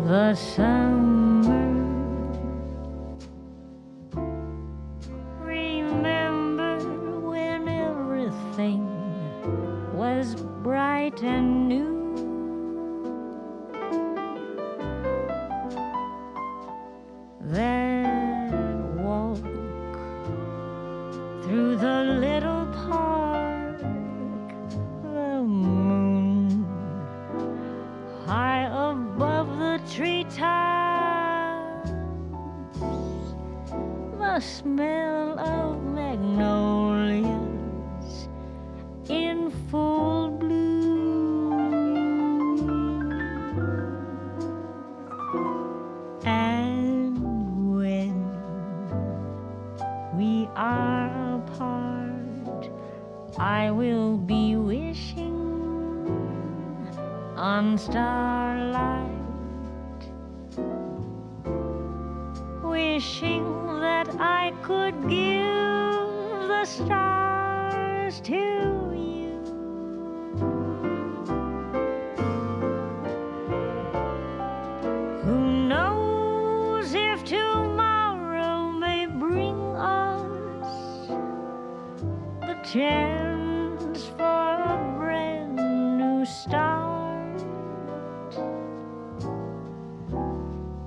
the summer. Remember when everything was bright and new. That walk through the little park, the moon high above the treetops, the smell of magnolias in full bloom, and when we are apart, I will be wishing on starlight, wishing that I could give the stars to you. Who knows if tomorrow may bring us the chance for a brand new start.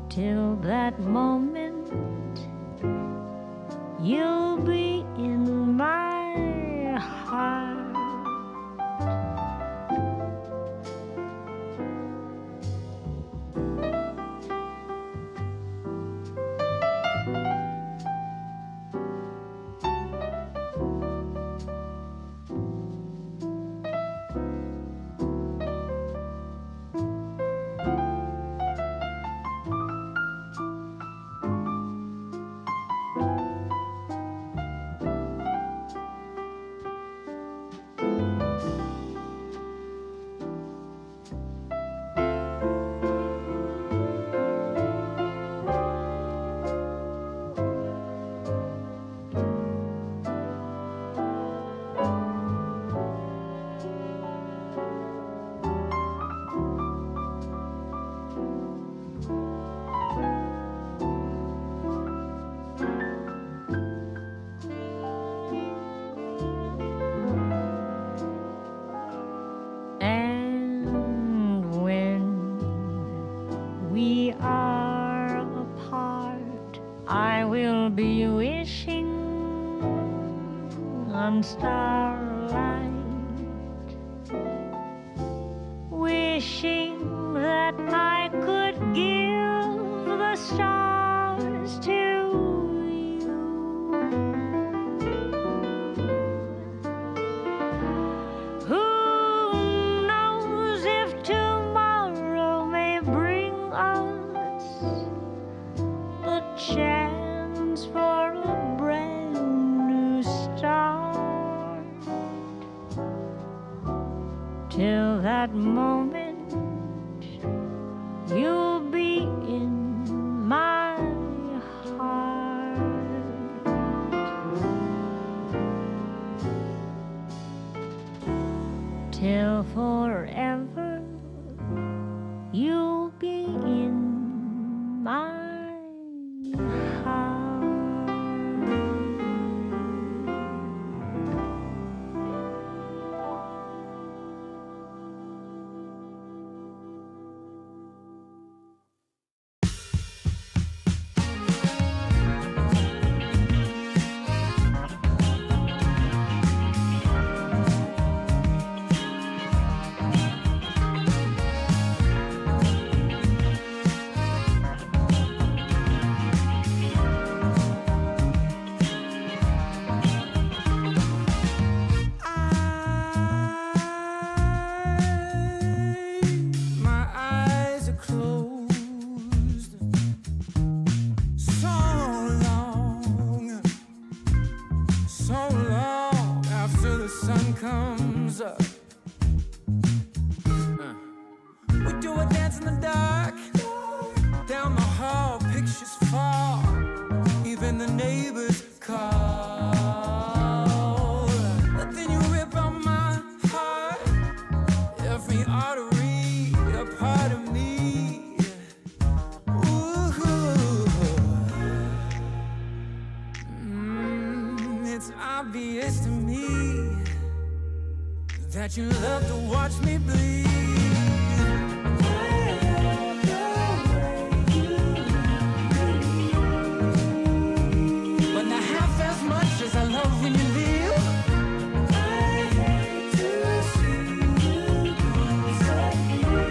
Till that moment, you'll be in my heart. We are apart, I will be wishing on starlight, wishing that I could give the stars to you. Who knows if tomorrow may bring us the chance for a brand new start. Till that moment, you'll be in my heart. Till forever, you'll be in my heart. that you love to watch me bleed. But not half as much as I love when you leave. I hate to see you disappear.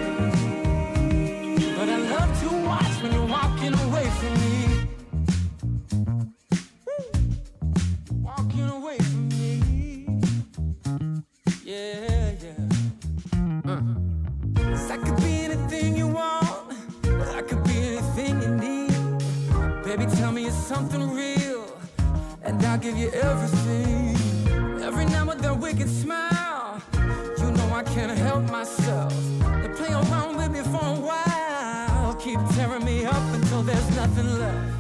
But I love to watch when you're walking away from me. Walking away from me. Yeah, yeah. I could be anything you want. I could be anything you need. Baby, tell me it's something real, and I'll give you everything. Every now and then wicked smile. You know I can't help myself. They play around with me for a while. Keep tearing me up until there's nothing left.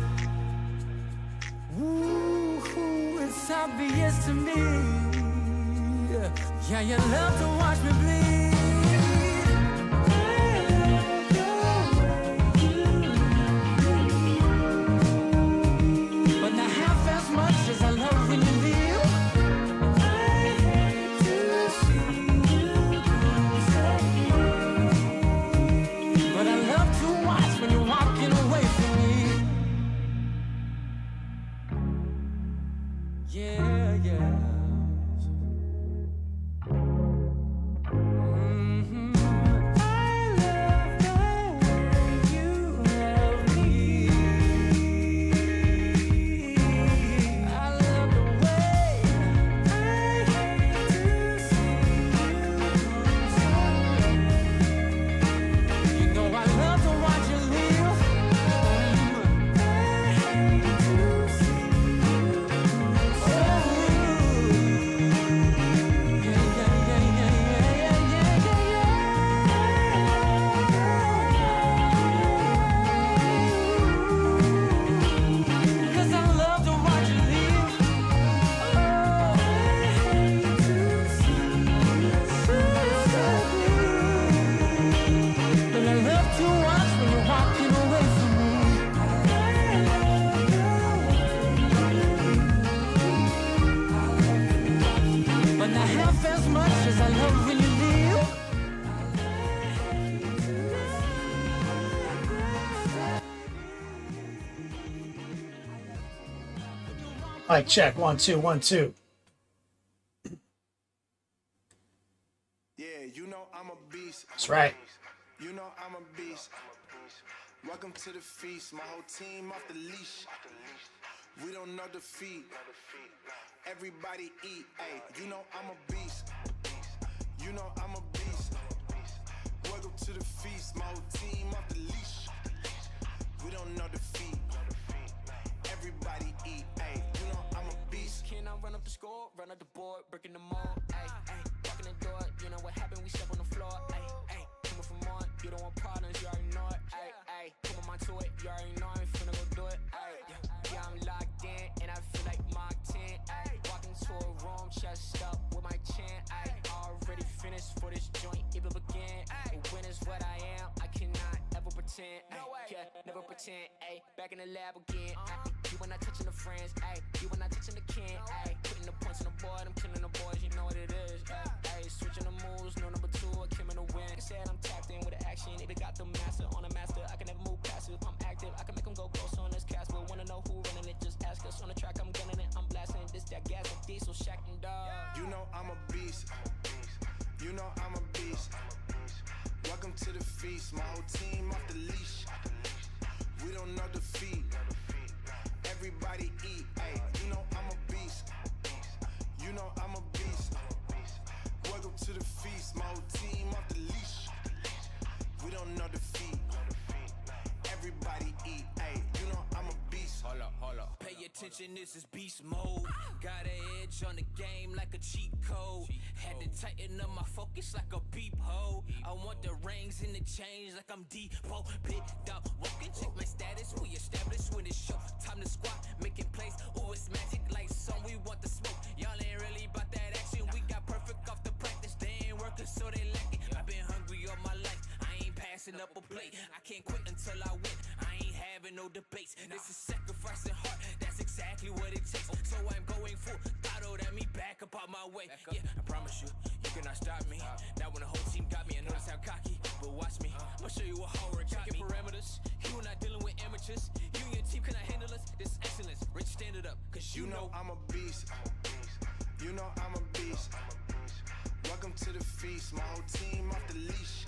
Ooh, it's obvious to me. Yeah, you love to watch me bleed. But not half as much as I love when you leave. I hate to see you disappear. But I love to watch when you're walking away from me. Yeah, yeah. Mic check, 1 2 1 2. Yeah, you know I'm a beast. That's right. You know I'm a beast. Welcome to the feast. My whole team off the leash. We don't know defeat. Everybody eat. Hey, you know I'm a beast. You know I'm a beast. Welcome to the feast. My whole team off the leash. We don't know defeat. Everybody eat. Hey, you know I'm a beast. Can I run up the score, run up the board, breaking them all? Ay, ay, walking the door, you know what happened? We step on the floor. Ay, ay, coming from on, you don't want problems, you already know it. Ay, ay, put my mind to it, you already know I'm finna go do it. Ay, yeah, I'm locked in, and I feel like Mark 10. Ay, walking to a room, chest up with my chin. Ay, already finished for this joint, it will begin. Ay, when is what I am, I cannot ever pretend. Ay, yeah, never pretend. Ay, back in the lab again. Ay, you when I touching the friends, ay, you when I touching the kin, ay, putting the points on the board, I'm killing the boys, you know what it is, ay, switching the moves, no number 2, I came in to win. Like I said, I'm tapped in with the action, if it got the master on a master, I can never move passive, I'm active, I can make them go ghost on this cast, but wanna know who running it, just ask us on the track, I'm gunning it, I'm blasting this, that gas, that diesel, shack and dog. You know I'm a beast. You know I'm a beast. Welcome to the feast. My whole team off the leash. We don't know defeat. Everybody eat. Hey, you know I'm a beast. You know I'm a beast. Welcome to the feast. My whole team off the leash. We don't know defeat. Everybody eat. Hey, you know I'm a beast. Hold up. Pay attention, this is beast mode. Got an edge on the game like a cheat code. Had to tighten up my focus like a peephole. I want the rings and the chains like I'm Depot. Big dog walking, check my status. We established when it's show. Time to squat, making plays. Ooh, it's magic like some. We want the smoke. Y'all ain't really about that action. We got perfect off the practice. They ain't working, so they lack it. I've been hungry all my life. I ain't passing up a plate. I can't quit until I win. I ain't having no debates. This is sacrifice and heart. That's exactly what it takes. So I'm going full throttle. That me back up out my way. Yeah, I promise you, you cannot stop me. Now when the whole team got me, I notice how cocky. But watch me, I'll show you a horror. Checking parameters. You are not dealing with amateurs. You and your team cannot handle us. This is excellence. Rich, stand it up, cause you know I'm a beast. You know I'm a beast. Welcome to the feast. My whole team off the leash.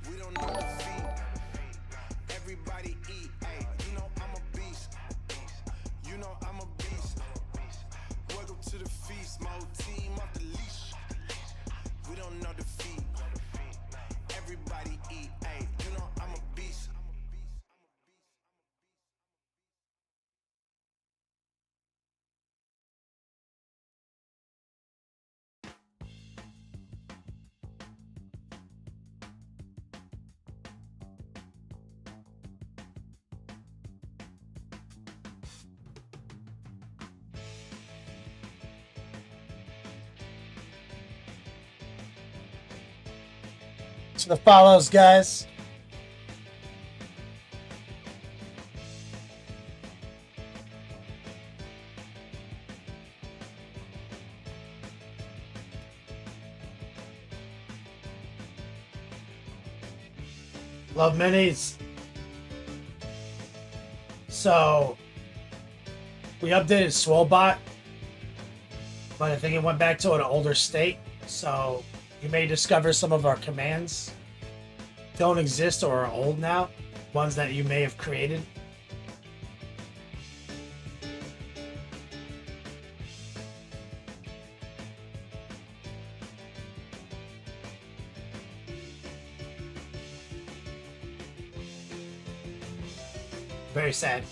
We don't know defeat. Everybody eat. Hey, you know I'm a beast. You know I'm a beast. Welcome to the feast. My whole team off the leash. We don't know defeat. Everybody eat. Hey, you know I'm a beast. To the follows, guys. Love minis. So we updated Swolebot, but I think it went back to an older state. So you may discover some of our commands don't exist or are old now, ones that you may have created. Very sad.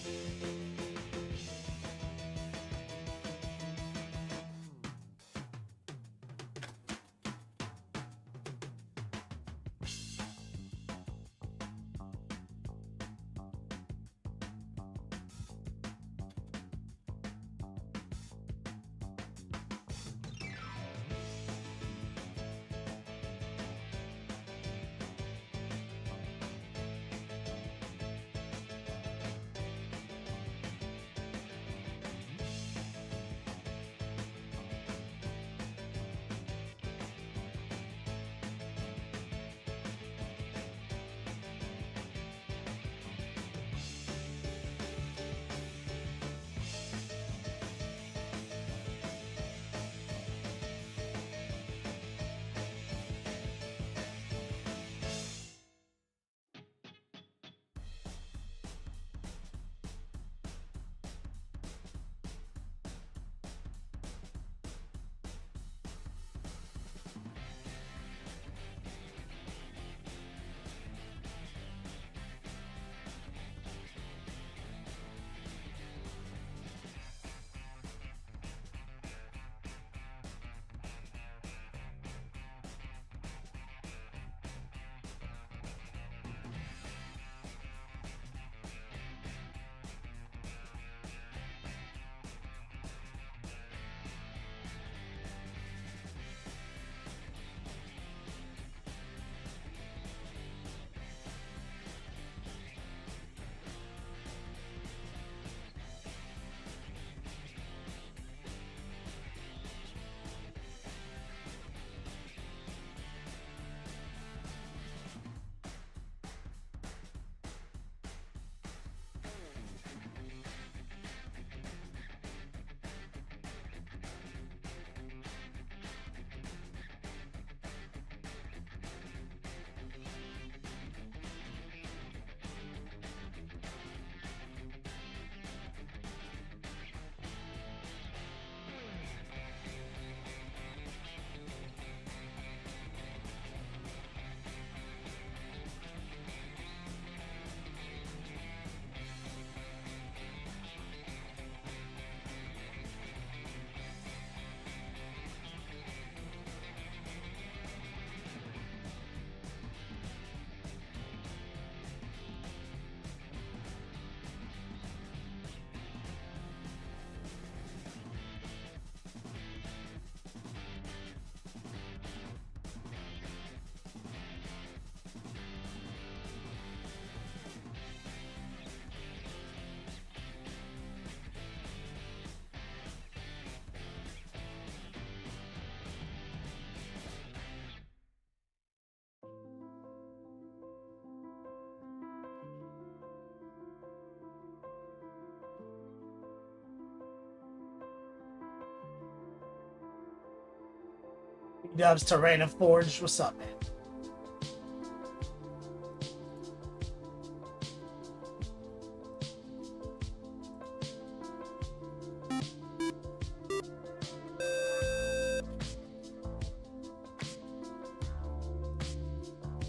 Dubs Terrain and Forge. What's up, man?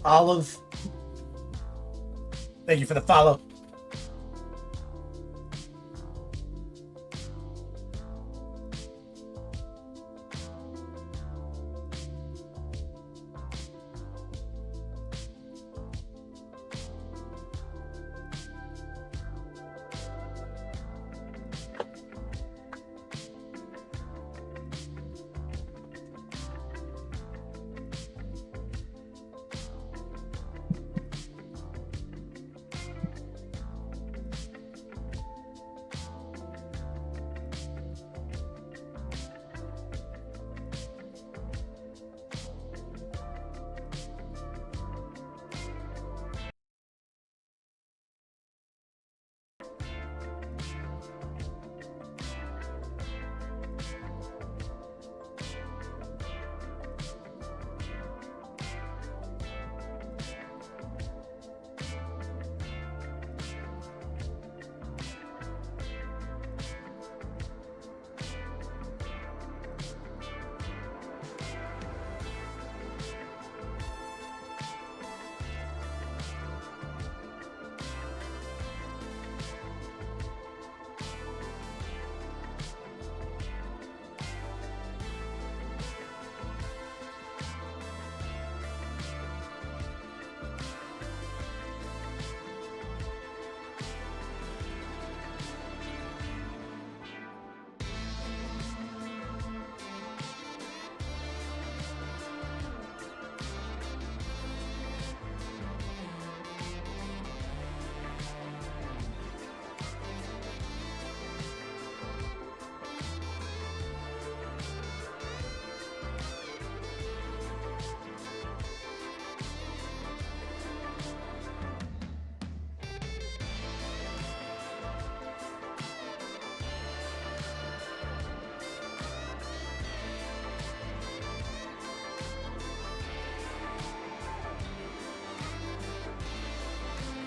Olive. Thank you for the follow.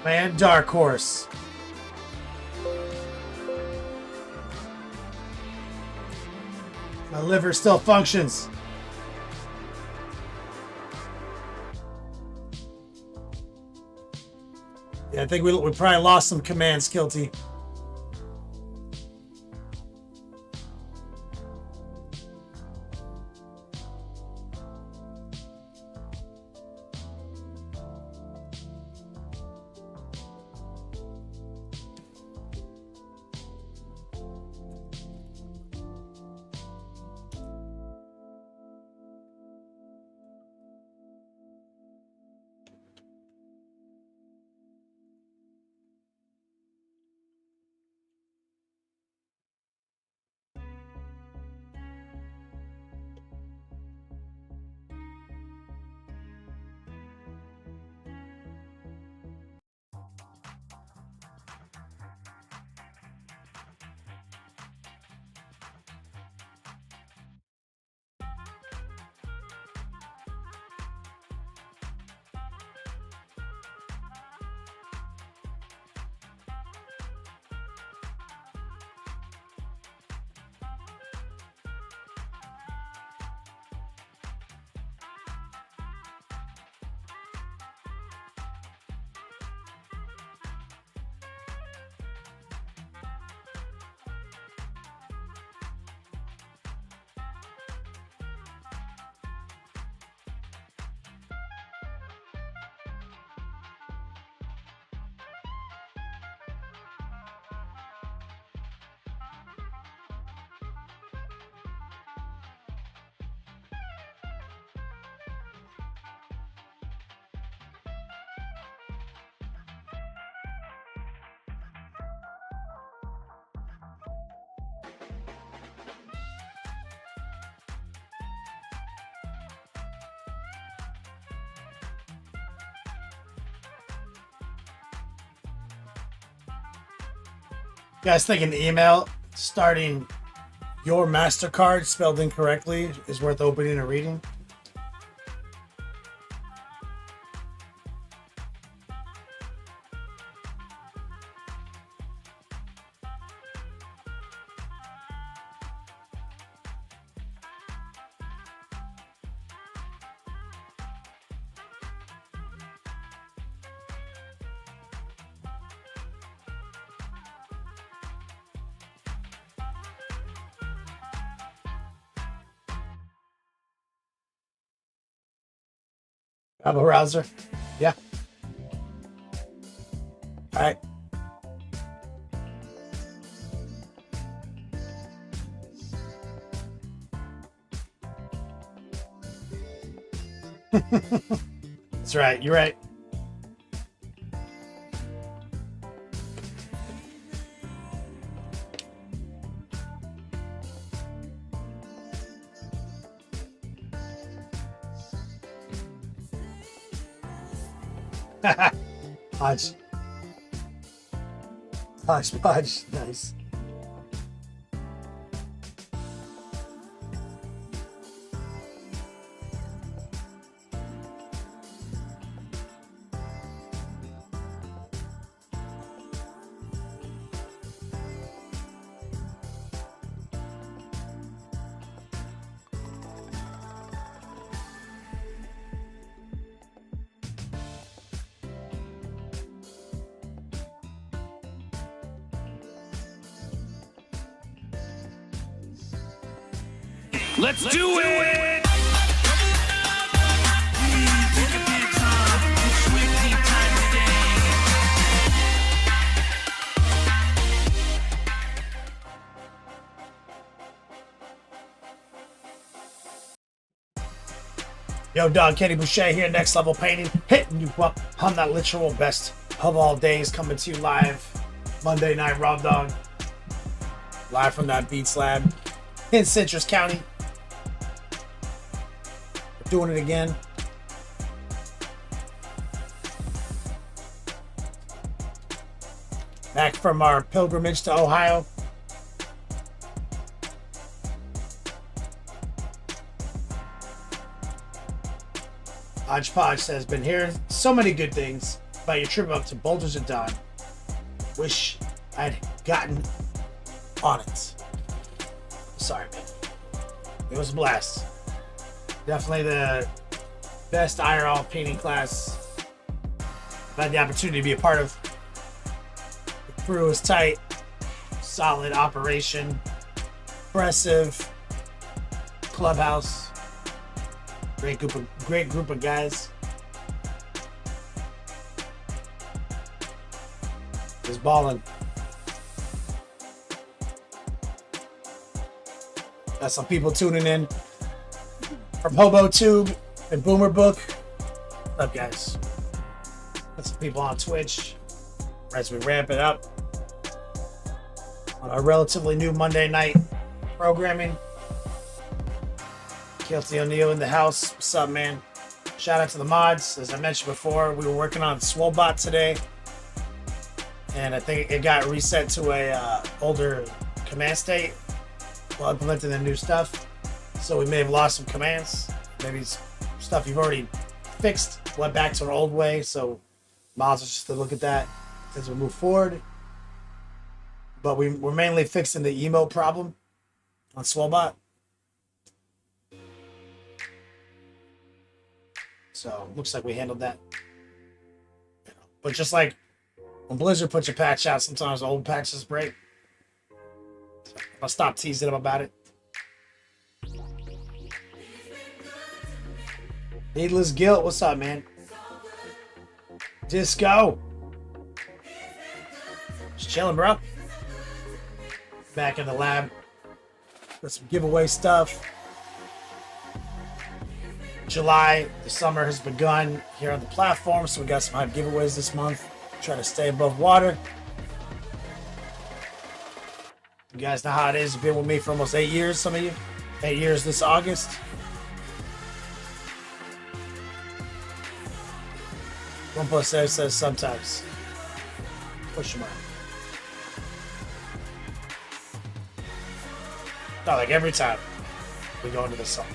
Man, Dark Horse. My liver still functions. Yeah, I think we probably lost some command skill T. You guys think an email starting your MasterCard spelled incorrectly is worth opening and reading? Rebel Rouser. Yeah. All right. That's right. You're right. Hodge. Hodgepodge. Nice. Let's do it! Yo, dog, Kenny Boucher here, Next Level Painting, hitting you up on that literal best of all days, coming to you live Monday night, Raw Dog, live from that Beats Lab in Citrus County. We're doing it again. Back from our pilgrimage to Ohio. Hodgepodge says, been hearing so many good things about your trip up to Boulders at Dawn. Wish I'd gotten on it. Sorry, man. It was a blast. Definitely the best IRL painting class I've had the opportunity to be a part of. The crew was tight, solid operation, impressive clubhouse. Great group of guys. Just balling. Got some people tuning in from Hobo Tube and Boomer Book. What's up, guys? Got some people on Twitch as we ramp it up on our relatively new Monday night programming. Guilty O'Neill in the house. What's up, man? Shout out to the mods. As I mentioned before, we were working on Swollbot today, and I think it got reset to a older command state while implementing the new stuff. So we may have lost some commands. Maybe stuff you've already fixed went back to an old way. So mods are just to look at that as we move forward. But we're mainly fixing the emote problem on Swollbot. So looks like we handled that. But just like when Blizzard puts a patch out, sometimes old patches break. So I'll stop teasing them about it. Needless Guilt, what's up, man? Disco. Just chilling, bro. Back in the lab. Got some giveaway stuff. July, the summer has begun here on the platform, so we got some hype giveaways this month. Trying to stay above water. You guys know how it is. You've been with me for almost 8 years, some of you. 8 years this August. One plus says sometimes. Push them out. Not like every time we go into the song.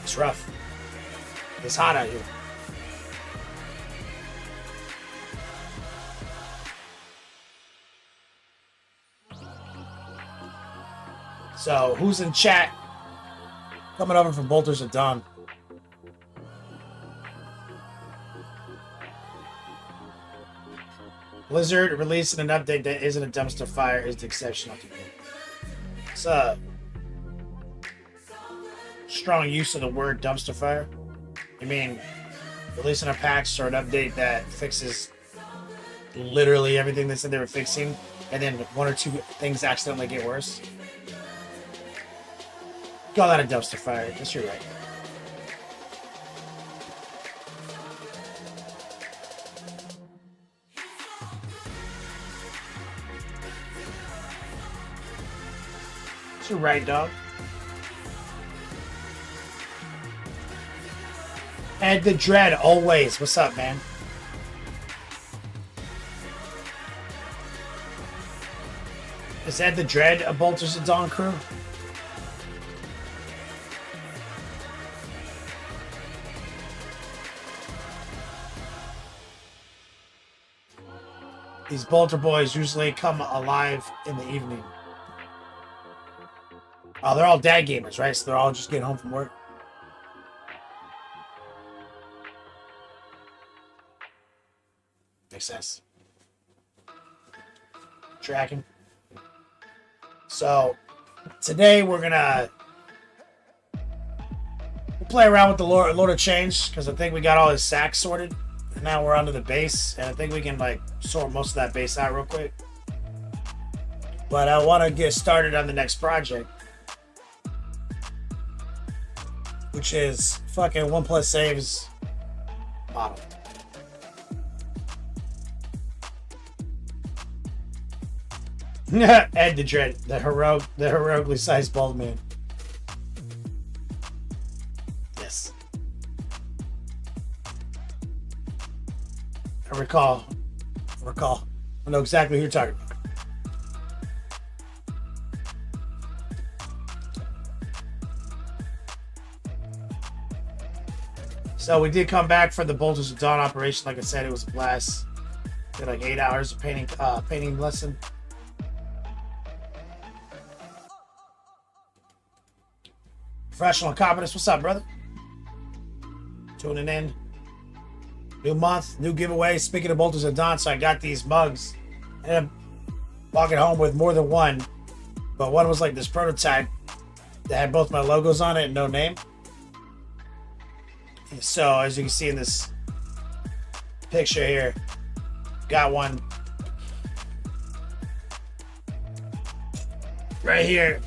It's rough. It's hot out here. So, who's in chat? Coming over from Boulders at Dawn. Blizzard releasing an update that isn't a dumpster fire is the exception. What's up? strong use of the word dumpster fire. You mean releasing a patch or an update that fixes literally everything they said they were fixing, and then one or two things accidentally get worse? Call that a dumpster fire. Guess you're right. You're right, dog. Ed the Dread, always. What's up, man? Is Ed the Dread a Bolters of Dawn crew? These Bolter boys usually come alive in the evening. Oh, they're all dad gamers, right? So they're all just getting home from work. Makes sense. Tracking. So, today we're gonna play around with the Lord of Change, because I think we got all his sacks sorted. And now we're onto the base, and I think we can like sort most of that base out real quick. But I want to get started on the next project, which is fucking 1+ saves model. Ed the Dread, the heroically sized bald man. Yes. I recall. I know exactly who you're talking about. So we did come back for the Bolters of Dawn operation. Like I said, it was a blast. Did like 8 hours of painting lesson. Professional Incompetence, what's up, brother? Tuning in. New month, new giveaway. Speaking of Bolters of Dawn, so I got these mugs. I ended up walking home with more than one, but one was like this prototype that had both my logos on it and no name. So as you can see in this picture here, got one right here.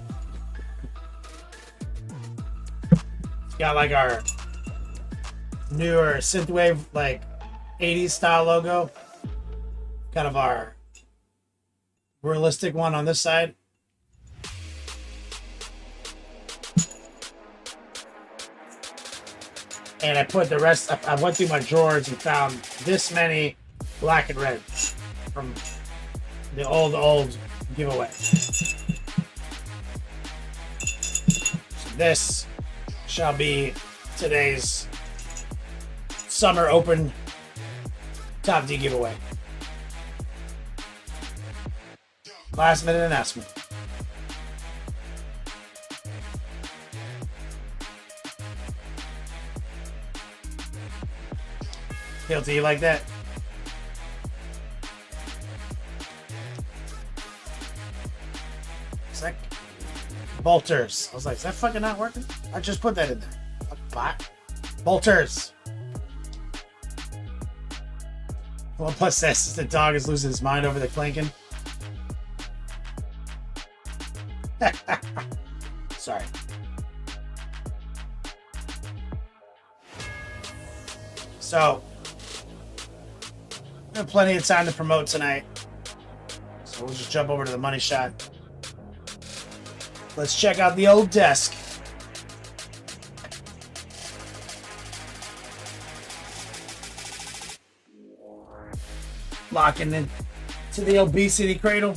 It's got like our newer synthwave, like 80s style logo. Kind of our realistic one on this side. And I put the rest, I went through my drawers and found this many black and red from the old giveaway. So this shall be today's summer open top D giveaway. Last minute announcement. Guilty, you like that? It's like Bolters. I was like, is that fucking not working? I just put that in there. Bot. Bolters. 1+ says the dog is losing his mind over the clinking. Sorry. So, we have plenty of time to promote tonight. So we'll just jump over to the money shot. Let's check out the old desk. Locking in to the obesity cradle.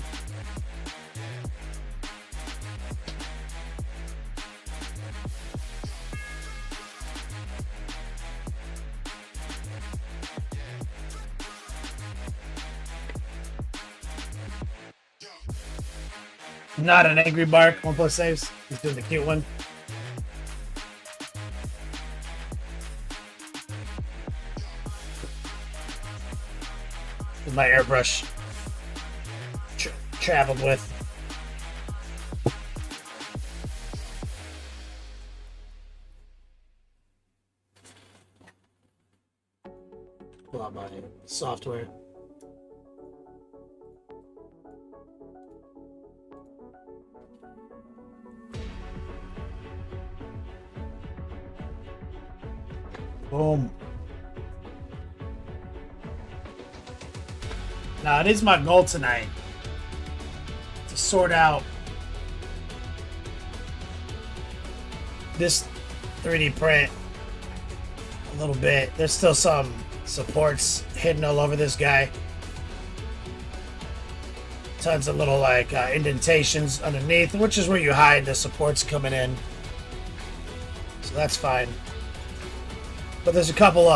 Not an angry bark. 1+ saves. He's doing the cute one. With my airbrush traveled with. software. Boom. Now, it is my goal tonight to sort out this 3D print a little bit. There's still some supports hidden all over this guy. Tons of little like indentations underneath, which is where you hide the supports coming in. So that's fine. But there's a couple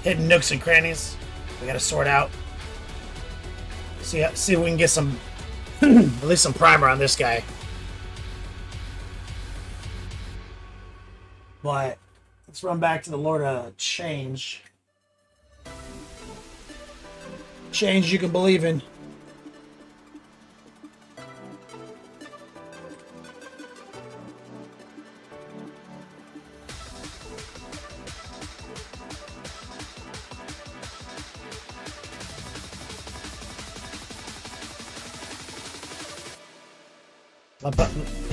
hidden nooks and crannies we gotta sort out. See if we can get some, at least some primer on this guy. But let's run back to the Lord of Change. Change you can believe in.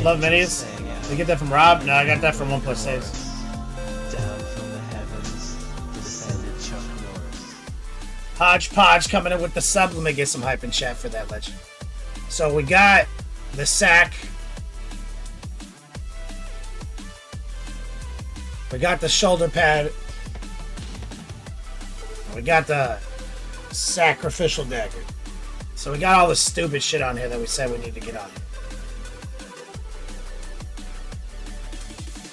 Love minis. You get that from Rob? No, I got that from One Plus Saves. Down from the heavens, descended Chuck Norris. Hodgepodge coming in with the sub. Let me get some hype in chat for that legend. So we got the sack. We got the shoulder pad. We got the sacrificial dagger. So we got all the stupid shit on here that we said we need to get on.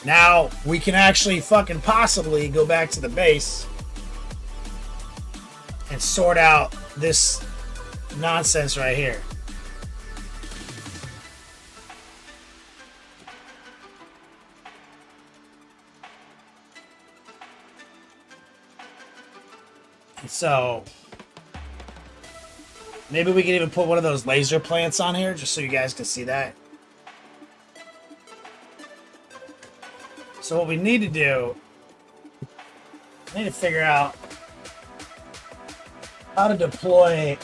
Now, we can actually fucking possibly go back to the base and sort out this nonsense right here. And so, maybe we can even put one of those laser plants on here just so you guys can see that. So what we need to do, we need to figure out how to deploy,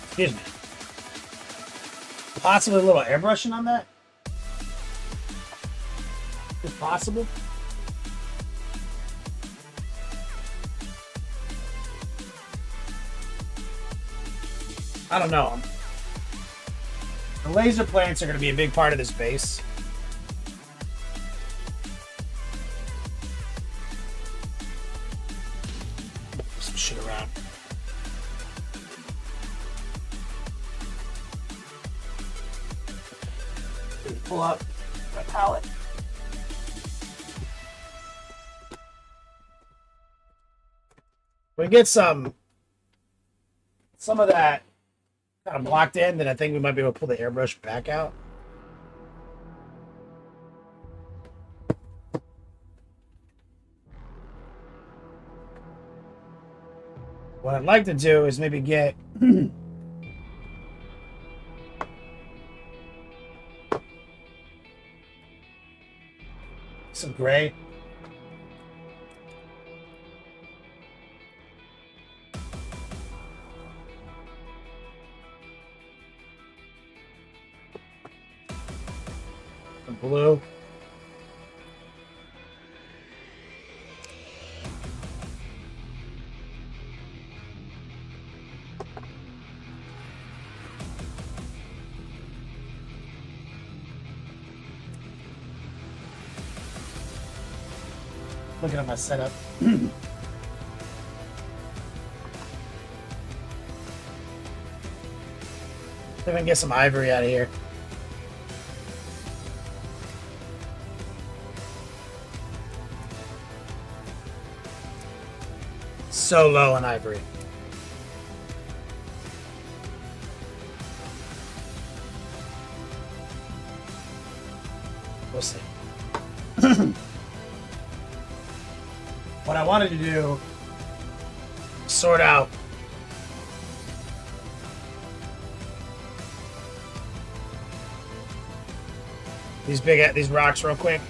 excuse me, possibly a little airbrushing on that, if possible. I don't know. The laser plants are going to be a big part of this base. Shit around. Pull up my palette. We get some of that kind of blocked in, then I think we might be able to pull the airbrush back out. What I'd like to do is maybe get some gray. Some blue. Looking at my setup. See if I can get some ivory out of here. So low on ivory. We'll see. What I wanted to do, sort out these rocks real quick.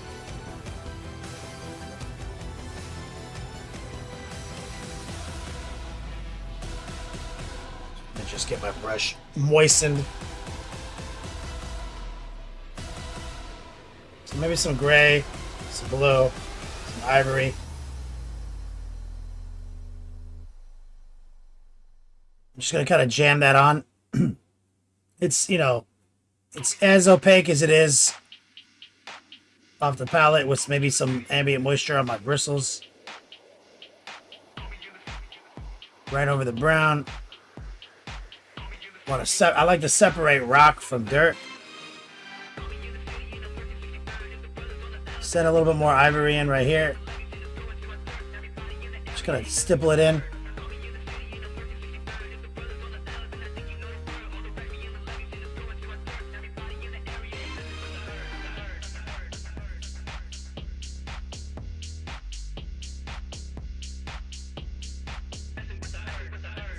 just get my brush moistened. So maybe some gray, some blue, some ivory. I'm just gonna kind of jam that on. It's, you know, it's as opaque as it is off the palette with maybe some ambient moisture on my bristles. Right over the brown. I like to separate rock from dirt. Set a little bit more ivory in right here. Just gonna stipple it in.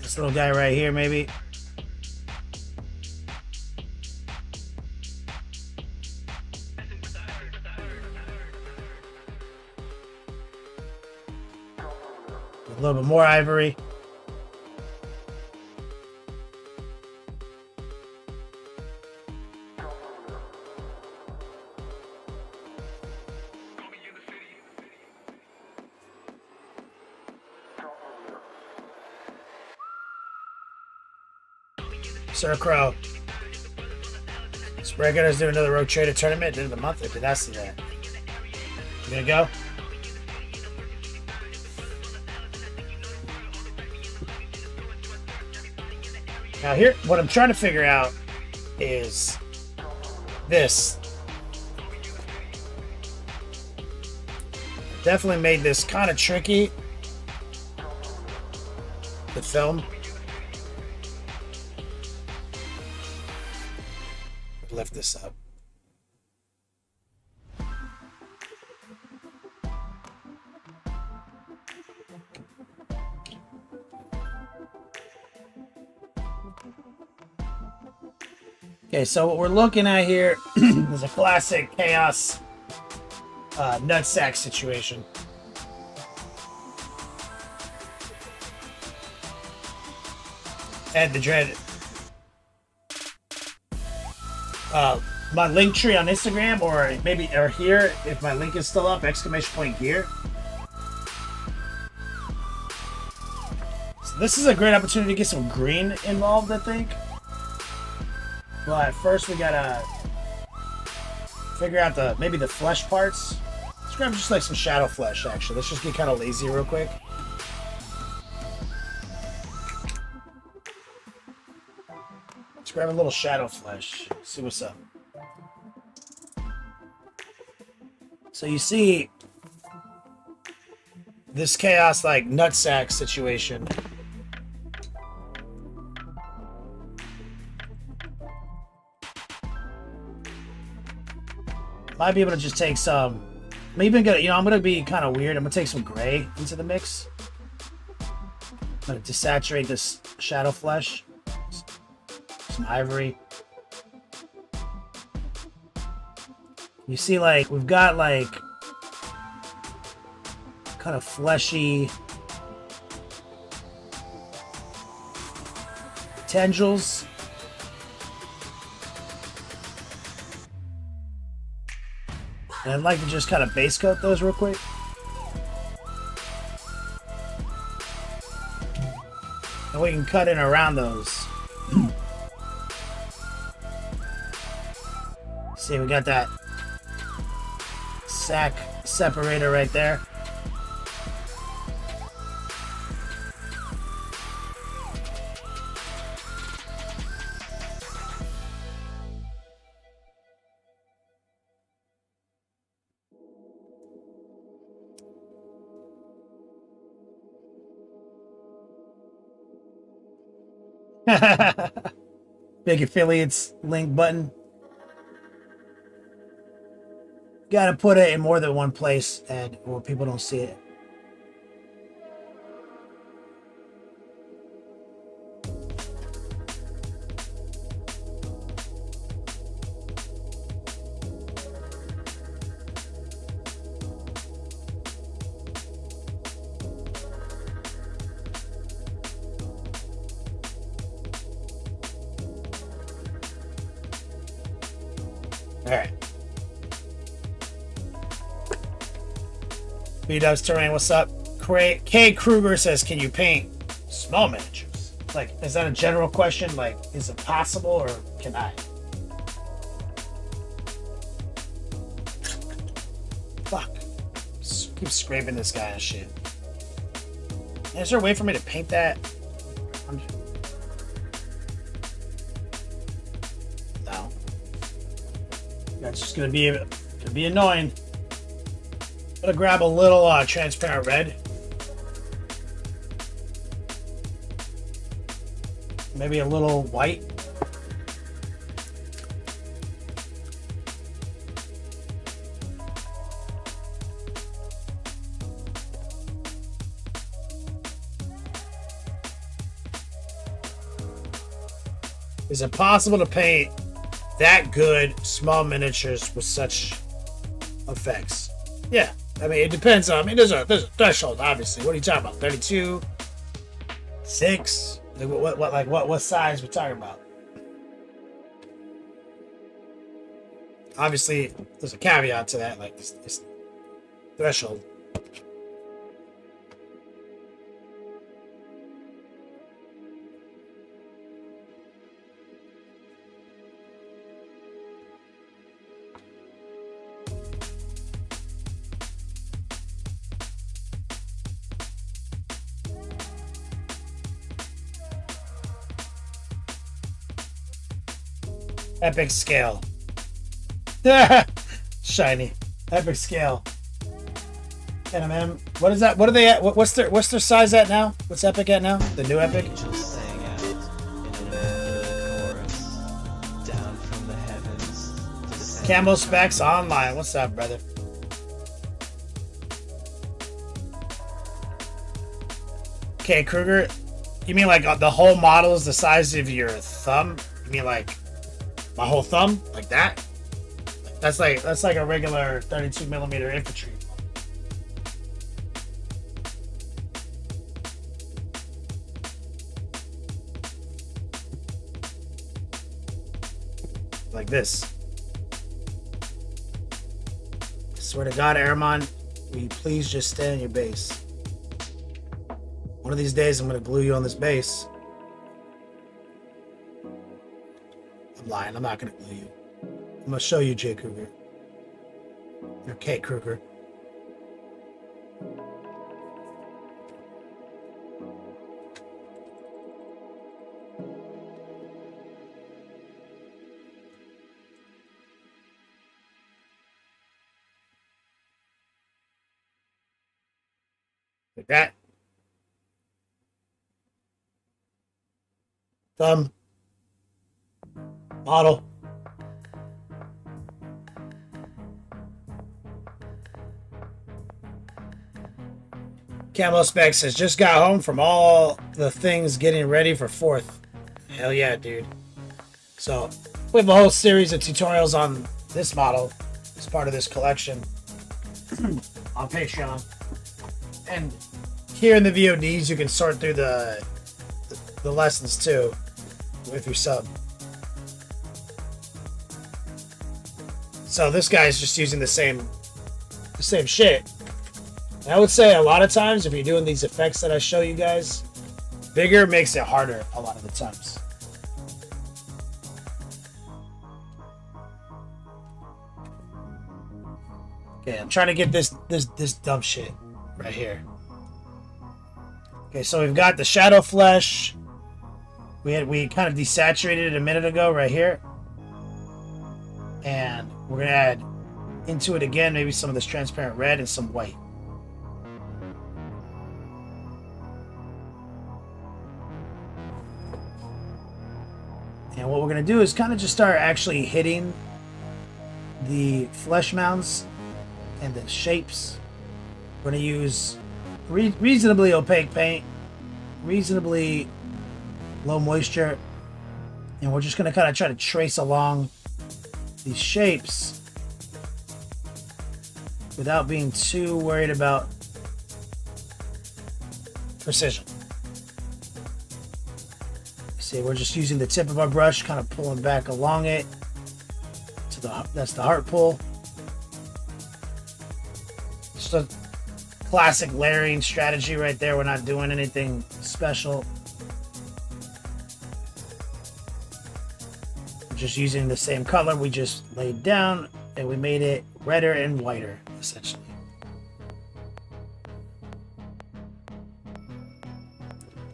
This little guy right here, maybe. A little bit more ivory. Sir Crow. Spray Gunners do another Rogue Trader tournament at the end of the month. Did I see that? You gonna go? Now here, what I'm trying to figure out is this. Definitely made this kind of tricky to film. Lift this up. Okay, so what we're looking at here is a classic chaos nutsack situation. Ed the Dread. My link tree on Instagram, or maybe here if my link is still up, !gear. So this is a great opportunity to get some green involved, I think. But first we gotta figure out maybe the flesh parts. Let's grab just like some shadow flesh, actually. Let's just get kind of lazy real quick. Let's grab a little shadow flesh. See what's up. So you see this chaos like nutsack situation. Might be able to just take some. I'm even gonna, I'm gonna be kind of weird. I'm gonna take some gray into the mix. I'm gonna desaturate this shadow flesh. Some ivory. You see, like, we've got like kind of fleshy tendrils. And I'd like to just kind of base coat those real quick. And we can cut in around those. See, we got that sack separator right there. Big affiliates link button. Gotta put it in more than one place and where people don't see it. All right. B-Dubs Terrain, what's up? K. Kruger says, can you paint small miniatures? Like, is that a general question? Like, is it possible or can I? Fuck. Keep scraping this guy and shit. Is there a way for me to paint that? No. That's just gonna be annoying. I'm gonna grab a little transparent red. Maybe a little white. Is it possible to paint that good small miniatures with such effects? Yeah. I mean, it depends on. I mean, there's a threshold, obviously. What are you talking about? 32, 6. What size we talking about? Obviously, there's a caveat to that, like this threshold. Epic scale. Shiny. Epic scale. NMM. What is that? What are they at? What's their size at now? What's Epic at now? The new Epic? Angels sang out in an immaculate chorus, down from the heavens. descended Camo Specs Online. What's up, brother? Okay, Kruger. You mean like the whole model is the size of your thumb? You mean like my whole thumb? Like that? That's like a regular 32 millimeter infantry. Like this. I swear to God, Aramon, will you please just stay on your base? One of these days, I'm gonna glue you on this base. I'm lying. I'm not gonna glue you. I'm gonna show you, J. Kruger. Or K. Kruger. Like that. Thumb. Model. Camo Spec says, just got home from all the things getting ready for 4th. Hell yeah, dude. So, we have a whole series of tutorials on this model as part of this collection on Patreon. And here in the VODs, you can sort through the lessons too with your sub. So this guy's just using the same shit. And I would say a lot of times if you're doing these effects that I show you guys, bigger makes it harder a lot of the times. Okay, I'm trying to get this dumb shit right here. Okay, so we've got the shadow flesh. We kind of desaturated it a minute ago right here. And we're gonna add into it again, maybe some of this transparent red and some white. And what we're gonna do is kind of just start actually hitting the flesh mounds and the shapes. We're gonna use reasonably opaque paint, reasonably low moisture, and we're just gonna kind of try to trace along these shapes without being too worried about precision. See, we're just using the tip of our brush, kind of pulling back along it to So that's the heart pull. Just a classic layering strategy right there. We're not doing anything special. We're just using the same color we just laid down, and we made it redder and whiter, essentially.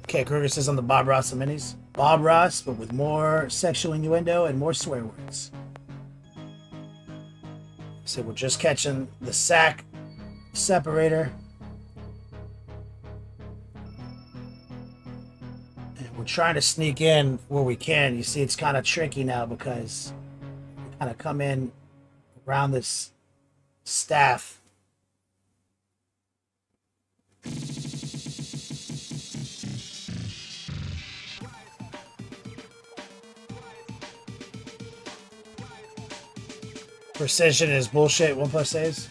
Okay, Kruger says on the Bob Ross of minis. Bob Ross, but with more sexual innuendo and more swear words. So we're just catching the sack separator. And we're trying to sneak in where we can. You see, it's kind of tricky now because we kind of come in around this staff. Precision is bullshit. 1 plus saves.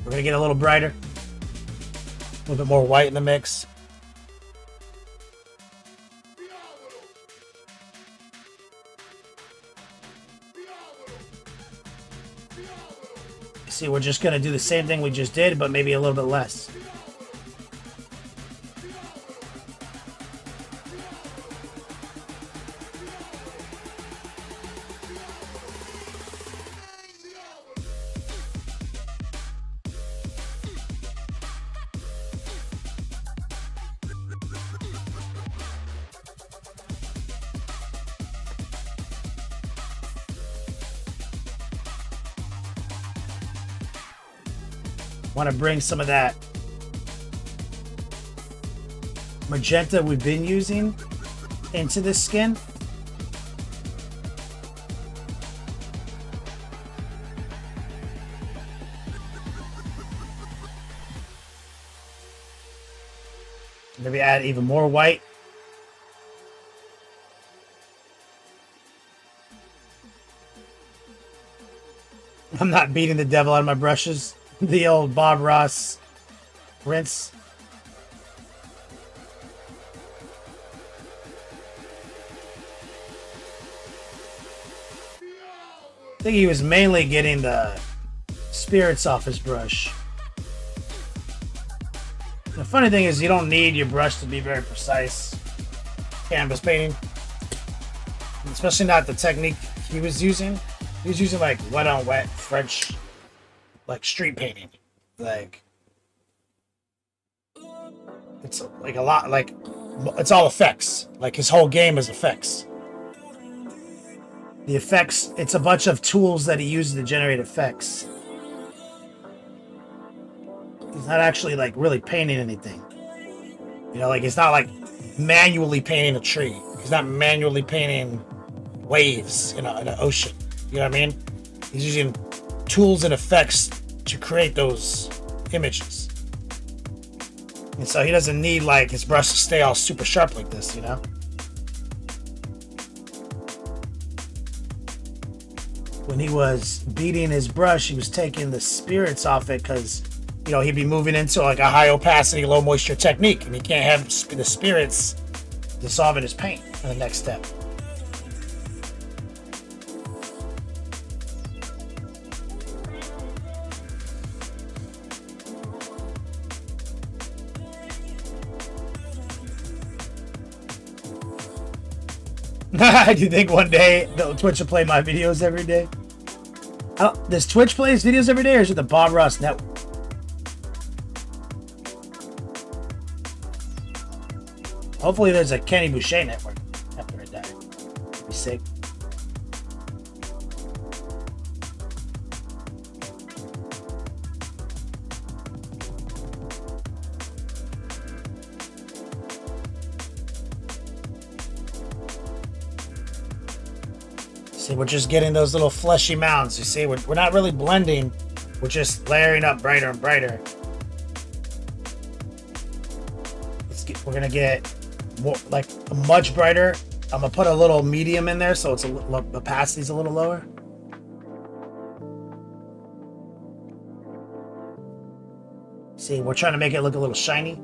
We're gonna get a little brighter, a little bit more white in the mix. See, we're just gonna do the same thing we just did, but maybe a little bit less. Want to bring some of that magenta we've been using into this skin. Maybe add even more white. I'm not beating the devil out of my brushes. The old Bob Ross rinse. I think he was mainly getting the spirits off his brush. The funny thing is you don't need your brush to be very precise. Canvas painting. Especially not the technique he was using. He was using like wet on wet French, like street painting. Like it's like a lot, like it's all effects. Like his whole game is effects. The effects, it's a bunch of tools that he uses to generate effects. He's not actually like really painting anything. You know, like it's not like manually painting a tree. He's not manually painting waves in an ocean. You know what I mean? He's using tools and effects to create those images. And so he doesn't need like his brush to stay all super sharp like this, you know? When he was beating his brush, he was taking the spirits off it because, you know, he'd be moving into like a high opacity, low moisture technique, and he can't have the spirits dissolve in his paint in the next step. Do you think one day Twitch will play my videos every day? Does Twitch play his videos every day, or is it the Bob Ross Network? Hopefully there's a Kenny Boucher network after I die. That'd be sick. See, we're just getting those little fleshy mounds. You see, we're not really blending. We're just layering up brighter and brighter. We're gonna get more, like much brighter. I'm gonna put a little medium in there so it's the opacity's a little lower. See, we're trying to make it look a little shiny.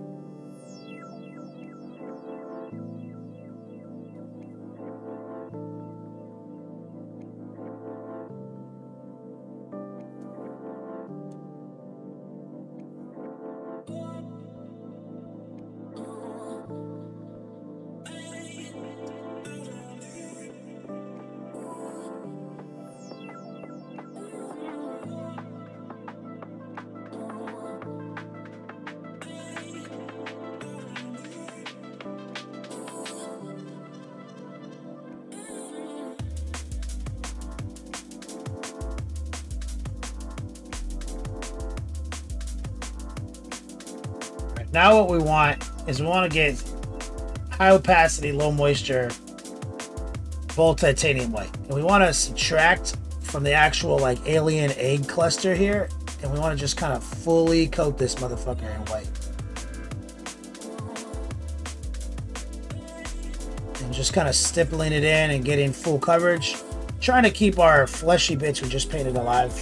Now what we want is we want to get high opacity, low moisture, bold titanium white. And we want to subtract from the actual like alien egg cluster here. And we want to just kind of fully coat this motherfucker in white. And just kind of stippling it in and getting full coverage. Trying to keep our fleshy bits we just painted alive.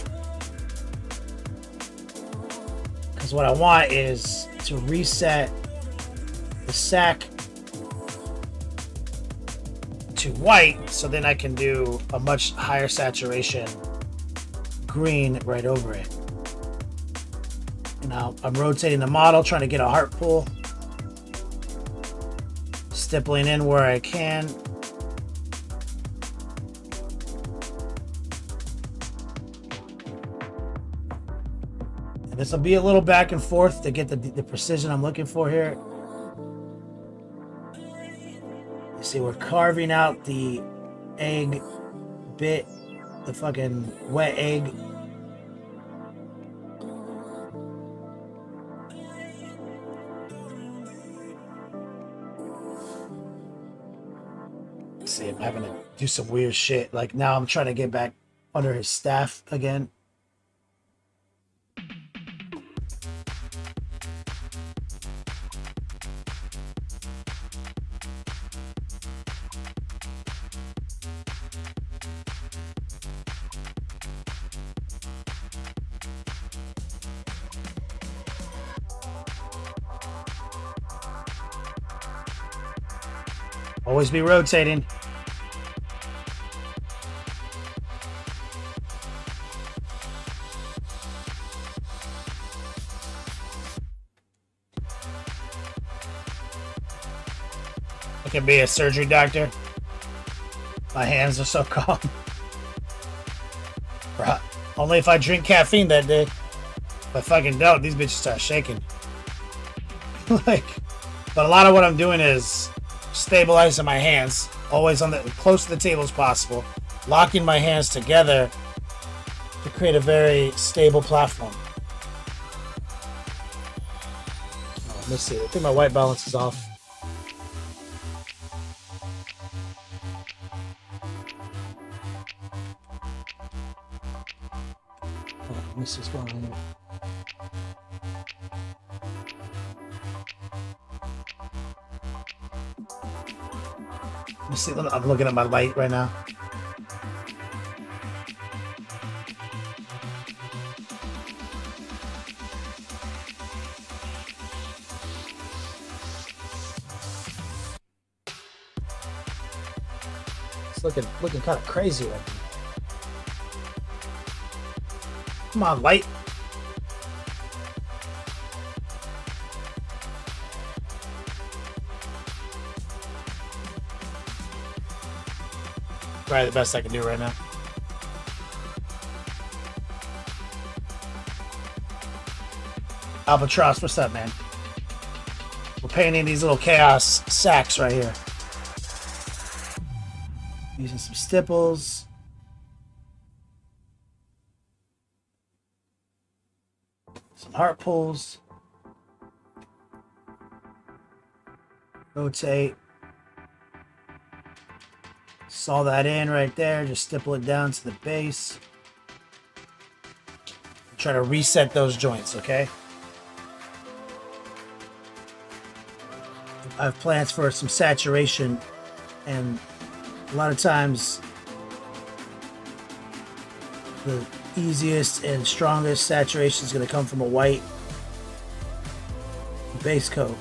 Because what I want is to reset the sack to white, so then I can do a much higher saturation green right over it. Now I'm rotating the model, trying to get a heart pull, stippling in where I can. And this will be a little back and forth to get the precision I'm looking for here. You see, we're carving out the egg bit, the fucking wet egg. See, I'm having to do some weird shit. Like now I'm trying to get back under his staff again. Always be rotating. I can be a surgery doctor. My hands are so calm. Bruh. Only if I drink caffeine that day. If I fucking don't, these bitches start shaking. Like, but a lot of what I'm doing is stabilizing my hands, always on the close to the table as possible, locking my hands together to create a very stable platform. Oh, let me see. I think my white balance is off. Oh, let me see what's going on here. You see, I'm looking at my light right now. It's looking kind of crazy right now. Come on, light. Probably the best I can do right now. Albatross, what's up, man? We're painting these little chaos sacks right here. Using some stipples. Some heart pulls. Rotate. Saw that in right there. Just stipple it down to the base. Try to reset those joints, okay? I have plans for some saturation, and a lot of times the easiest and strongest saturation is going to come from a white base coat.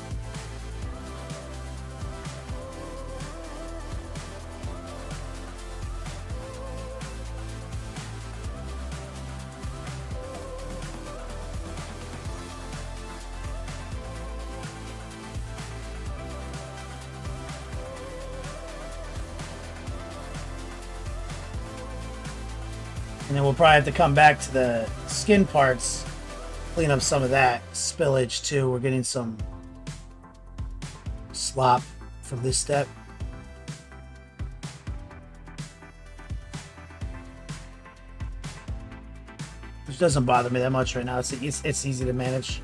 And then we'll probably have to come back to the skin parts, clean up some of that spillage too. We're getting some slop from this step. Which doesn't bother me that much right now. It's easy to manage.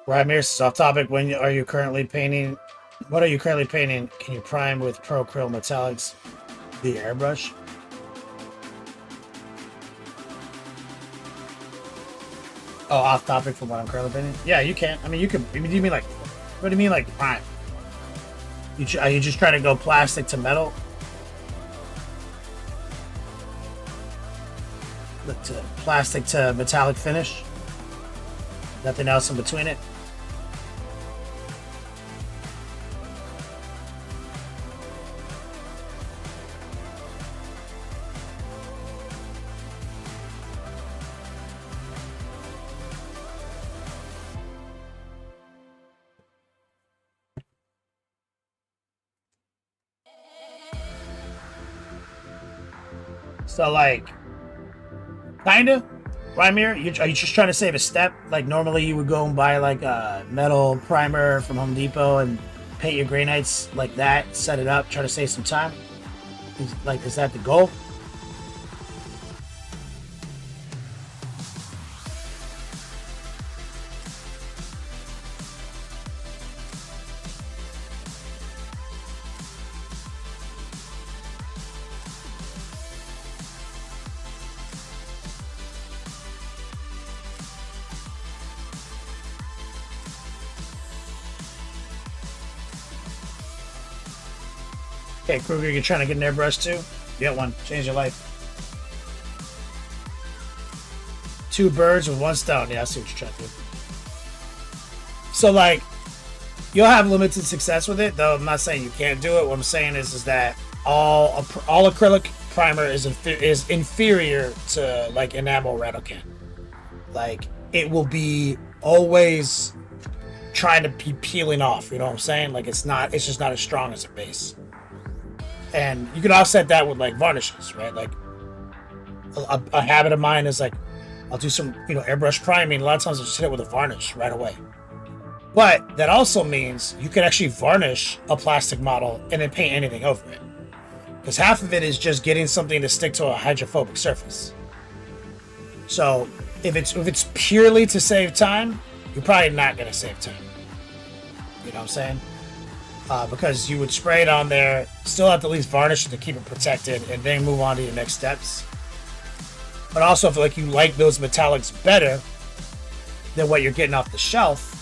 Right, Mir, this is off topic. When are you currently painting? What are you currently painting? Can you prime with Pro Acryl Metallics via airbrush? Oh, off topic from what I'm currently painting? Yeah, you can. I mean, you can. Do you mean like? What do you mean like prime? Are you just trying to go plastic to metal? To plastic to metallic finish? Nothing else in between it? So like, kinda, Rymir? Are you just trying to save a step? Like normally you would go and buy like a metal primer from Home Depot and paint your granites like that, set it up, try to save some time. Is that the goal? Okay, Kruger, you're trying to get an airbrush too? Get one. Change your life. 2 birds with 1 stone. Yeah, I see what you're trying to do. So, like, you'll have limited success with it, though I'm not saying you can't do it. What I'm saying is that all acrylic primer is inferior to, like, enamel rattle can. Like, it will be always trying to be peeling off, you know what I'm saying? Like, it's just not as strong as a base. And you can offset that with like varnishes, right? Like a habit of mine is like I'll do some, airbrush priming. A lot of times I'll just hit it with a varnish right away. But that also means you can actually varnish a plastic model and then paint anything over it. Because half of it is just getting something to stick to a hydrophobic surface. So if it's purely to save time, you're probably not going to save time. You know what I'm saying? Because you would spray it on there, still have to at least varnish it to keep it protected, and then move on to your next steps. But also, if you like those metallics better than what you're getting off the shelf,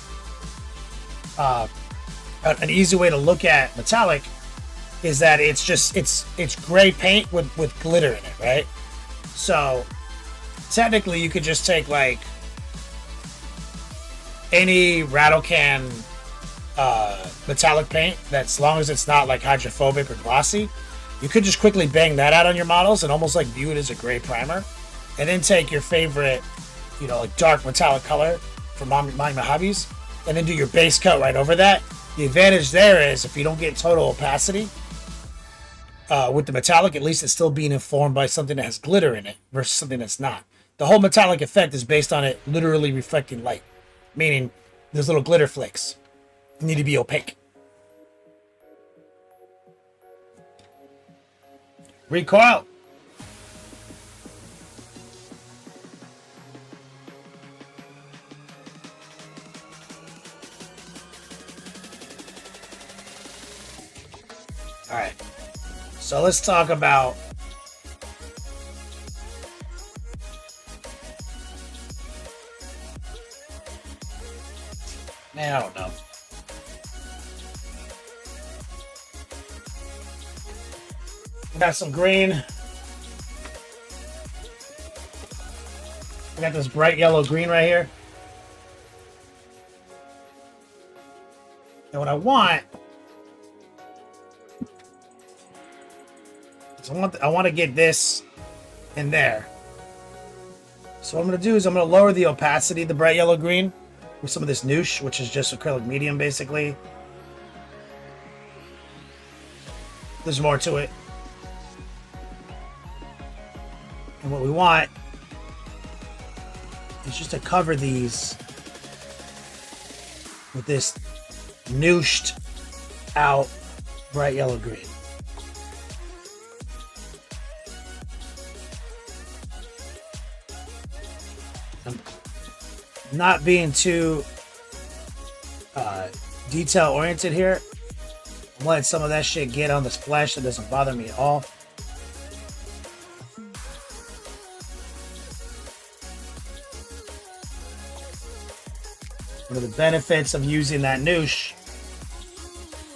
an easy way to look at metallic is that it's gray paint with glitter in it, right? So technically, you could just take like any rattle can metallic paint, that's as long as it's not like hydrophobic or glossy, you could just quickly bang that out on your models and almost like view it as a gray primer, and then take your favorite, like dark metallic color from Mind My Hobbies, and then do your base coat right over that. The advantage there is if you don't get total opacity with the metallic, at least it's still being informed by something that has glitter in it versus something that's not. The whole metallic effect is based on it literally reflecting light, meaning there's little glitter flakes need to be opaque. Recoil. All right. So let's talk about I don't know. We got some green. We got this bright yellow green right here. And what I want is I want to get this in there. So what I'm going to do is I'm going to lower the opacity of the bright yellow green with some of this noosh, which is just acrylic medium basically. There's more to it. And what we want is just to cover these with this nooshed out bright yellow green. I'm not being too detail oriented here. I'm letting some of that shit get on this flesh. That doesn't bother me at all. One of the benefits of using that noosh,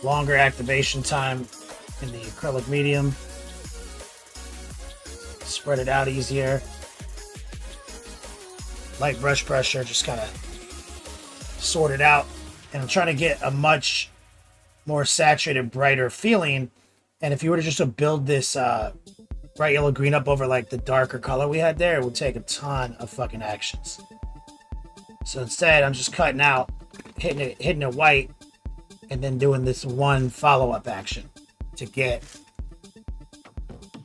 longer activation time in the acrylic medium. Spread it out easier. Light brush pressure, just kind of sort it out. And I'm trying to get a much more saturated, brighter feeling. And if you were to just to build this bright yellow green up over like the darker color we had there, it would take a ton of fucking actions. So instead, I'm just cutting out, hitting it white, and then doing this one follow-up action to get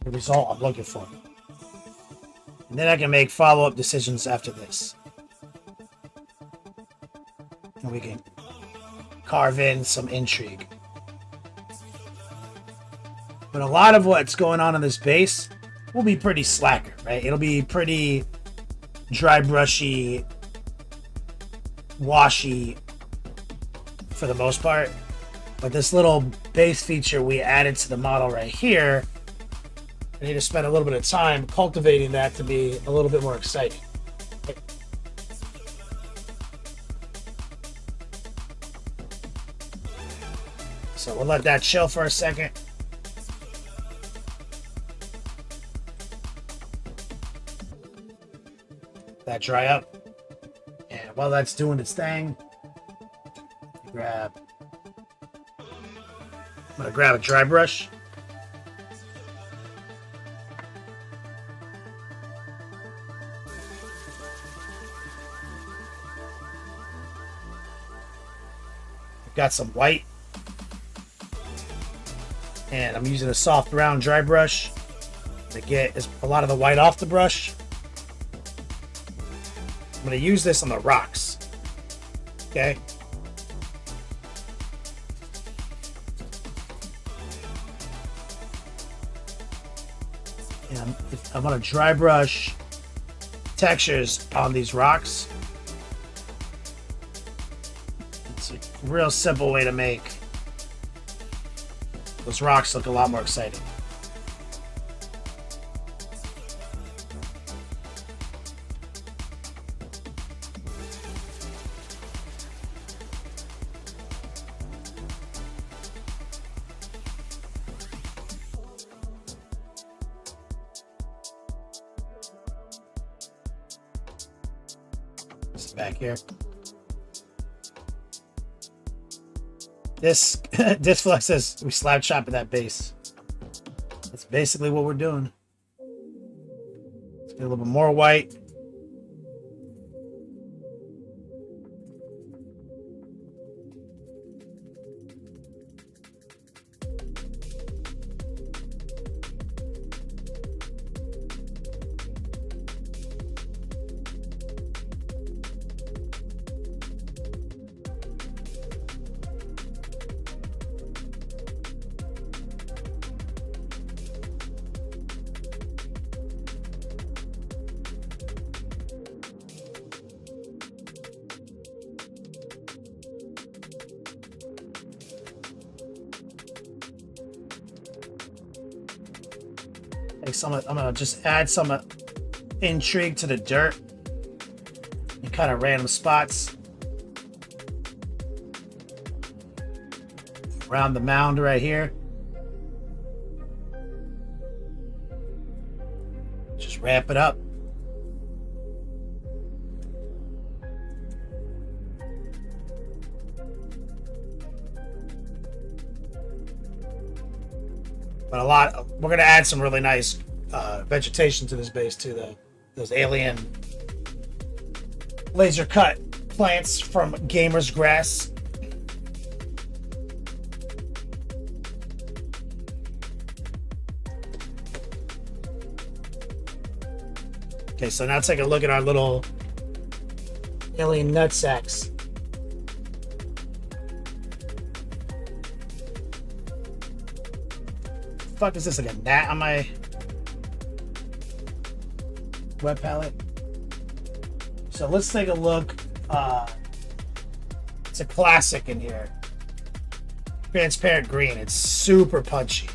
the result I'm looking for. And then I can make follow-up decisions after this. And we can carve in some intrigue. But a lot of what's going on in this base will be pretty slacker, right? It'll be pretty dry brushy, washy for the most part. But this little base feature we added to the model right here, I need to spend a little bit of time cultivating that to be a little bit more exciting. So we'll let that chill for a second. That dry up. And while that's doing its thing, I'm gonna grab a dry brush. I've got some white. And I'm using a soft round dry brush to get a lot of the white off the brush. I'm going to use this on the rocks. Okay. And I'm going to dry brush textures on these rocks. It's a real simple way to make those rocks look a lot more exciting. This is back here. This flex says we slab chop at that base. That's basically what we're doing. Let's get a little bit more white. I'm gonna just add some intrigue to the dirt in kind of random spots around the mound right here. Just ramp it up. But we're gonna add some really nice vegetation to this base too. Those alien laser cut plants from Gamer's Grass. Okay, so now take a look at our little alien nutsacks. Fuck is this, like a gnat on my wet palette? So let's take a look. It's a classic in here. transparent green. It's super punchy.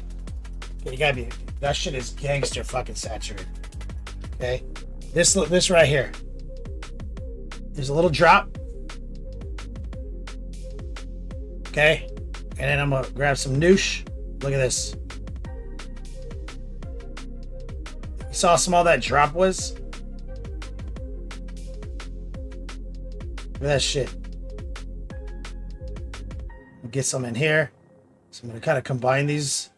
Okay, you gotta be. That shit is gangster fucking saturated. Okay, this right here. There's a little drop. Okay, and then I'm gonna grab some noosh. Look at this. You saw how small that drop was? Look at that shit. I'll get some in here. So I'm gonna kind of combine these.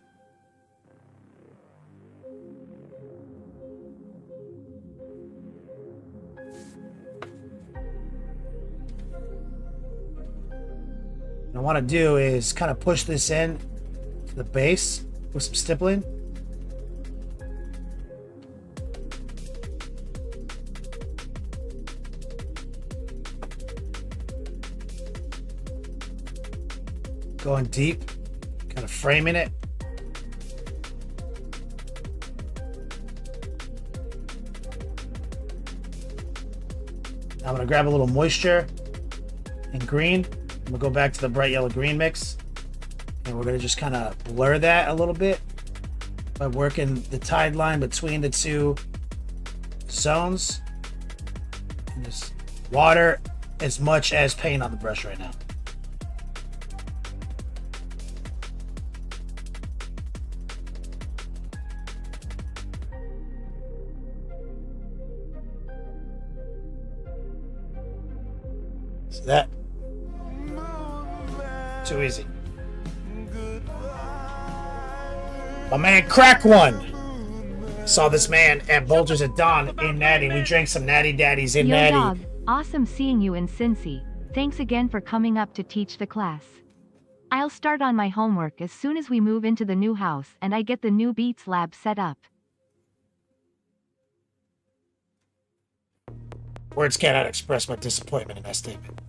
What I want to do is kind of push this in to the base with some stippling. Going deep, kind of framing it. Now I'm going to grab a little moisture and green. I'm going to go back to the bright yellow green mix. And we're going to just kind of blur that a little bit by working the tide line between the two zones. And just water as much as paint on the brush right now. See that? Too easy. My man Crack One saw this man at Bulgers at Dawn in Natty. We drank some Natty Daddies in Yo Natty. dog, awesome seeing you in Cincy. Thanks again for coming up to teach the class. I'll start on my homework as soon as we move into the new house and I get the new Beats lab set up. Words cannot express my disappointment in that statement.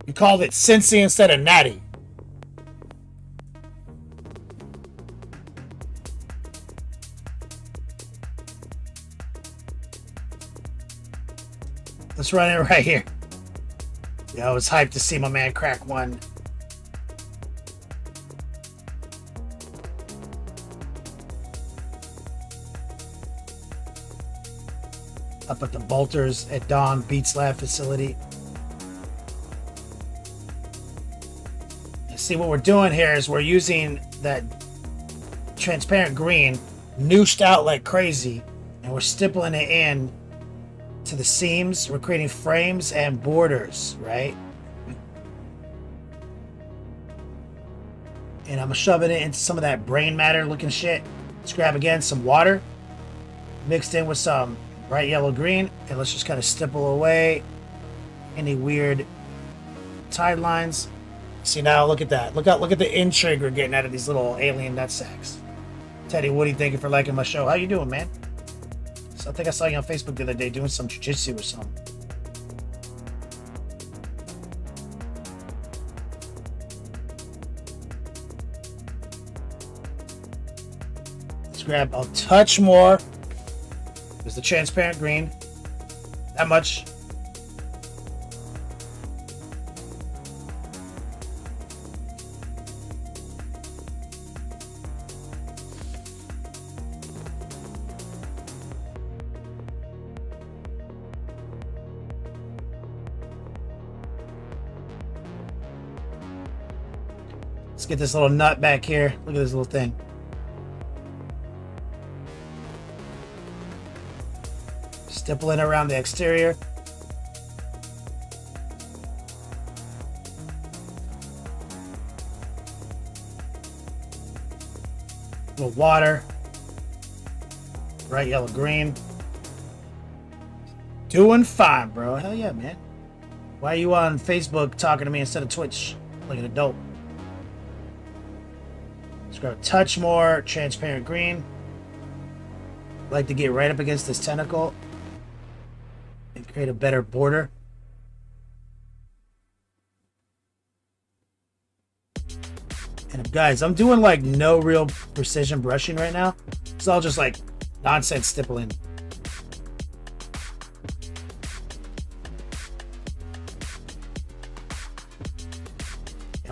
You called it Cincy instead of Natty. Let's run it right here. Yeah, I was hyped to see my man Crack One. Up at the Bolters at Dawn Beats Lab facility. See, what we're doing here is we're using that transparent green, nooshed out like crazy, and we're stippling it in to the seams. We're creating frames and borders, right? And I'm shoving it into some of that brain matter looking shit. Let's grab again some water mixed in with some bright yellow green, and let's just kind of stipple away any weird tide lines. See, now look at that. Look at the intrigue we're getting out of these little alien nutsacks. Teddy Woody, thank you for liking my show. How you doing, man? So I think I saw you on Facebook the other day doing some jiu-jitsu or something. Let's grab a touch more. There's the transparent green. That much. Let's get this little nut back here. Look at this little thing. Stippling around the exterior. A little water. Bright yellow green. Doing fine, bro. Hell yeah, man. Why are you on Facebook talking to me instead of Twitch? Looking at dope. Let's grab a touch more transparent green. Like to get right up against this tentacle and create a better border. And guys, I'm doing like no real precision brushing right now. It's all just like nonsense stippling.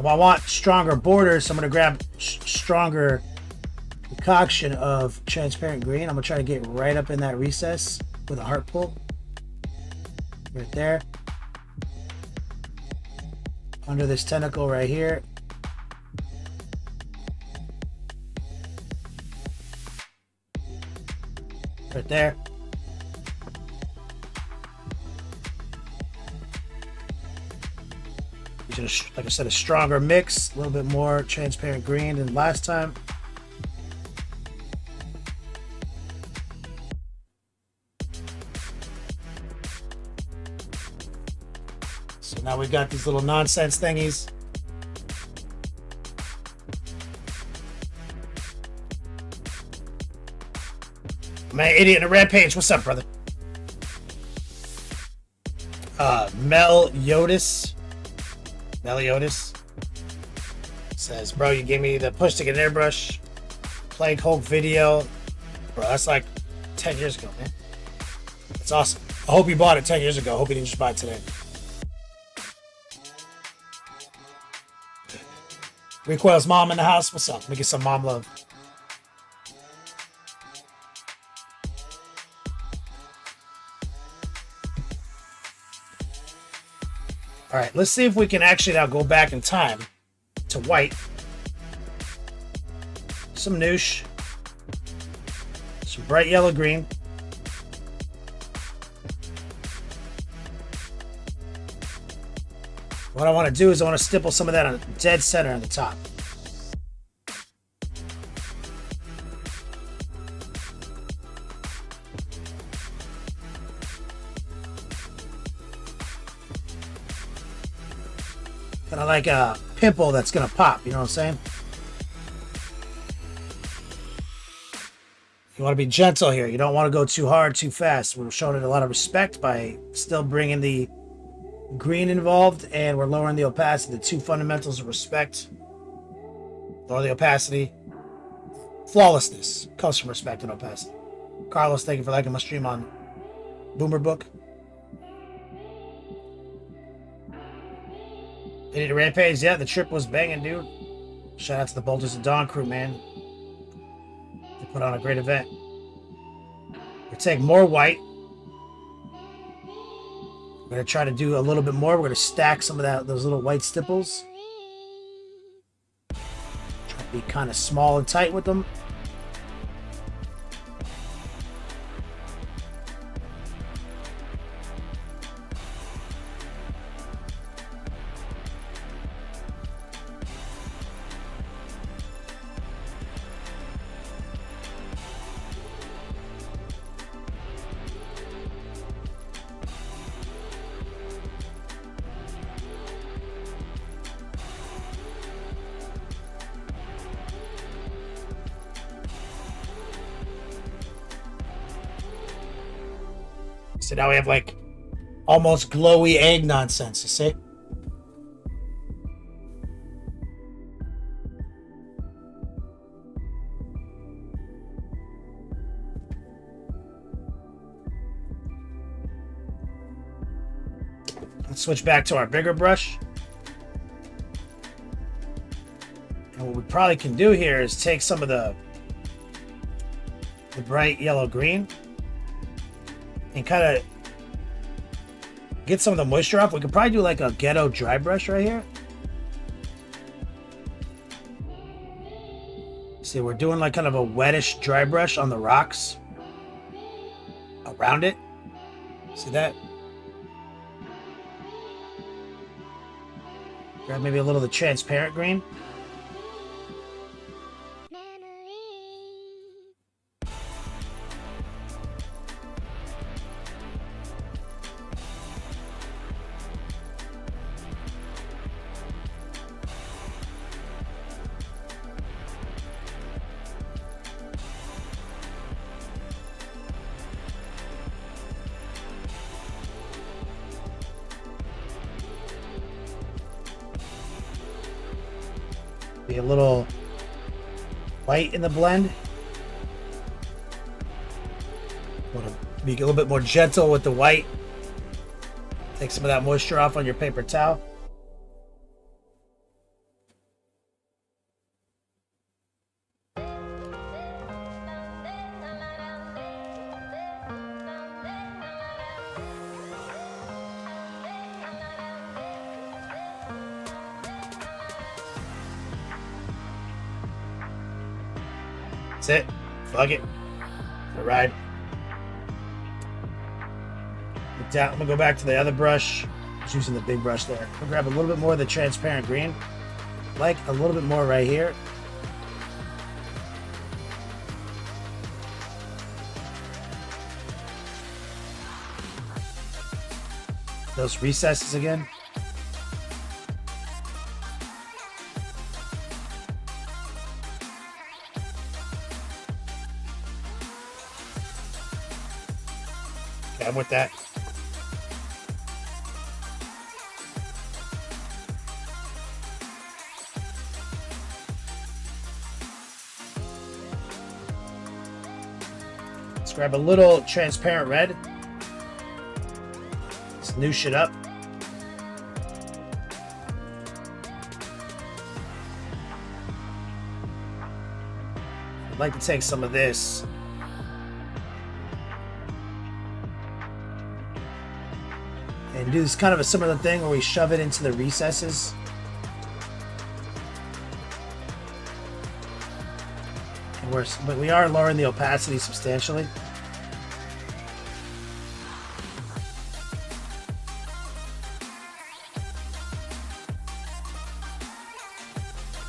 If I want stronger borders, I'm going to grab stronger concoction of transparent green. I'm going to try to get right up in that recess with a heart pull. Right there. Under this tentacle right here. Right there. Just, like I said, a stronger mix, a little bit more transparent green than last time. So now we've got these little nonsense thingies. Man, idiot in a rampage. What's up, brother? Meliodas says, bro, you gave me the push to get an airbrush. Plague Hulk video. Bro, that's like 10 years ago, man. That's awesome. I hope you bought it 10 years ago. I hope you didn't just buy it today. Recoil's mom in the house. What's up? Let me get some mom love. All right, let's see if we can actually now go back in time to white. Some noosh. Some bright yellow green. What I want to do is I want to stipple some of that on dead center on the top. Kind of like a pimple that's going to pop, you know what I'm saying? You want to be gentle here. You don't want to go too hard, too fast. We're showing it a lot of respect by still bringing the green involved, and we're lowering the opacity. The two fundamentals of respect. Lower the opacity. Flawlessness comes from respect and opacity. Carlos, thank you for liking my stream on Boomer Book. Idiot Rampage, yeah, the trip was banging, dude. Shout out to the Boulders of Dawn crew, man. They put on a great event. We take more white. We're going to try to do a little bit more. We're going to stack some of those little white stipples. Try to be kind of small and tight with them. So now we have like almost glowy egg nonsense, you see? Let's switch back to our bigger brush. And what we probably can do here is take some of the bright yellow green and kind of get some of the moisture off. We could probably do like a ghetto dry brush right here. See, we're doing like kind of a wettish dry brush on the rocks around it. See that? Grab maybe a little of the transparent green. Be a little white in the blend. Want to be a little bit more gentle with the white. Take some of that moisture off on your paper towel. That's it. Fuck it. All right. Down. I'm gonna go back to the other brush. I was using the big brush there. I'll grab a little bit more of the transparent green. Like a little bit more right here. Those recesses again. Okay, I'm with that. Let's grab a little transparent red. Let's new shit up. I'd like to take some of this. And do this kind of a similar thing where we shove it into the recesses. But we are lowering the opacity substantially.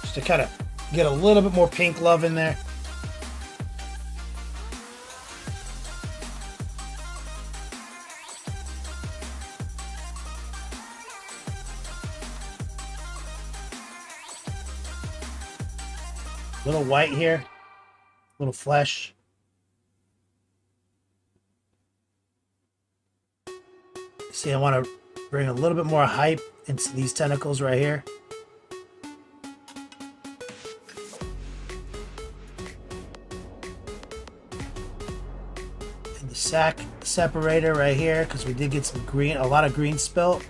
Just to kind of get a little bit more pink love in there. Little white here. Little flesh. See, I want to bring a little bit more hype into these tentacles right here. And the sac separator right here, because we did get some green, a lot of green spilt.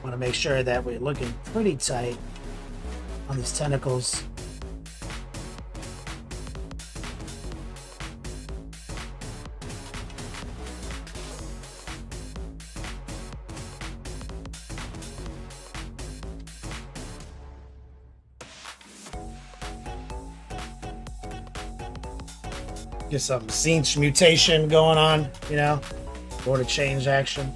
Want to make sure that we're looking pretty tight on these tentacles. Get some Zinch mutation going on, you know, or to change action.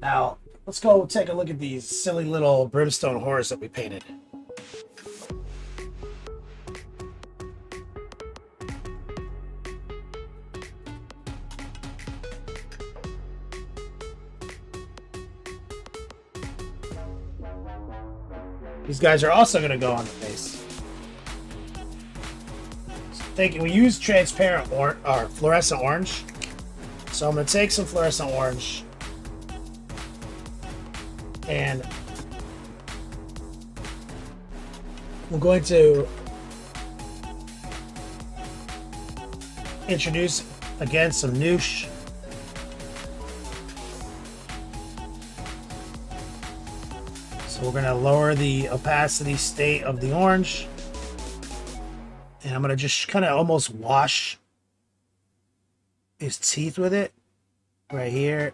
Now, let's go take a look at these silly little brimstone horrors that we painted. These guys are also going to go on the face. So we use transparent or fluorescent orange. So I'm going to take some fluorescent orange and we're going to introduce again some noosh. So we're going to lower the opacity state of the orange. And I'm going to just kind of almost wash his teeth with it. Right here.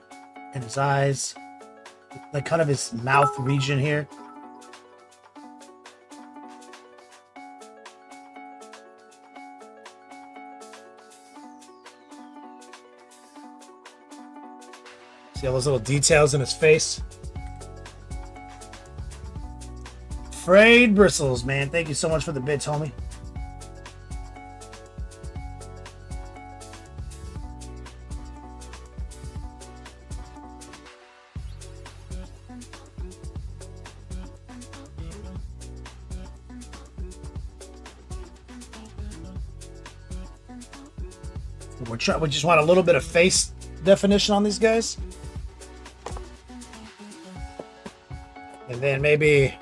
And his eyes. Like kind of his mouth region here. See all those little details in his face? Frayed bristles, man. Thank you so much for the bits, homie. We just want a little bit of face definition on these guys. And then maybe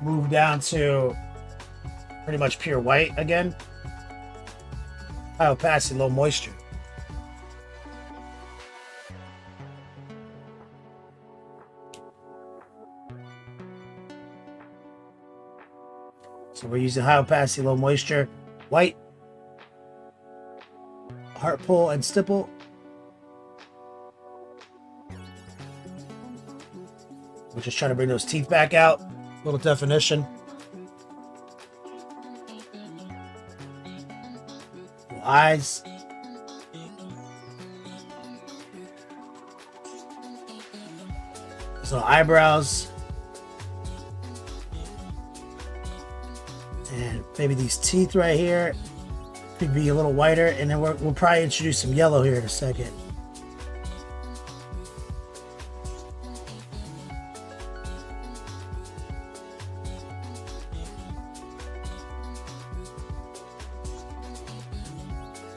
move down to pretty much pure white again. high opacity, low moisture. So we're using high opacity, low moisture, white, heart pull, and stipple. We're just trying to bring those teeth back out. Little definition. Little eyes. So eyebrows. And maybe these teeth right here could be a little whiter, and then we'll probably introduce some yellow here in a second.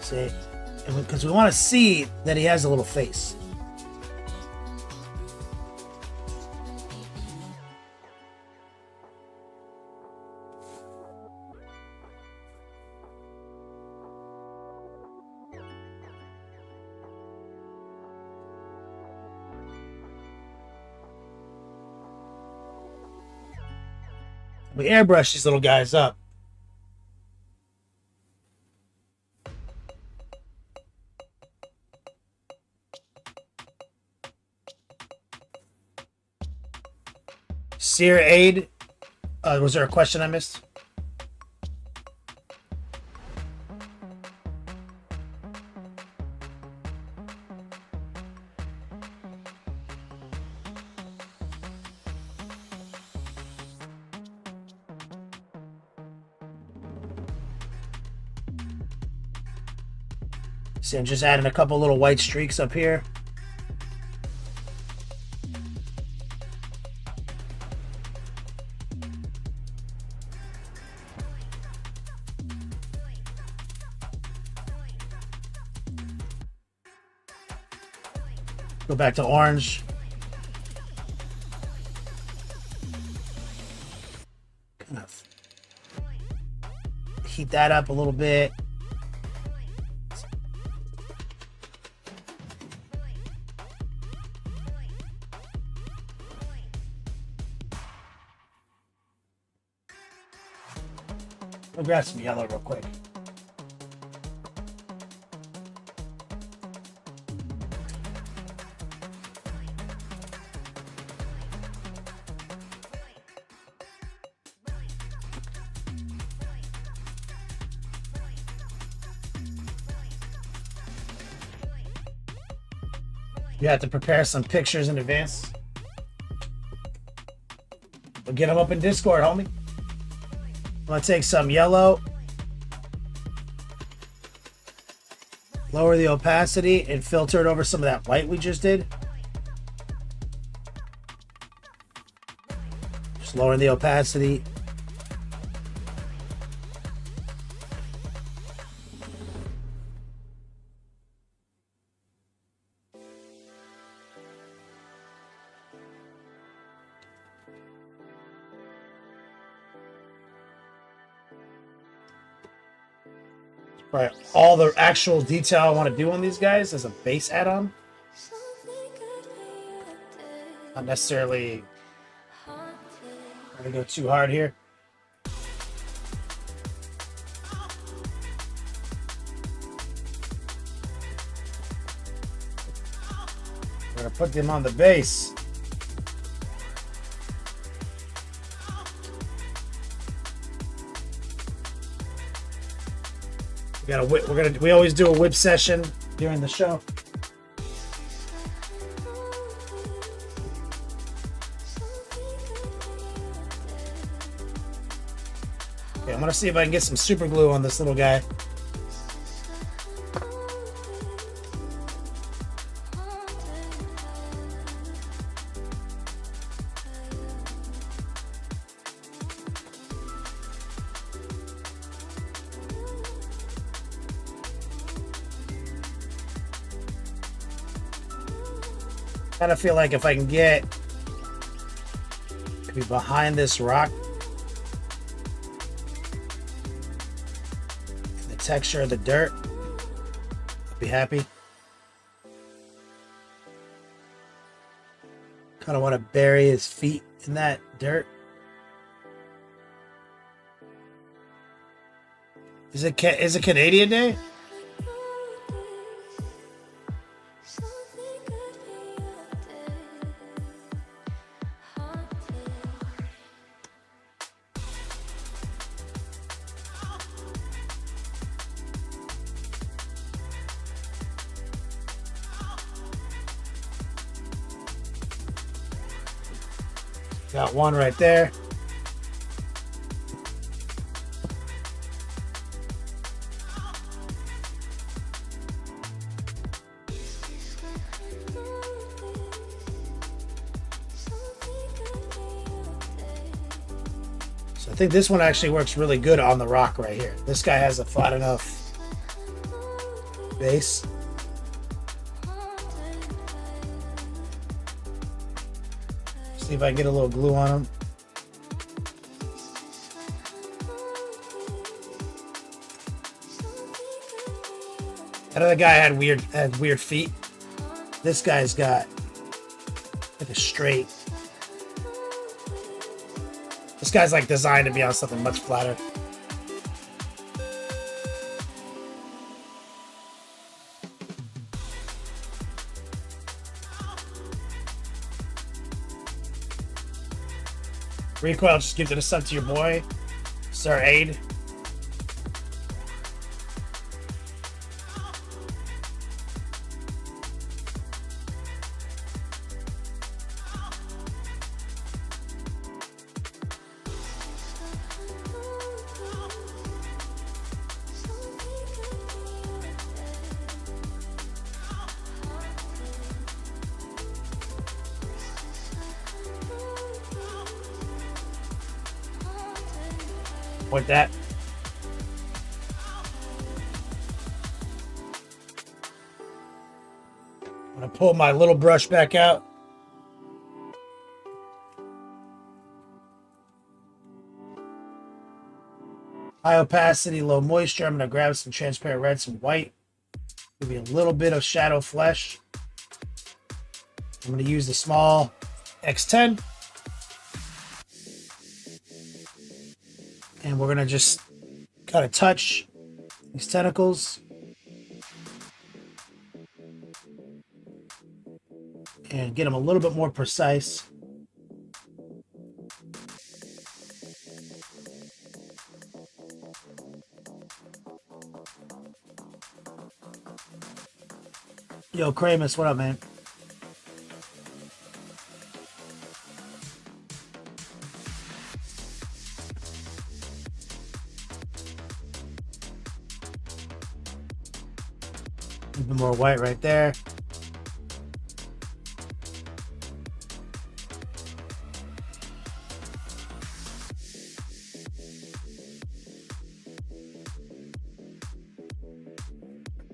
See, because we want to see that he has a little face. We airbrush these little guys up. Sear aid. Was there a question I missed? See, I'm just adding a couple little white streaks up here. Go back to orange. Kind of heat that up a little bit. I'll grab some yellow real quick. You have to prepare some pictures in advance. We'll get them up in Discord, homie. I'm gonna take some yellow, lower the opacity, and filter it over some of that white we just did. Just lowering the opacity. Right, all the actual detail I want to do on these guys as a base add-on. Not necessarily going to go too hard here. We're going to put them on the base. We always do a whip session during the show. Okay, I'm gonna see if I can get some super glue on this little guy. Kind of feel like if I can get maybe behind this rock, the texture of the dirt, Be happy. Kind of want to bury his feet in that dirt. Is it Canadian Day? Got one right there. So I think this one actually works really good on the rock right here. This guy has a flat enough base. See if I can get a little glue on him. That other guy had weird feet. This guy's got like a straight. This guy's like designed to be on something much flatter. Recoil, just give this up to your boy, Sir Aid. With that. I'm gonna pull my little brush back out. High opacity, low moisture. I'm gonna grab some transparent red, some white. Give me a little bit of shadow flesh. I'm gonna use the small X10. And we're gonna just kind of touch these tentacles and get them a little bit more precise. Yo, Kramus, what up, man? A bit more white right there.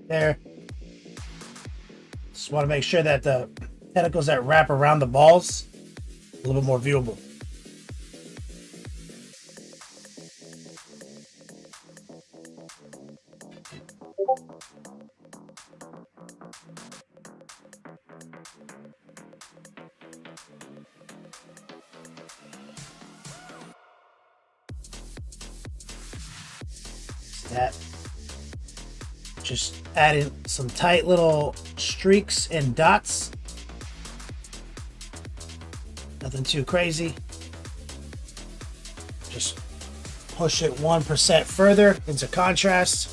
There. Just want to make sure that the tentacles that wrap around the balls a little bit more viewable. That. Just adding some tight little streaks and dots. Nothing too crazy. Just push it 1% further into contrast.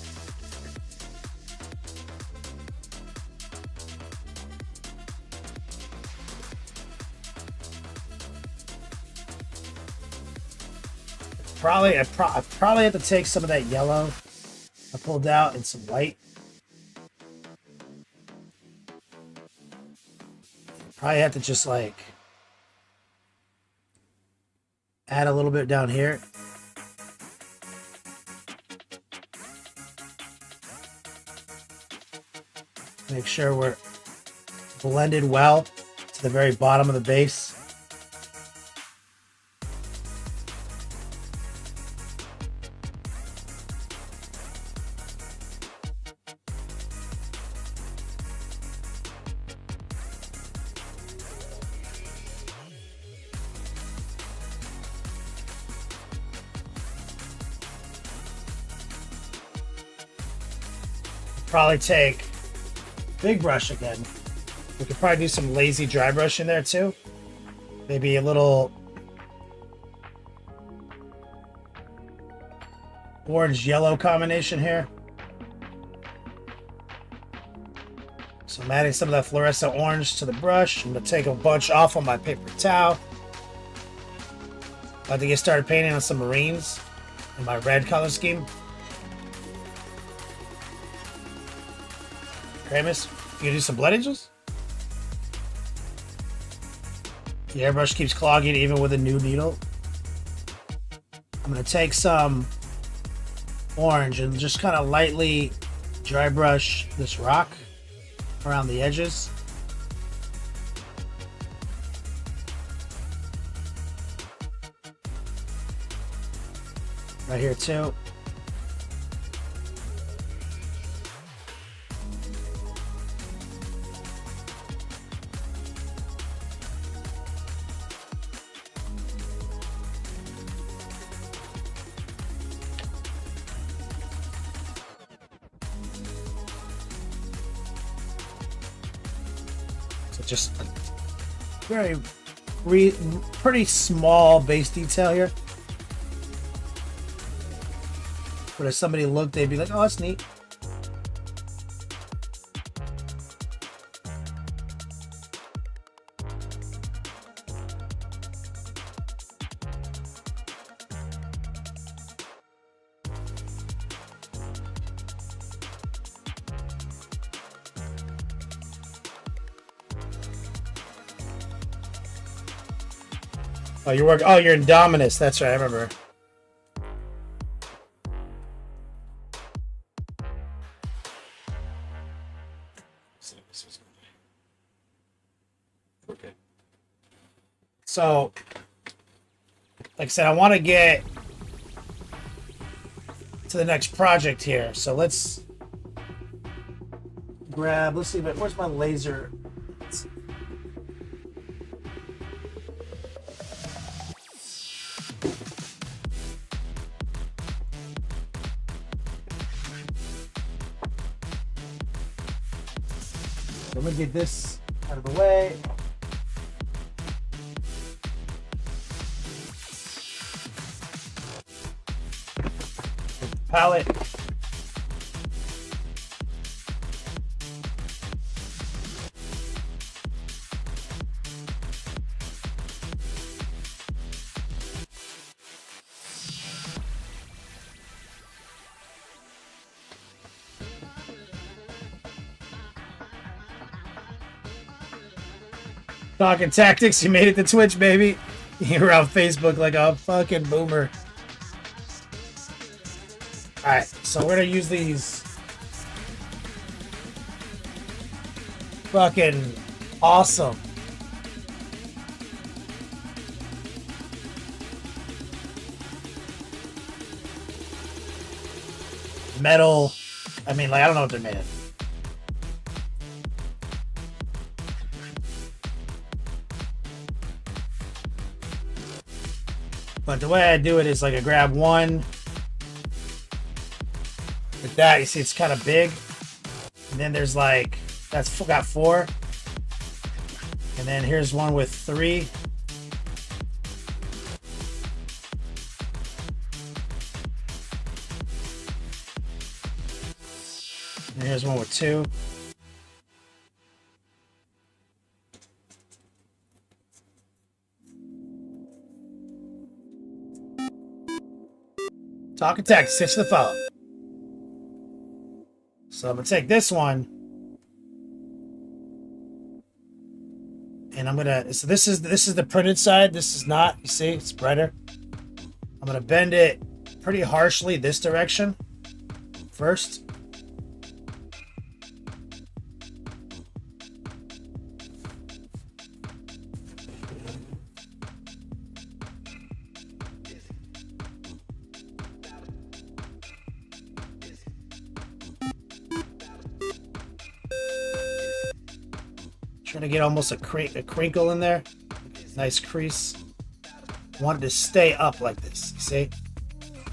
I probably have to take some of that yellow I pulled out and some white. Probably have to just like add a little bit down here. Make sure we're blended well to the very bottom of the base. probably take big brush again. We could probably do some lazy dry brush in there too. Maybe a little orange-yellow combination here. So I'm adding some of that fluorescent orange to the brush. I'm going to take a bunch off on my paper towel. About to get started painting on some marines in my red color scheme. Kramus, you gonna do some blood angels? The airbrush keeps clogging even with a new needle. I'm gonna take some orange and just kind of lightly dry brush this rock around the edges. Right here too. So just very pretty small base detail here. But if somebody looked, they'd be like, oh, that's neat. Oh, you're in Dominus. That's right, I remember. So, like I said, I want to get to the next project here. So let's grab, let's see, where's my laser? I'm gonna get this out of the way. Palette. Talking tactics, you made it to Twitch, baby. You're on Facebook like a fucking boomer. Alright, so we're gonna use these fucking awesome metal. I mean, like, I don't know what they're made of. But the way I do it is like I grab one like that. You see it's kind of big. And then there's like, that's got 4. And then here's one with 3. And here's one with 2. Talk attack, stitch the follow. So I'm gonna take this one, and I'm gonna. So this is the printed side. This is not. You see, it's brighter. I'm gonna bend it pretty harshly this direction first. Trying to get almost a crinkle in there. Nice crease. Want it to stay up like this. You see?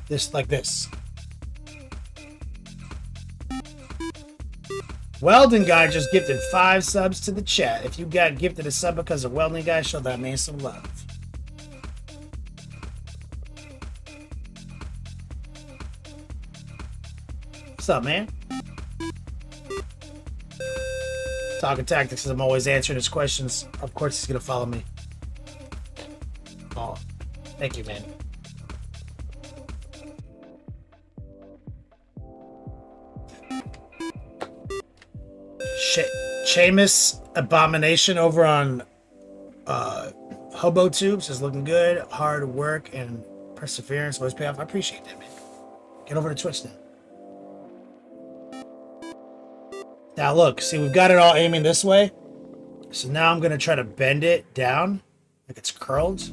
This like this. Welding Guy just gifted 5 subs to the chat. If you got gifted a sub because of Welding Guy, show that man some love. What's up, man? Talking Tactics is I'm always answering his questions. Of course he's gonna follow me. Oh, thank you, man. Seamus Abomination over on Hobo Tubes is looking good. Hard work and perseverance always pay off. I appreciate that, man. Get over to Twitch now. Now look, see, we've got it all aiming this way. So now I'm gonna try to bend it down like it's curled.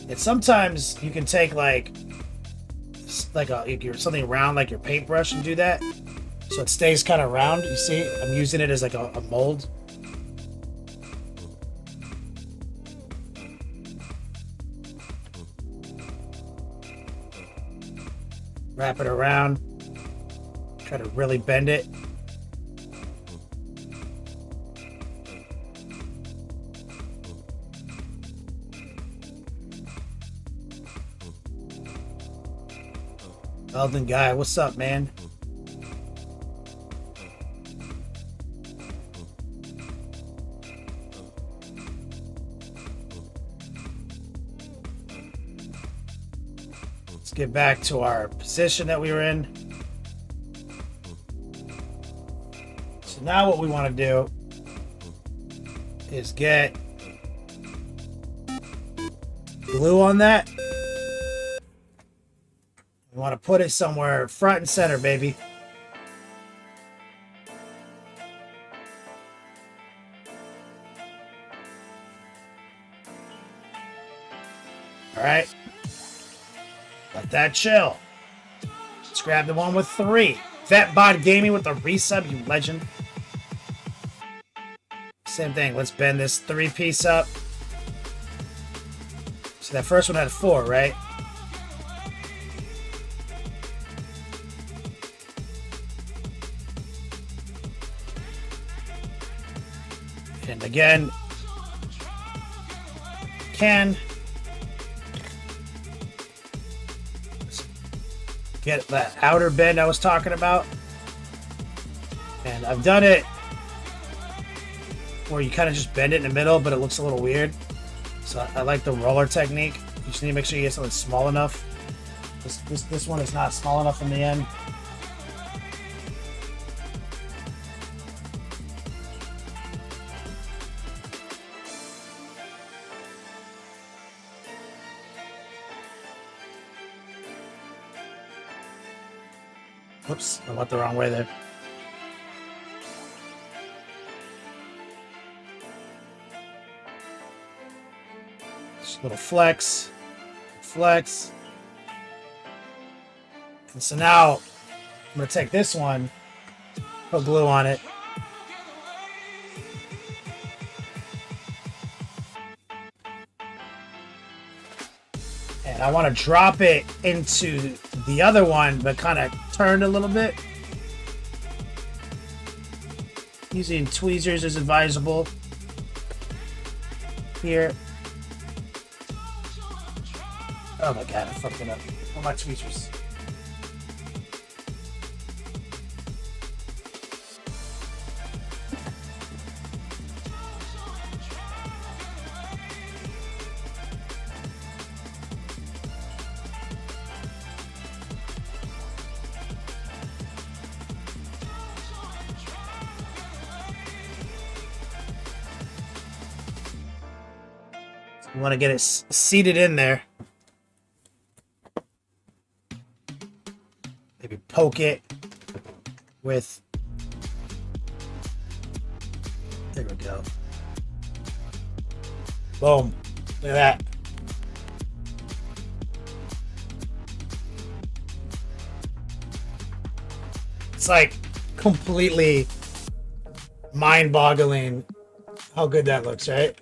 And sometimes you can take like something round like your paintbrush and do that. So it stays kind of round. You see, I'm using it as like a mold. Wrap it around. Try to really bend it. Welding Guy, what's up, man? Let's get back to our position that we were in. So now what we want to do is get glue on that. We want to put it somewhere front and center, baby. All right. Let that chill. Let's grab the one with 3. Vetbot Gaming with the resub, you legend. Same thing. Let's bend this 3-piece up. So that first one had 4, right? And again, get that outer bend I was talking about. And I've done it where you kind of just bend it in the middle, but it looks a little weird. So I like the roller technique. You just need to make sure you get something small enough. This one is not small enough in the end. Whoops, I went the wrong way there. Just a little flex. Flex. And so now I'm going to take this one, put glue on it. And I want to drop it into the other one, but kind of turn a little bit. Using tweezers is advisable here. Oh my god, I fucked it up. Where are my tweezers? You want to get it seated in there. Maybe poke it with... There we go. Boom. Look at that. It's like completely mind-boggling how good that looks, right?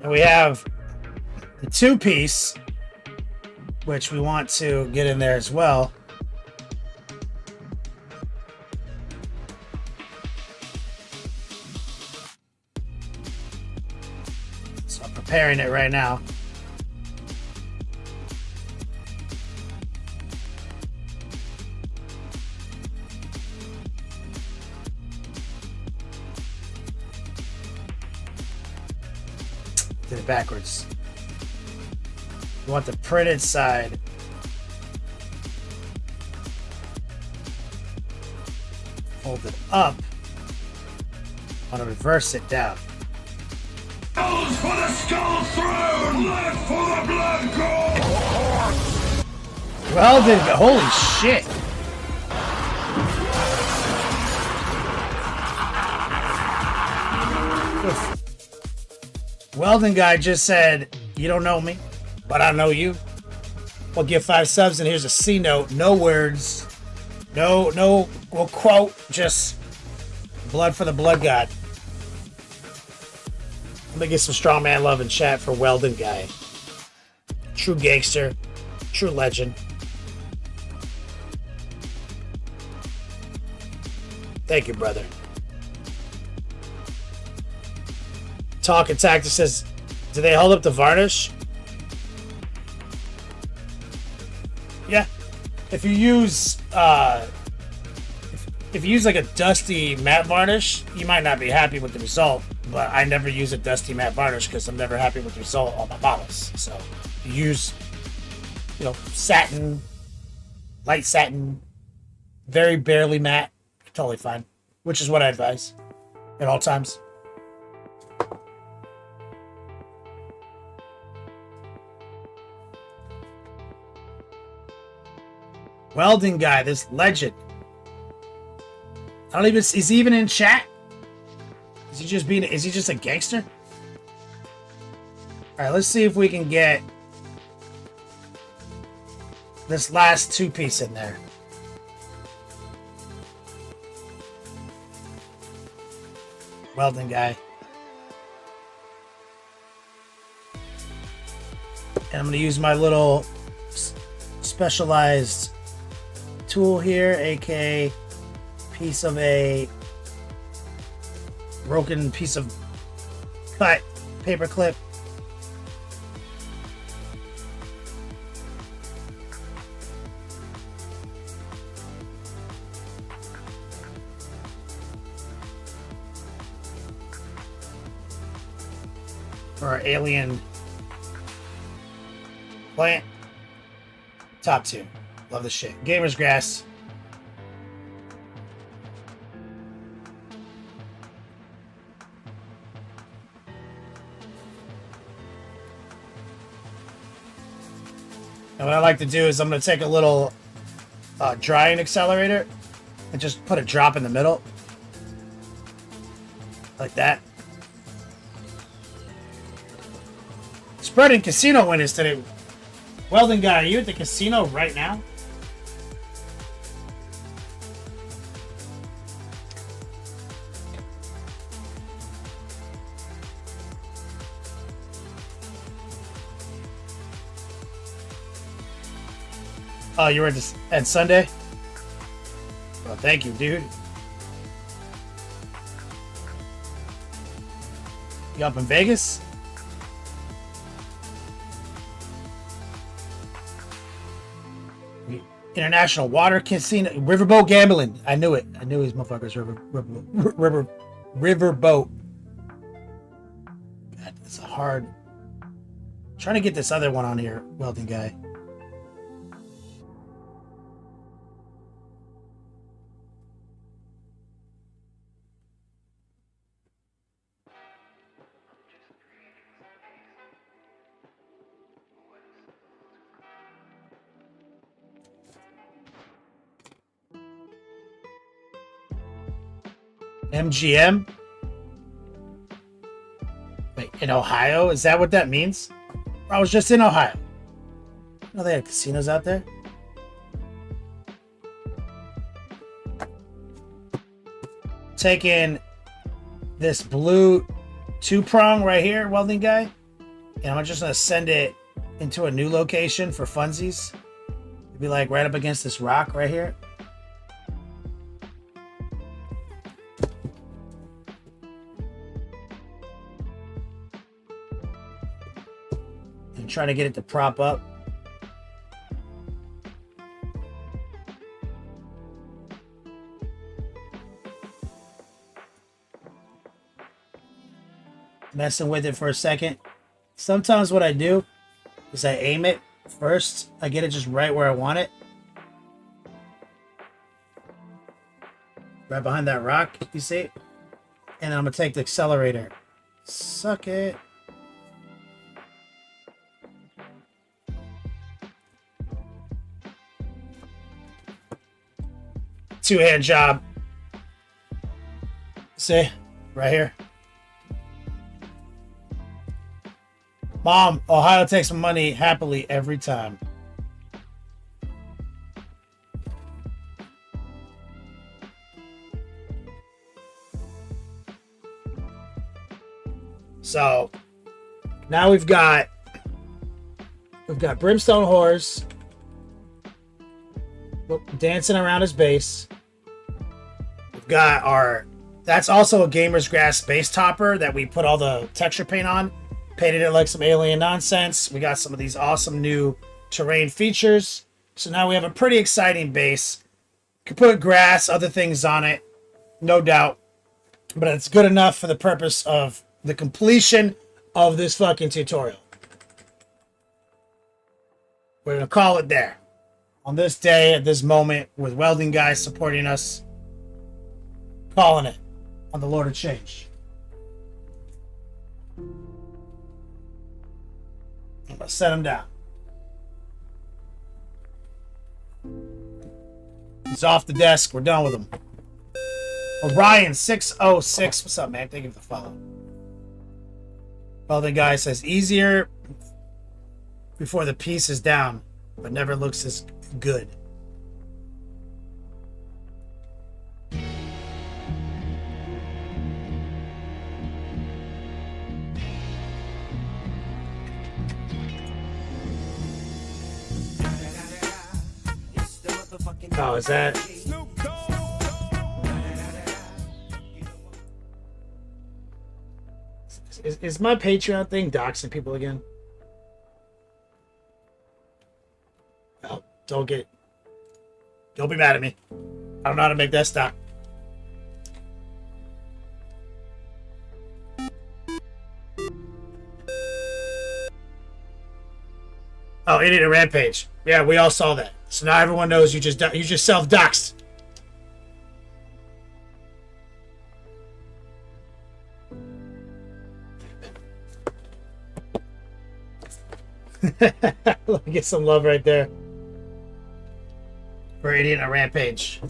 And we have the 2-piece, which we want to get in there as well. So I'm preparing it right now. Did it backwards. You want the printed side. Fold it up. I want to reverse it down. Skulls for the skull throne! Blood for the blood god! Well then, holy shit. Weldon guy just said, you don't know me, but I know you. We'll give 5 subs, and here's a C note. No words. No, we'll quote, just blood for the blood god. I'm gonna get some strong man love in chat for Weldon guy. True gangster, true legend. Thank you, brother. Talk and Tactic says, do they hold up the varnish? Yeah. If you use if you use like a dusty matte varnish, you might not be happy with the result. But I never use a dusty matte varnish because I'm never happy with the result on my bottles. So you use, satin, light satin, very barely matte, totally fine. Which is what I advise at all times. Welding guy, this legend. I don't even. Is he even in chat? Is he just a gangster? All right, let's see if we can get this last 2-piece in there. Welding guy. And I'm going to use my little specialized tool here, aka piece of a broken piece of cut paper clip. For our alien plant. Top 2. Love this shit. Gamer's Grass. And what I like to do is I'm going to take a little drying accelerator and just put a drop in the middle. Like that. Spreading casino winners today. Weldon guy, are you at the casino right now? Oh, you were at Sunday? Well, thank you, dude. You up in Vegas? International Water Casino, Riverboat Gambling. I knew it. I knew these motherfuckers. Riverboat. God, it's a hard. I'm trying to get this other one on here, Weldon guy. MGM? Wait, in Ohio? Is that what that means? I was just in Ohio. No, they had casinos out there. Taking this blue 2-prong right here, Welding guy. And I'm just gonna send it into a new location for funsies. It'd be like right up against this rock right here. And try to get it to prop up. Messing with it for a second. Sometimes what I do is I aim it first. I get it just right where I want it. Right behind that rock, you see? And then I'm gonna take the accelerator. Suck it. Two-hand job. See? Right here. Mom, Ohio takes money happily every time. So now we've got Brimstone Horse dancing around his base. We've got that's also a Gamer's Grass base topper that we put all the texture paint on. Painted it like some alien nonsense. We got some of these awesome new terrain features. So now we have a pretty exciting base. Could put grass, other things on it, no doubt. But it's good enough for the purpose of the completion of this fucking tutorial. We're going to call it there. On this day, at this moment, with welding guys supporting us, calling it on the Lord of Change. I'm going to set him down. He's off the desk. We're done with him. Orion606. What's up, man? Thank you for the follow. Well, the guy says, easier before the piece is down, but never looks as good. Oh, is that? Is my Patreon thing doxing people again? Oh, don't be mad at me. I don't know how to make that stop. Oh, Idiot and Rampage. Yeah, we all saw that. So now everyone knows you just self-doxed. Let me get some love right there for Idiot and Rampage.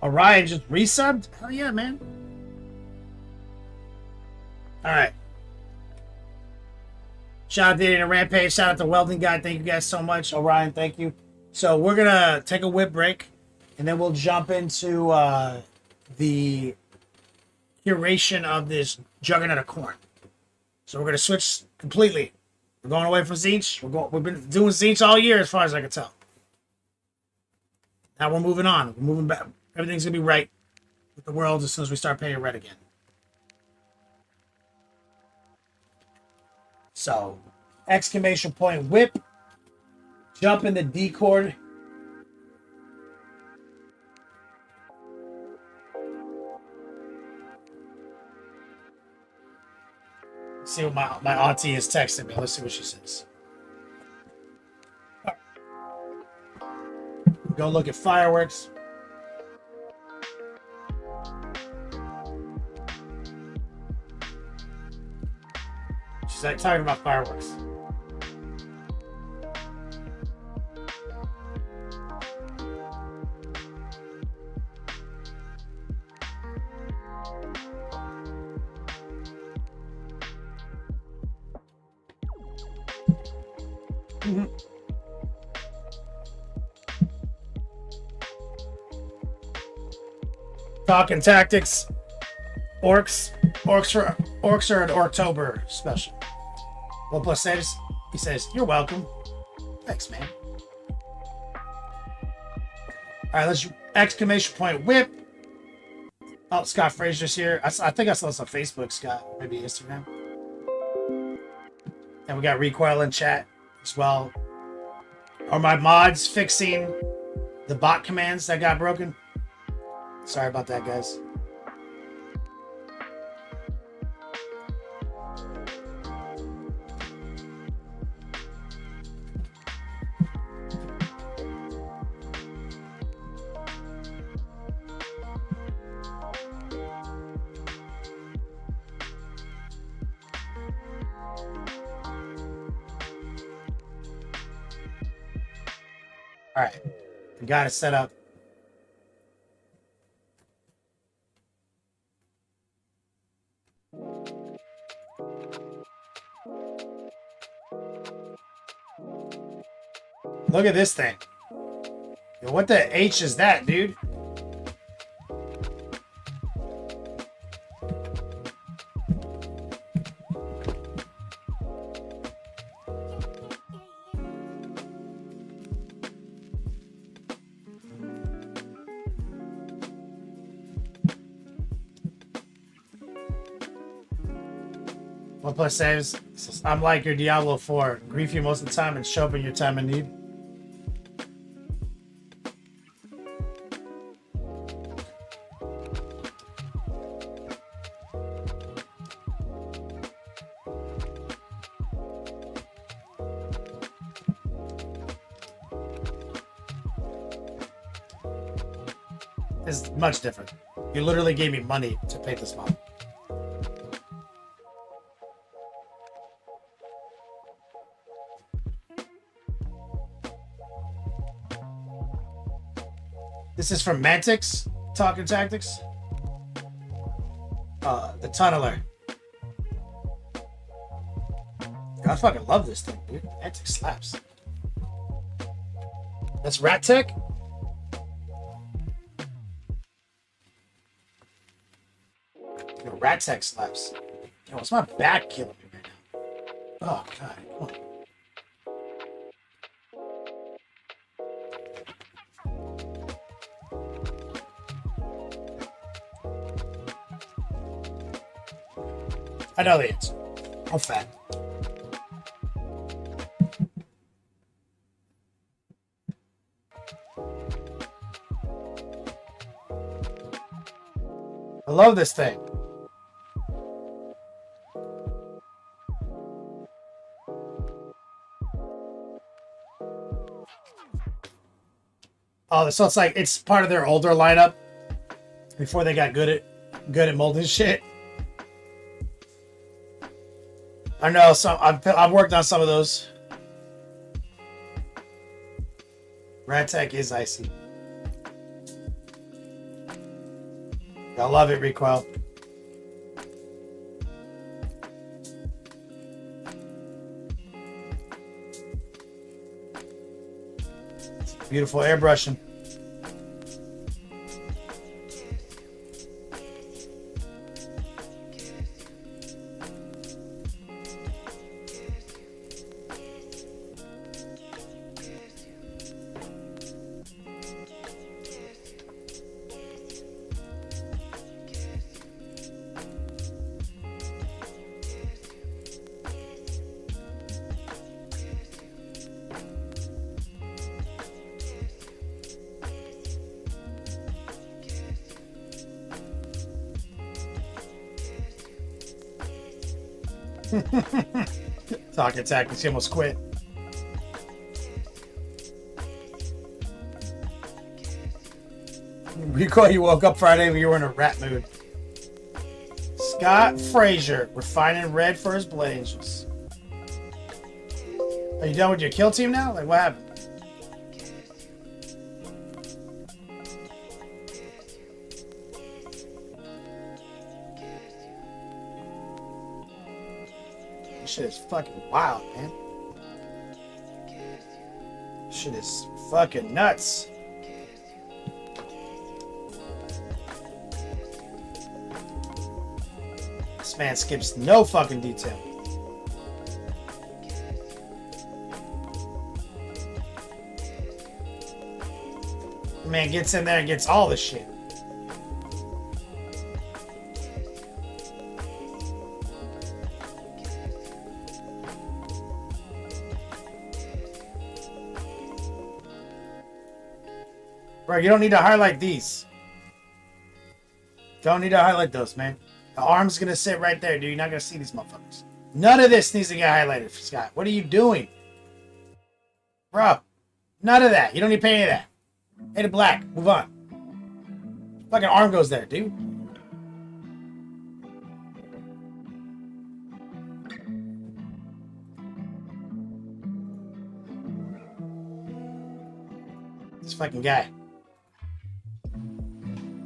Orion just resubbed? Hell yeah, man. Alright. Shout out to Idiot and Rampage. Shout out to Welding Guy. Thank you guys so much. Orion, thank you. So we're going to take a whip break, and then we'll jump into the curation of this Juggernaut of Corn. So we're going to switch completely. We're going away from Zinch. We've been doing Zinch all year, as far as I can tell. Now we're moving on. We're moving back. Everything's going to be right with the world as soon as we start paying red again. So, exclamation point whip. Jump in the D chord. Let's see what my auntie is texting me. Let's see what she says. Right. Go look at fireworks. She's like talking about fireworks. Talking tactics. Orcs are an October special. What plus says? He says, "You're welcome." Thanks, man. All right, let's exclamation point whip. Oh, Scott Frazier's here. I think I saw this on Facebook, Scott. Maybe Instagram. And we got Recoil in chat as well. Are my mods fixing the bot commands that got broken? Sorry about that, guys. All right, we got it set up. Look at this thing. Yo, what the H is that, dude? One plus saves. I'm like your Diablo 4. Grief you most of the time and show up in your time of need. It's much different. You literally gave me money to pay this mod. This is from Mantix, Talking Tactics. The Tunneler. I fucking love this thing, dude. Mantix slaps. That's Rat Tech? Yo, Rat Tech slaps. Yo, it's my back killing me right now. Oh, God. Come on. I know the answer. I'm fat. I love this thing. Oh, so it's like it's part of their older lineup before they got good at molding shit. I know some. I've worked on some of those. Rat Tech is icy. I love it, Recoil. Beautiful airbrushing. Talking tactics, he almost quit. Recall you woke up Friday when you were in a rat mood. Scott Frazier, refining red for his Blade Angels. Are you done with your kill team now? Like, what happened? This shit is fucking wild, man. Shit is fucking nuts. This man skips no fucking detail. The man gets in there and gets all the shit. Bro, you don't need to highlight these. Don't need to highlight those, man. The arm's gonna sit right there, dude. You're not gonna see these motherfuckers. None of this needs to get highlighted, Scott. What are you doing? Bro, none of that. You don't need to pay any of that. Hit it black. Move on. Fucking arm goes there, dude. This fucking guy.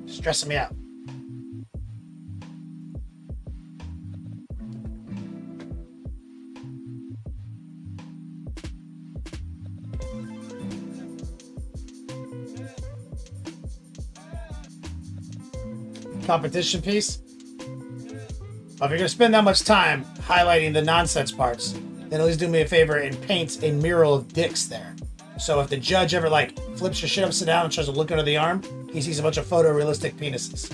Stressing me out. Competition piece. Well, if you're gonna spend that much time highlighting the nonsense parts, then at least do me a favor and paint a mural of dicks there. So if the judge ever like flips your shit upside down and tries to look under the arm, he sees a bunch of photorealistic penises.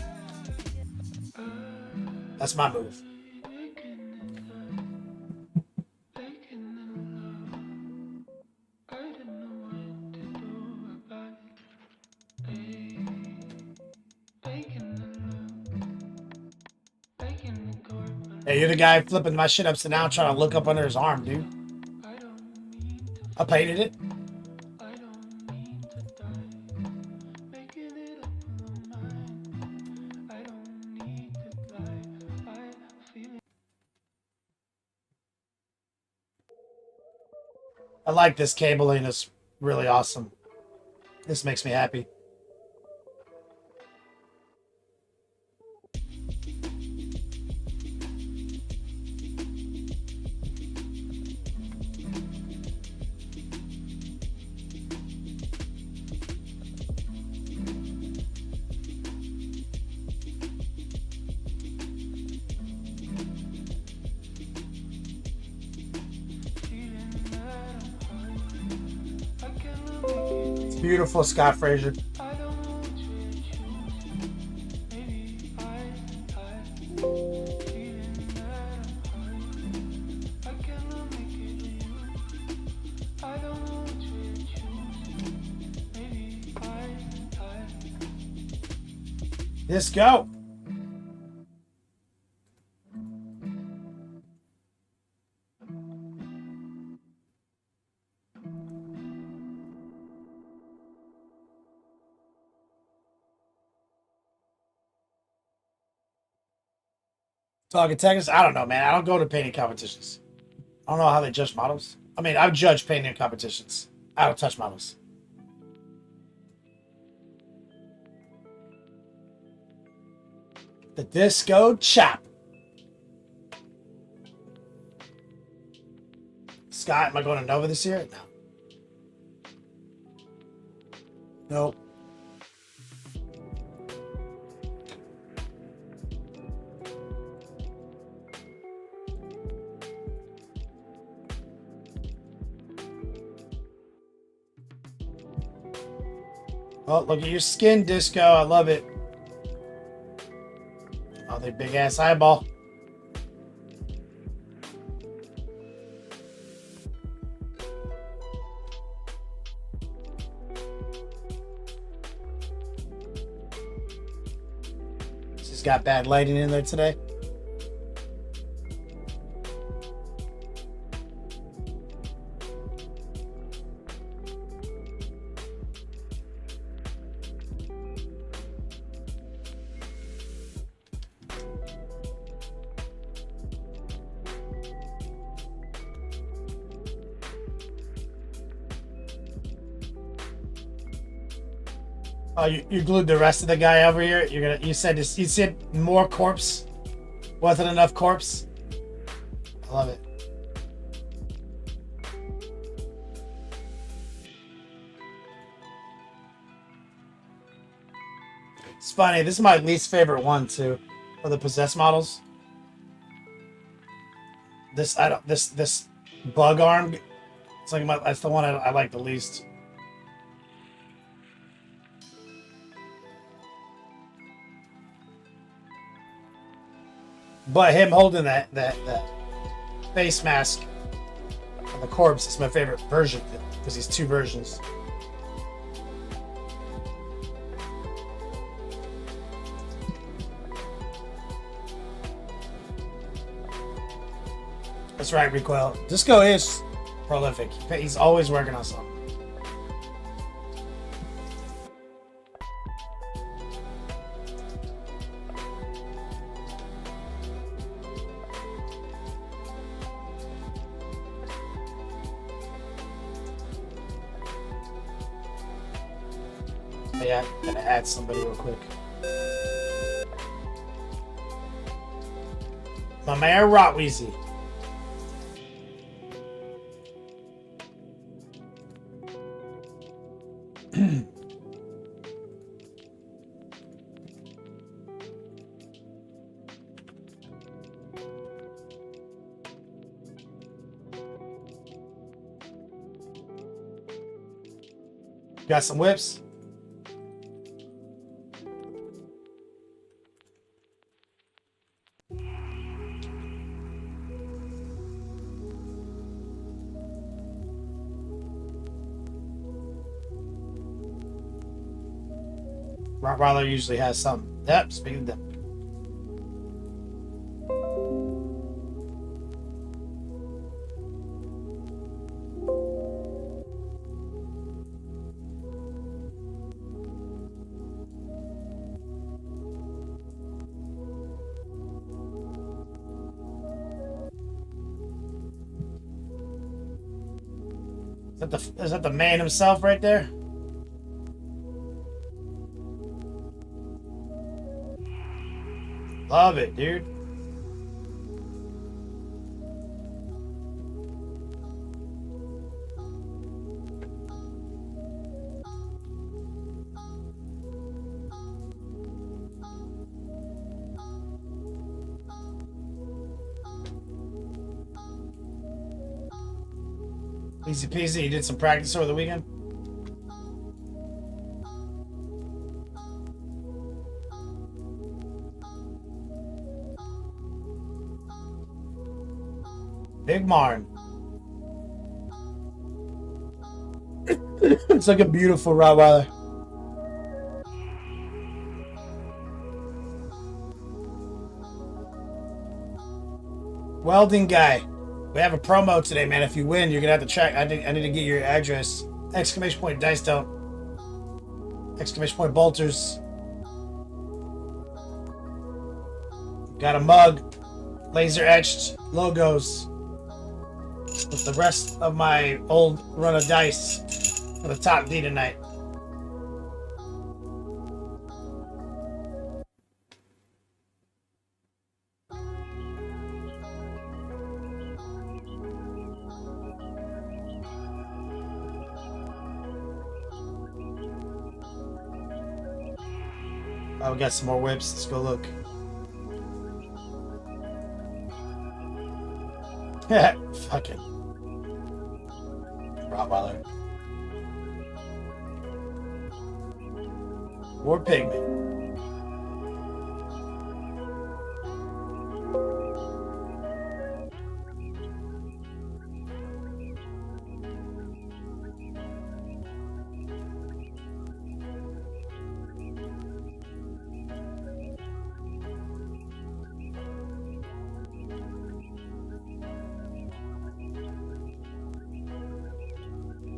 That's my move. Hey, you're the guy flipping my shit upside down trying to look up under his arm, dude. I painted it. I like this cabling. It's really awesome. This makes me happy. Beautiful, Scott Fraser. Let's go. Talking Texas, I don't know, man. I don't go to painting competitions. I don't know how they judge models. I mean, I've judged painting competitions. I don't touch models. The disco chop. Scott, am I going to Nova this year? No. Nope. Oh, look at your skin, Disco. I love it. Oh, the big ass eyeball. She's got bad lighting in there today. Oh, you glued the rest of the guy over here. You said more corpse. Wasn't enough corpse. I love it. It's funny. This is my least favorite one too, for the possessed models. This this bug arm. It's like that's the one I like the least. But him holding that face mask on the corpse is my favorite version because he's two versions. That's right, Recoil. Disco is prolific. He's always working on something. Yeah, I'm gonna add somebody real quick. My man Rotweezy. Got some whips? Rottweiler usually has some. Yep, speaking of them. Is that the man himself right there? Love it, dude. Easy peasy. You did some practice over the weekend? Big Marn. It's like a beautiful Rottweiler. Welding guy. We have a promo today, man. If you win, you're gonna have to check. I need to get your address. Exclamation point dice don't. Exclamation point bolters. Got a mug. Laser etched logos. With the rest of my old run of dice for the top D tonight. Oh, we got some more whips. Let's go look. Fucking Rottweiler. War pigment.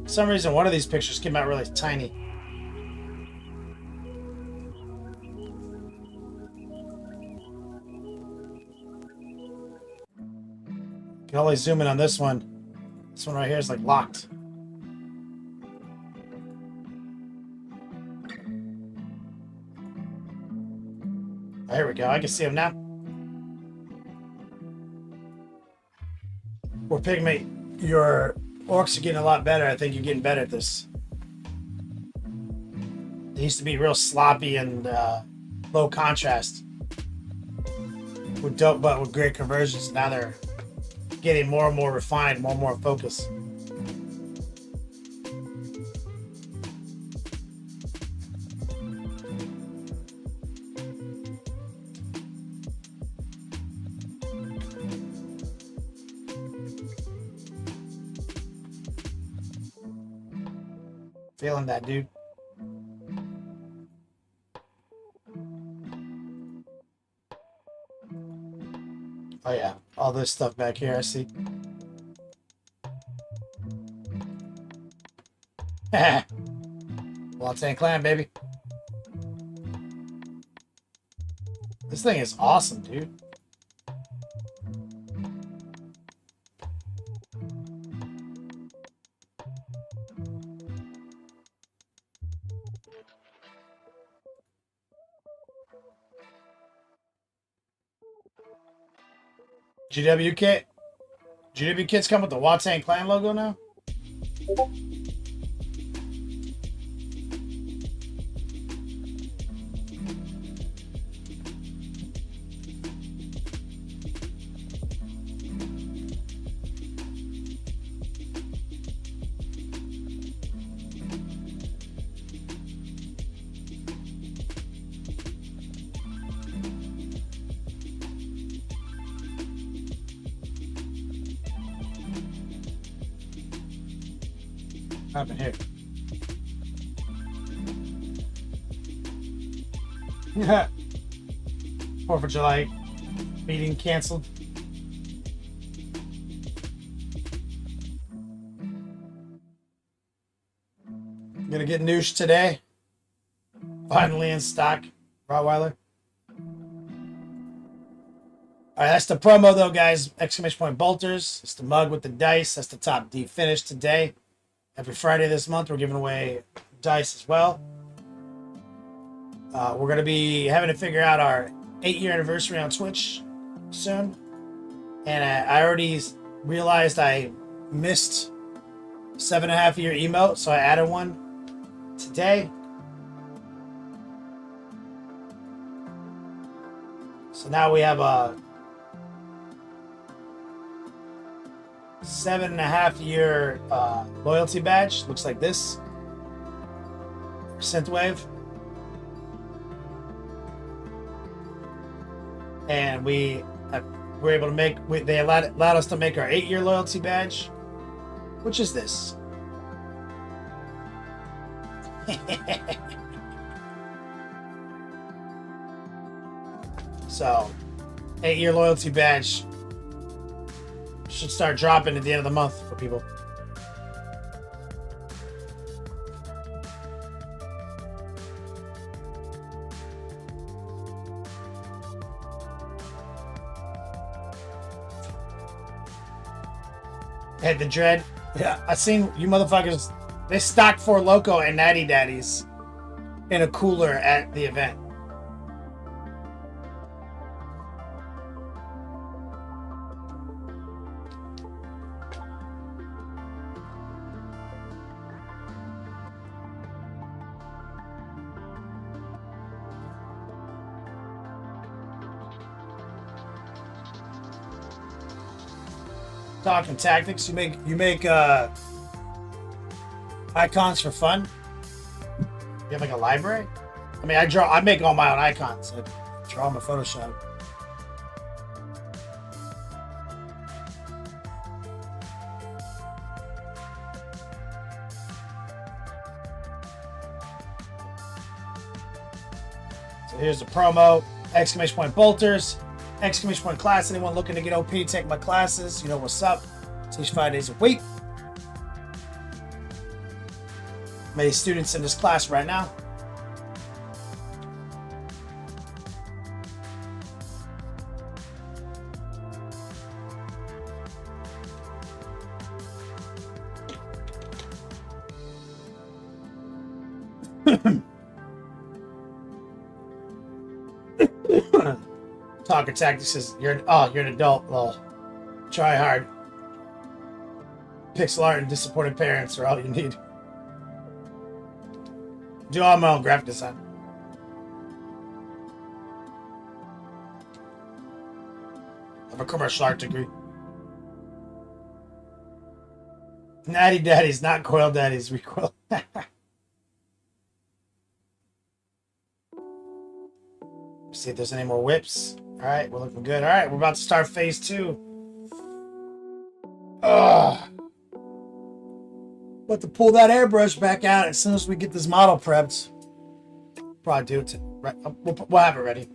For some reason, one of these pictures came out really tiny. You can only zoom in on this one. This one right here is like locked. Oh, here we go. I can see him now. Or Pigmate, your orcs are getting a lot better. I think you're getting better at this. They used to be real sloppy and low contrast with dope, but with great conversions. Now they're getting more and more refined, more and more focused. Feeling that, dude. Oh yeah, all this stuff back here, I see. Bloodstained Clan, baby. This thing is awesome, dude. GW kit. GW kits come with the Watsang Clan logo now? What happened here? Yeah. 4th of July meeting canceled. Gonna get Noosh today. Finally in stock. Rottweiler. Alright, that's the promo though, guys. Exclamation point bolters. It's the mug with the dice. That's the top D finish today. Every Friday this month, we're giving away dice as well. We're going to be having to figure out our 8-year anniversary on Twitch soon. And I already realized I missed 7.5-year emote, so I added one today. So now we have a 7.5-year loyalty badge. Looks like this. Synthwave. And we were able to make, they allowed us to make our 8-year loyalty badge, which is this. So, 8-year loyalty badge should start dropping at the end of the month for people. Had the dread. Yeah, I seen you motherfuckers. They stocked 4 Loco and Natty Daddies in a cooler at the event. Talking tactics, you make icons for fun. You have like a library. I mean, I make all my own icons. I draw them in Photoshop. So here's the promo. Exclamation point bolters. Exclamation point class. Anyone looking to get OP, take my classes. You know what's up. Teach 5 days a week. Many students in this class right now. Talker Tactics says you're an adult. Well, try hard. Pixel art and disappointed parents are all you need. Do all my own graphic design. have a commercial art degree. Natty daddies, not coil daddies. Recoil. See if there's any more whips. All right, we're looking good. All right, we're about to start phase 2. Ugh. About to pull that airbrush back out as soon as we get this model prepped. Probably do it. Right, we'll have it ready.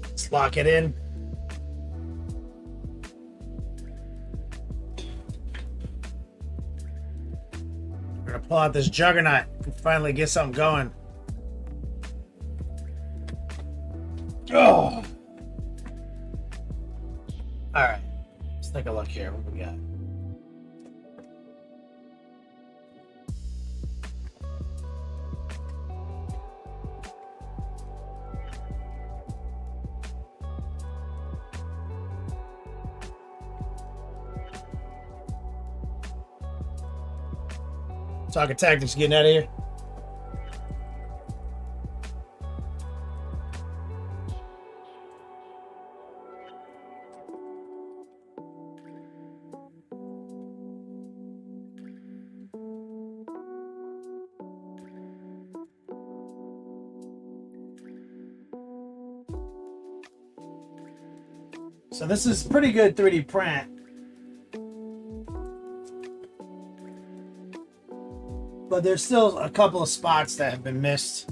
Let's lock it in. We're gonna pull out this juggernaut and finally get something going. Oh. All right, let's take a look here. What we got? Talking tactics, getting out of here. So this is pretty good 3D print. But there's still a couple of spots that have been missed.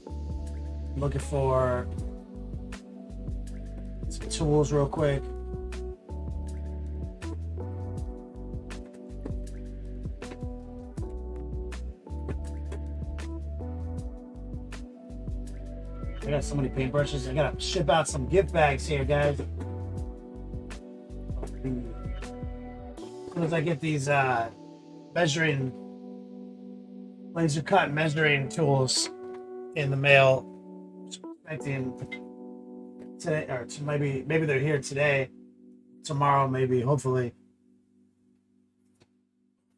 I'm looking for some tools real quick. I got so many paintbrushes. I gotta ship out some gift bags here, guys. As soon as I get these measuring laser cut measuring tools in the mail, expecting today, or maybe they're here today, tomorrow, maybe, hopefully.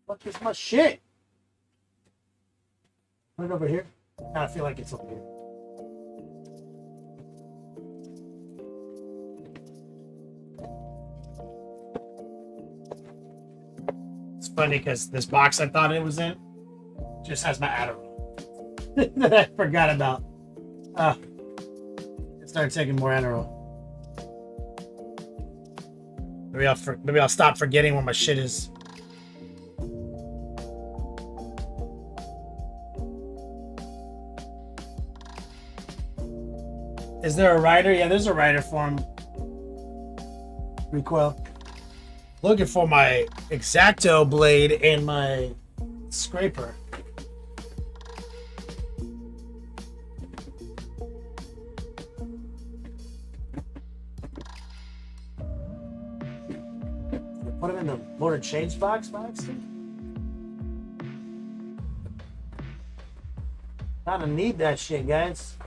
Fuck is my shit? Put it over here. I feel like it's over here. It's funny because this box I thought it was in just has my Adderall that I forgot about. I started taking more Adderall. Maybe I'll stop forgetting where my shit is. Is there a rider? Yeah, there's a rider for him. Recoil. Looking for my X-Acto blade and my scraper. Put him in the motor change box. Kinda need that shit, guys.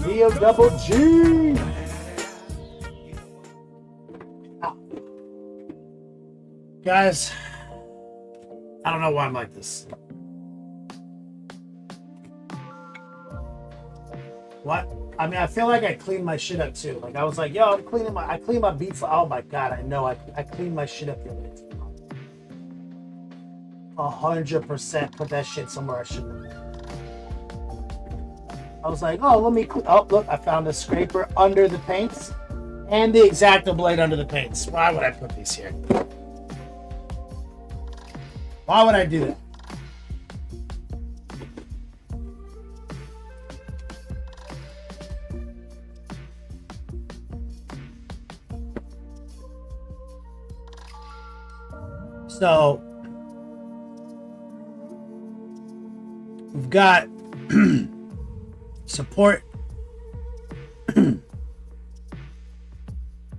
Neo Double G. Guys, I don't know why I'm like this. What? I mean, I feel like I cleaned my shit up too. Like I was like, yo, I clean my beats. Oh my god, I know. I cleaned my shit up the other day. 100% put that shit somewhere I shouldn't have. I was like, oh, let me. Oh, look, I found a scraper under the paints and the X-Acto blade under the paints. Why would I put these here? Why would I do that? So we've got support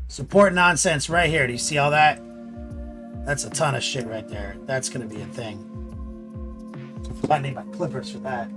support nonsense right here. Do you see all that? That's a ton of shit right there. That's gonna be a thing. I need my clippers for that.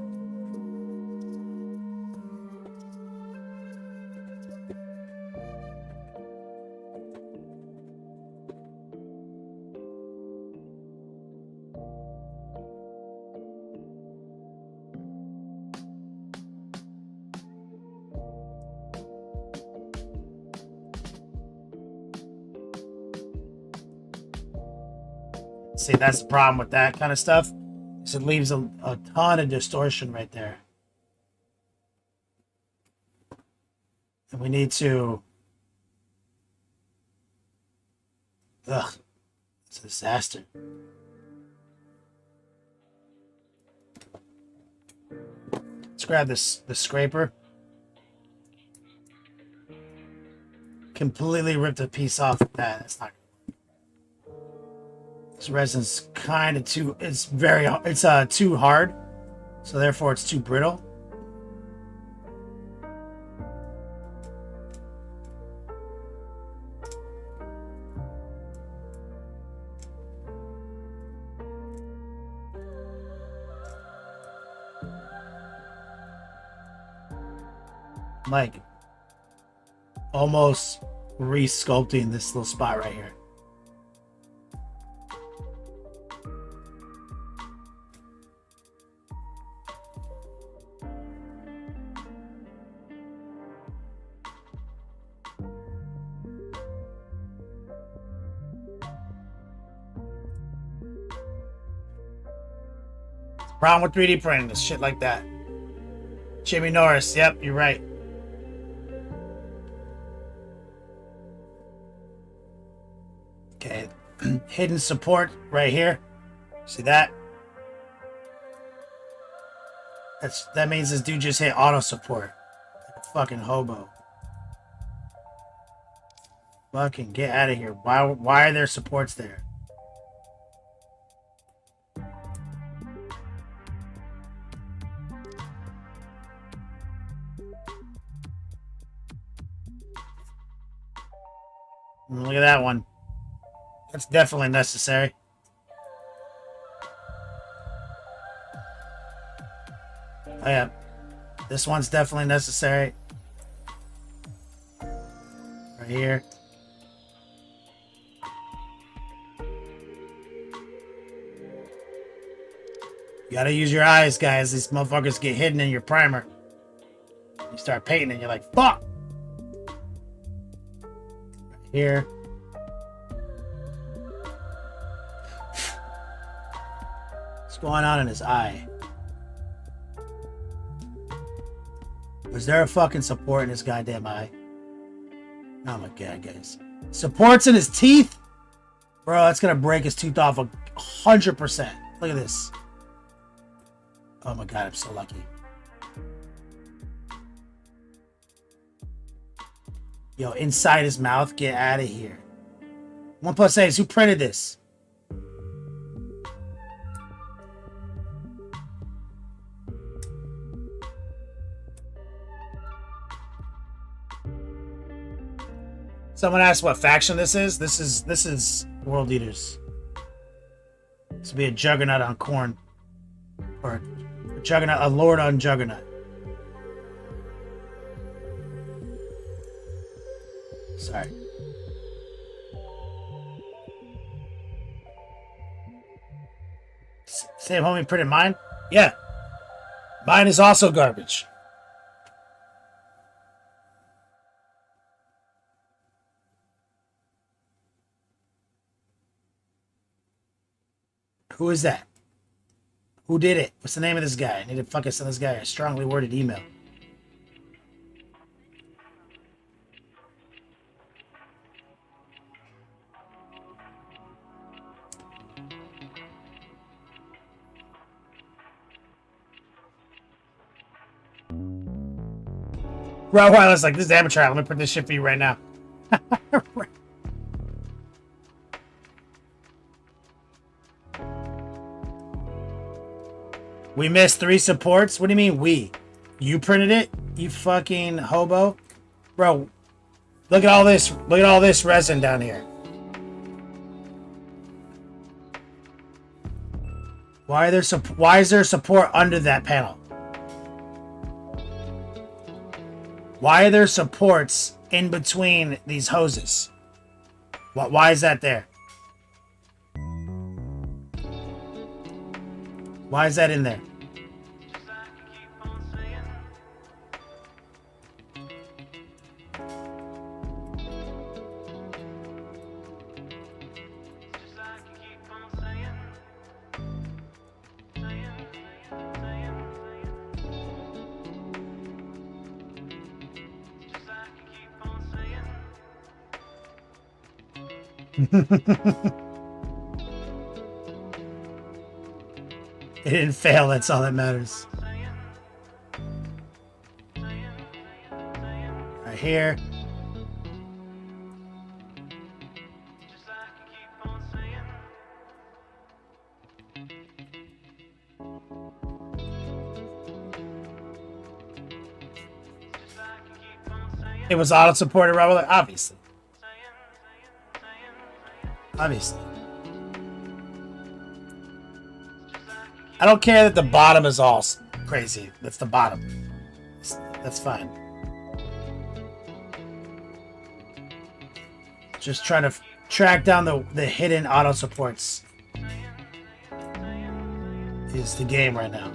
See, that's the problem with that kind of stuff. Is it leaves a ton of distortion right there. And we need to... Ugh. It's a disaster. Let's grab the scraper. Completely ripped a piece off of that. That's not... This resin's kind of too... It's too hard. So therefore it's too brittle. Like almost re-sculpting this little spot right here. Problem with 3D printing is shit like that. Jimmy Norris, yep, you're right. Okay, hidden support right here. See that? That means this dude just hit auto support. Like a fucking hobo. Fucking get out of here. Why are there supports there? Look at that one. That's definitely necessary. Oh yeah. This one's definitely necessary. Right here. You gotta use your eyes, guys. These motherfuckers get hidden in your primer. You start painting and you're like, fuck! Here. What's going on in his eye? Was there a fucking support in his goddamn eye? Oh my god, guys. Supports in his teeth? Bro, that's gonna break his tooth off 100%. Look at this. Oh my god, I'm so lucky. Yo, inside his mouth, get out of here. 1+8 is who printed this? Someone asked what faction this is. This is World Eaters. This will be a Juggernaut on Corn. Or a Juggernaut, a Lord on Juggernaut. Sorry. Same homie printed mine? Yeah. Mine is also garbage. Who is that? Who did it? What's the name of this guy? I need to fucking send this guy a strongly worded email. Rob Wireless like, this is amateur. Let me print this shit for you right now. We missed 3 supports? What do you mean we? You printed it? You fucking hobo? Bro, look at all this. Look at all this resin down here. Why is there support under that panel? Why are there supports in between these hoses? Why is that there? Why is that in there? It didn't fail, that's all that matters. Right here. It was auto-supported, Robert? Obviously. Obviously. I don't care that the bottom is all crazy. That's the bottom. That's fine. Just trying to track down the hidden auto supports. Is the game right now.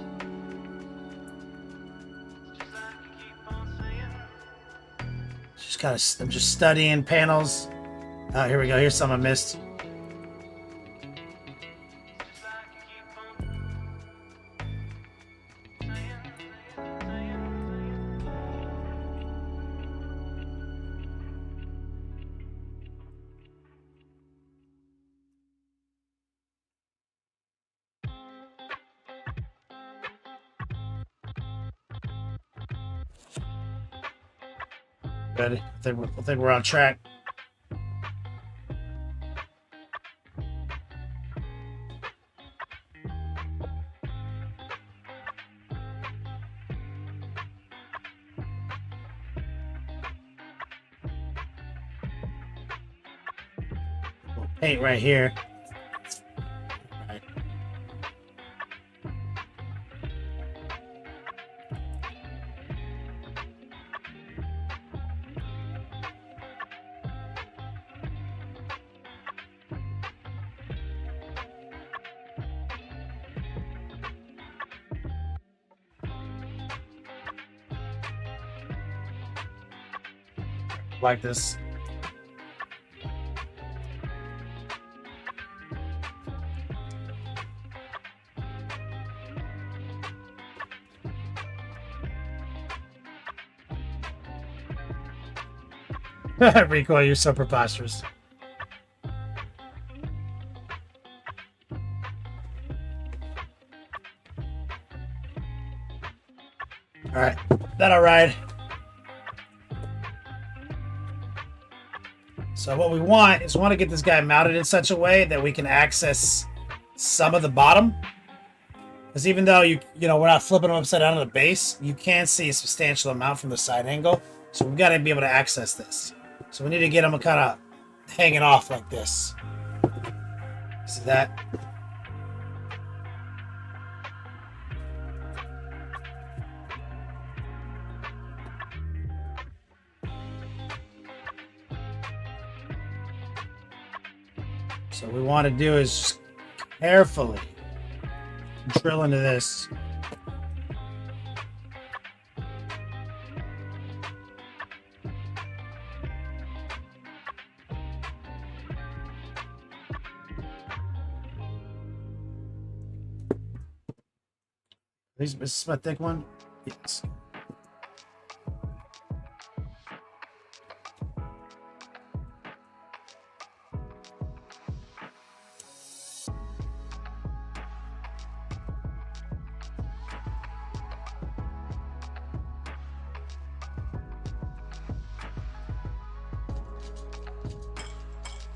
I'm just studying panels. Oh, here we go. Here's some I missed. Good. I think we're on track. Little paint right here. Right. Like this. Rico, you're so preposterous. Alright, that'll ride. So what we want is to get this guy mounted in such a way that we can access some of the bottom. Because even though you know we're not flipping him upside down on the base, you can see a substantial amount from the side angle. So we've got to be able to access this. So we need to get him kind of hanging off like this. See that? So what we want to do is just carefully drill into this. This is my thick one? Yes.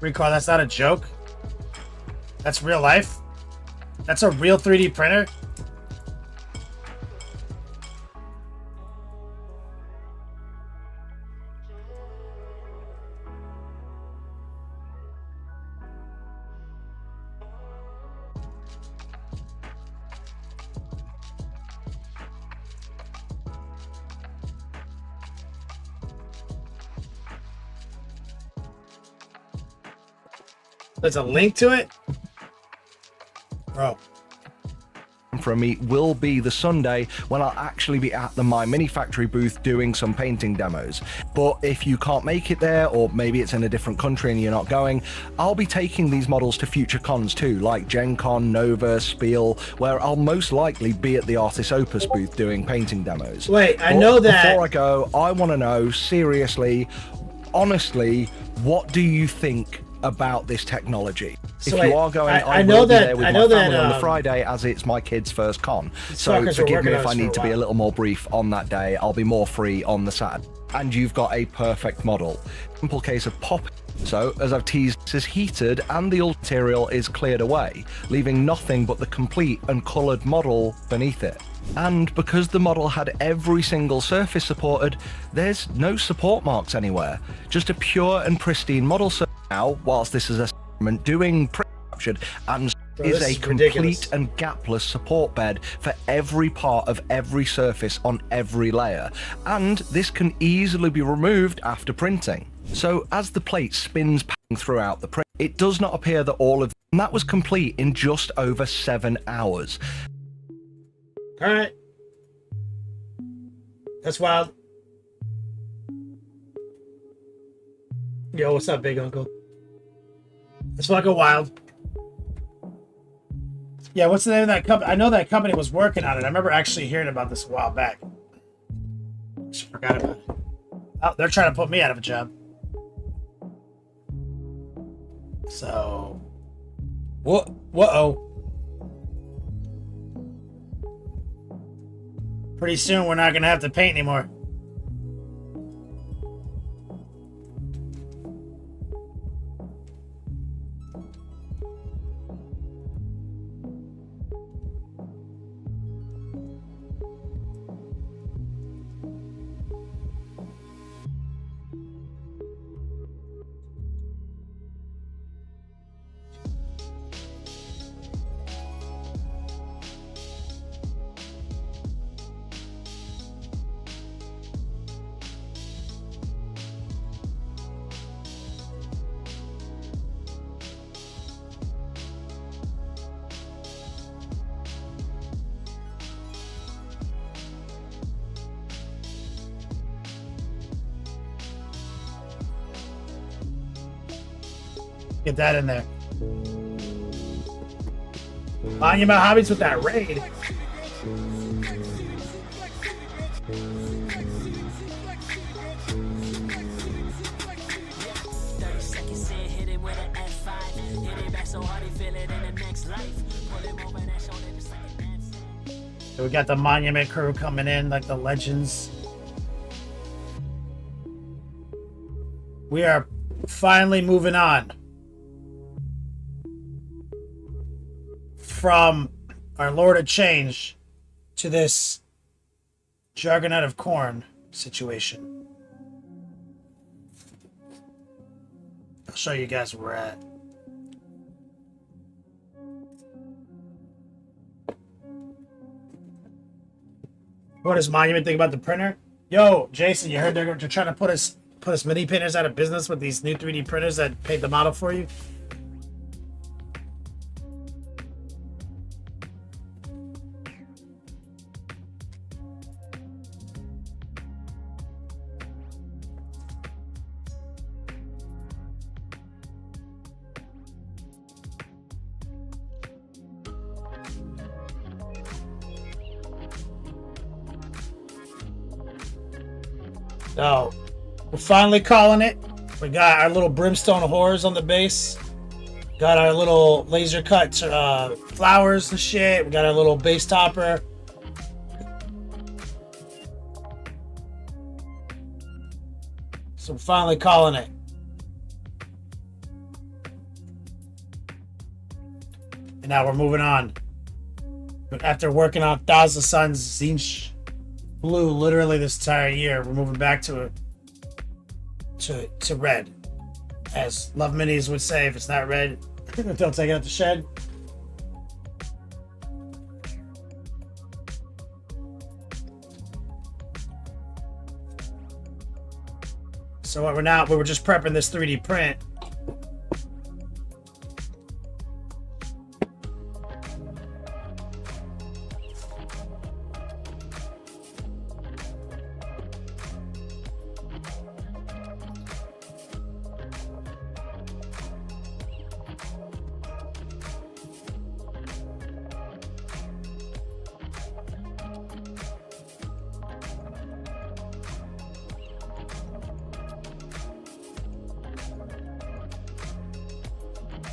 Recall, that's not a joke. That's real life. That's a real 3D printer. There's a link to it? Bro. From me will be the Sunday when I'll actually be at the My Mini Factory booth doing some painting demos. But if you can't make it there, or maybe it's in a different country and you're not going, I'll be taking these models to future cons too, like Gen Con, Nova, Spiel, where I'll most likely be at the Artis Opus booth doing painting demos. Wait, I know that. Before I go, I want to know, seriously, honestly, what do you think about this technology? So if wait, you are going, I I know will be that- there with I my know family that, on the Friday, as it's my kid's first con. So fuckers were forgive me working if on I us need for to a be a while. little more brief on that day. I'll be more free on the Saturday. And you've got a perfect model. Simple case of pop. So, as I've teased, this is heated and the old material is cleared away, leaving nothing but the complete and coloured model beneath it. And because the model had every single surface supported, there's no support marks anywhere. Just a pure and pristine model. So now, whilst this is a doing pre-captured and Bro, is this a is complete ridiculous. and gapless support bed for every part of every surface on every layer, and this can easily be removed after printing. So as the plate spins throughout the print, it does not appear that all of and that was complete in just over 7 hours. All right. That's wild. Yo, what's up, big uncle? That's fucking wild. Yeah, what's the name of that company? I know that company was working on it. I remember actually hearing about this a while back. Just forgot about it. Oh, they're trying to put me out of a job. So, whoa. Pretty soon we're not gonna have to paint anymore. Get that in there. Monument Hobbies with that raid. 30 seconds in, hit it with an F5. Hit it back so hard he feel it in the next life. Pull him over that shoulder just like a dance. So we got the Monument crew coming in, like the legends. We are finally moving on from our Lord of Change to this Juggernaut of Corn situation. I'll show you guys where we're at. What does Monument think about the printer? Yo, Jason, you heard they're trying to put us mini printers out of business with these new 3D printers that paint the model for you? So, we're finally calling it. We got our little brimstone whores on the base. Got our little laser cut flowers and shit. We got our little base topper. So we're finally calling it. And now we're moving on. But after working on Thousand Suns Zinch Blue literally this entire year, we're moving back to red. As Love Minis would say, if it's not red, don't take it out the shed. So what we were just prepping this 3D print.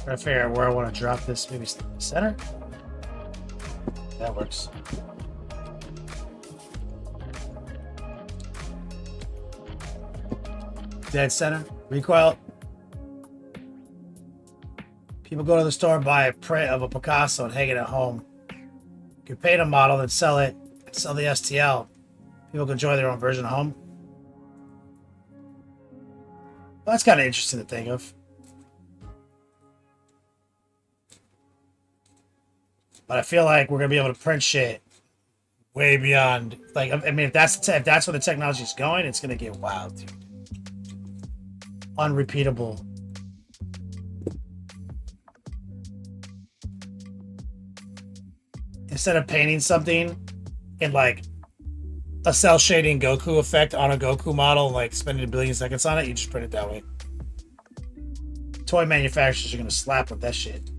Trying to figure out where I want to drop this. Maybe center? That works. Dead center. Recoil. People go to the store and buy a print of a Picasso and hang it at home. You can paint a model and sell it. Sell the STL. People can enjoy their own version at home. Well, that's kind of interesting to think of. But I feel like we're gonna be able to print shit way beyond. Like, I mean, if that's where the technology is going, it's gonna get wild, dude. Unrepeatable. Instead of painting something in like a cell shading Goku effect on a Goku model, like spending a billion seconds on it, you just print it that way. Toy manufacturers are gonna slap with that shit.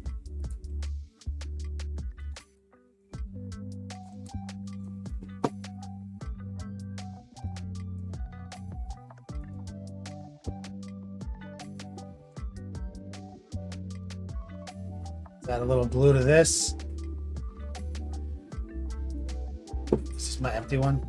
Add a little glue to this. This is my empty one.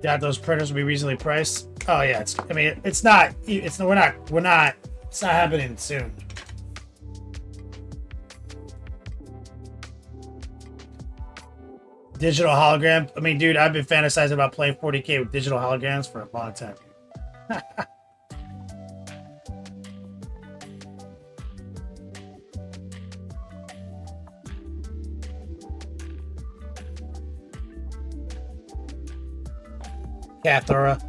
Yeah, those printers will be reasonably priced. Oh yeah, it's not happening soon. Digital hologram. I mean, dude, I've been fantasizing about playing 40K with digital holograms for a long time. Cathora.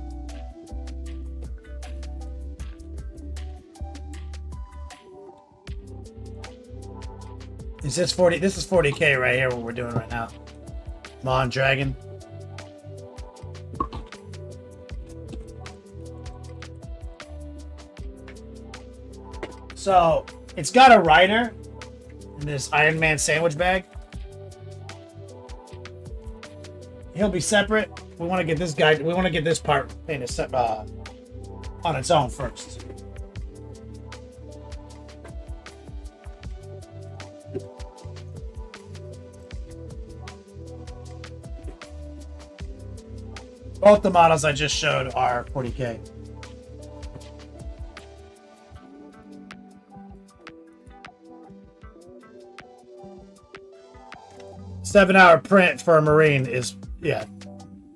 Is this 40? This is 40K right here, what we're doing right now. Mon Dragon. So it's got a rider in this Iron Man sandwich bag. He'll be separate. We want to get this guy. We want to get this part painted on its own first. Both the models I just showed are 40K. Seven-hour print for a Marine is, yeah,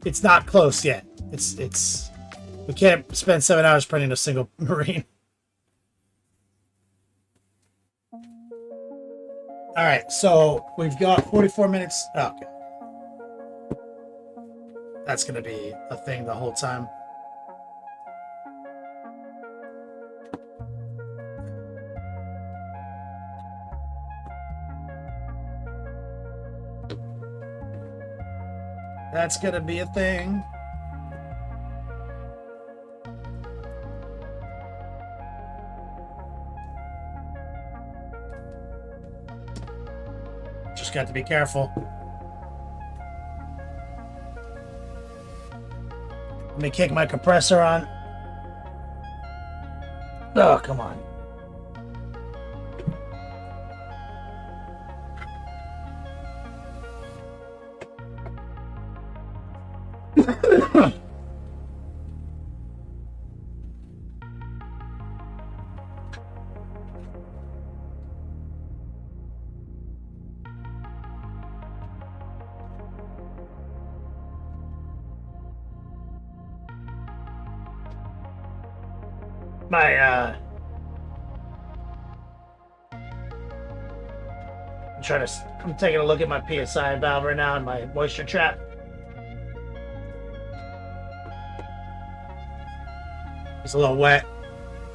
it's not close yet. It's we can't spend 7 hours printing a single Marine. All right, so we've got 44 minutes. Oh, okay. That's gonna be a thing the whole time. That's gonna be a thing. Just got to be careful. Let me kick my compressor on. Oh, come on. I'm taking a look at my PSI valve right now and my moisture trap. It's a little wet.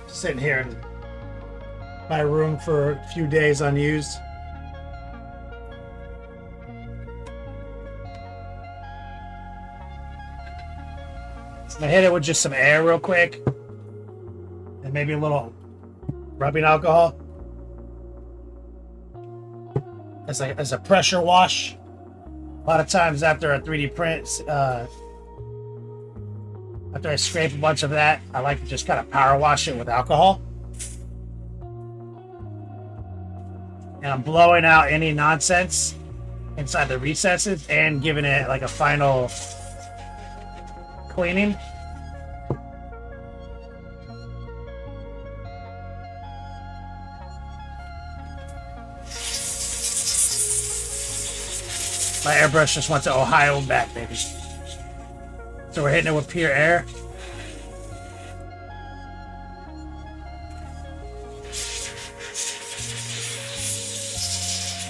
Sitting here in my room for a few days unused. I'm gonna hit it with just some air real quick. And maybe a little rubbing alcohol. As a pressure wash. A lot of times after a 3D print, after I scrape a bunch of that, I like to just kind of power wash it with alcohol. And I'm blowing out any nonsense inside the recesses and giving it like a final cleaning. My airbrush just went to Ohio and back, baby. So we're hitting it with pure air.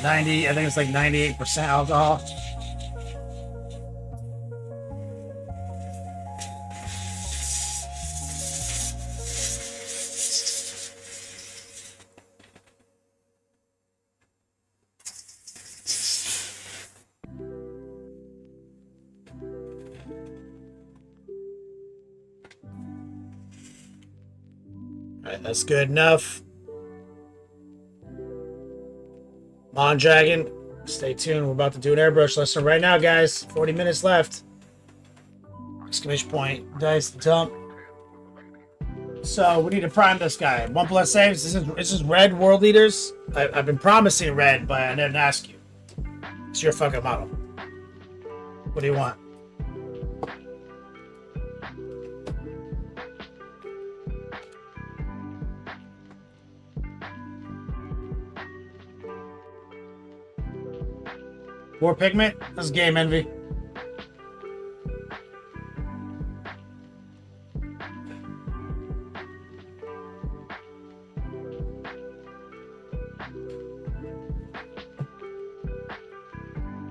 I think it's like 98% alcohol. Alright, that's good enough. Mondragon, stay tuned. We're about to do an airbrush lesson right now, guys. 40 minutes left. Exclamation point. Dice dump. So we need to prime this guy. 1+ saves. This is red world leaders. I've been promising red, but I didn't ask you. It's your fucking model. What do you want? War pigment? That's game envy.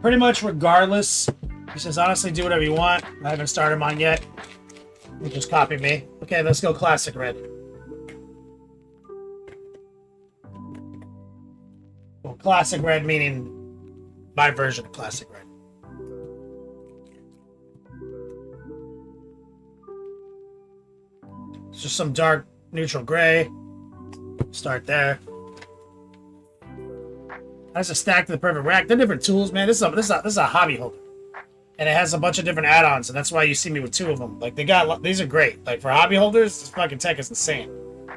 Pretty much regardless. He says, honestly, do whatever you want. I haven't started mine yet. You just copy me. Okay, let's go classic red. Well, classic red meaning my version of classic red. It's just some dark neutral gray. Start there. That's a stack to the perfect rack. They're different tools, man. This is a hobby holder, and it has a bunch of different add-ons, and that's why you see me with 2 of them. Like these are great. Like for hobby holders, this fucking tech is insane.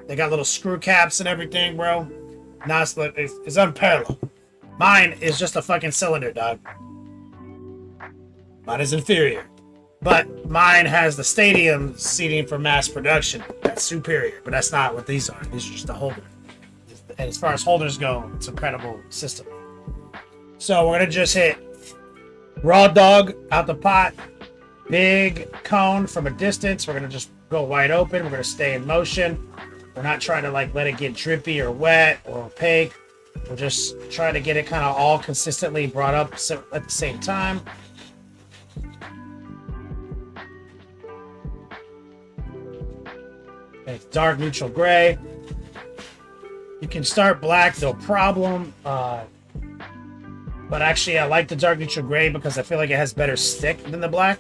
They got little screw caps and everything, bro. Nah, it's unparalleled. Mine is just a fucking cylinder, dog. Mine is inferior. But mine has the stadium seating for mass production. That's superior, but that's not what these are. These are just a holder. And as far as holders go, it's an incredible system. So we're going to just hit raw dog out the pot. Big cone from a distance. We're going to just go wide open. We're going to stay in motion. We're not trying to like let it get drippy or wet or opaque. We'll just try to get it kind of all consistently brought up at the same time. Okay, dark neutral gray. You can start black, no problem. But actually, I like the dark neutral gray because I feel like it has better stick than the black.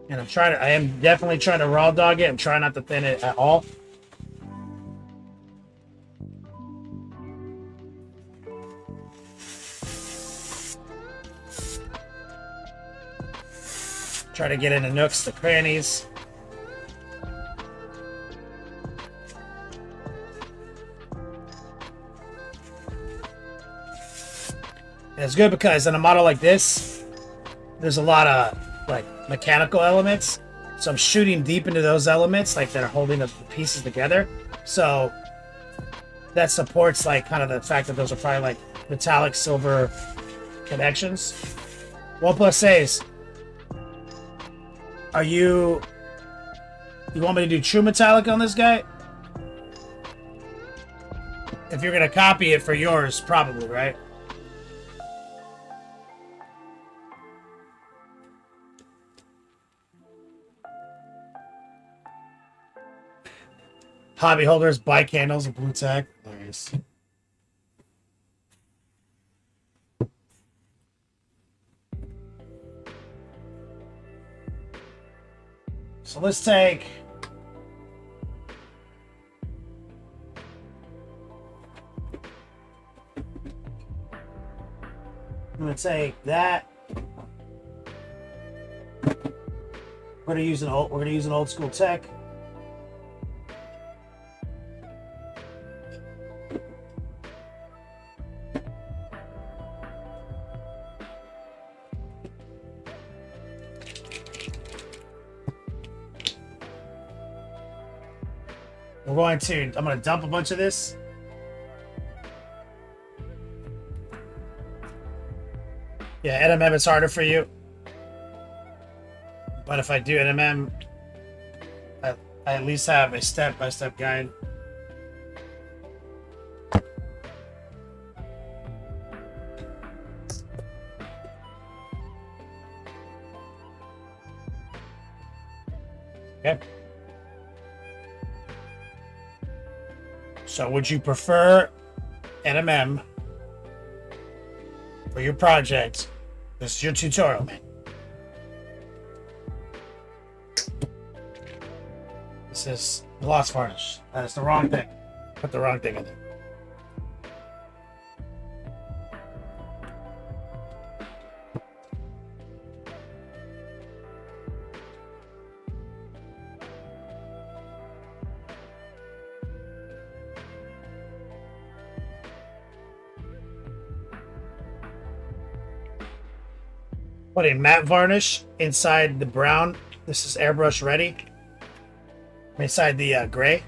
And I am definitely trying to raw dog it. I'm trying not to thin it at all. Try to get into nooks, the crannies. And it's good because in a model like this, there's a lot of like mechanical elements. So I'm shooting deep into those elements, like that are holding the pieces together. So that supports like kind of the fact that those are probably like metallic silver connections. 1+ saves. You want me to do true metallic on this guy? If you're gonna copy it for yours, probably, right? Hobby holders, bike handles, and blue tag. All right. anyways. So let's take... I'm gonna take that. We're gonna use an old school tech. I'm gonna dump a bunch of this. Yeah, NMM is harder for you. But if I do NMM, I at least have a step-by-step guide. Okay. So would you prefer NMM for your project? This is your tutorial, man. This is gloss varnish. That is the wrong thing. Put the wrong thing in there. Put a matte varnish inside the brown. This is airbrush ready. Inside the gray.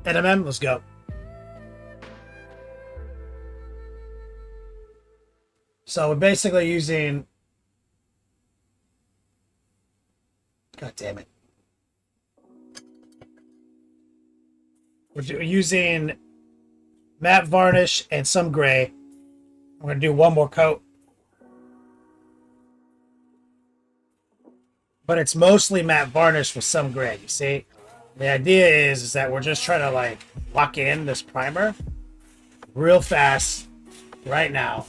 NMM, let's go. So we're basically using... God damn it. We're using matte varnish and some gray. We're going to do one more coat. But it's mostly matte varnish with some gray, you see? The idea is that we're just trying to like lock in this primer real fast right now.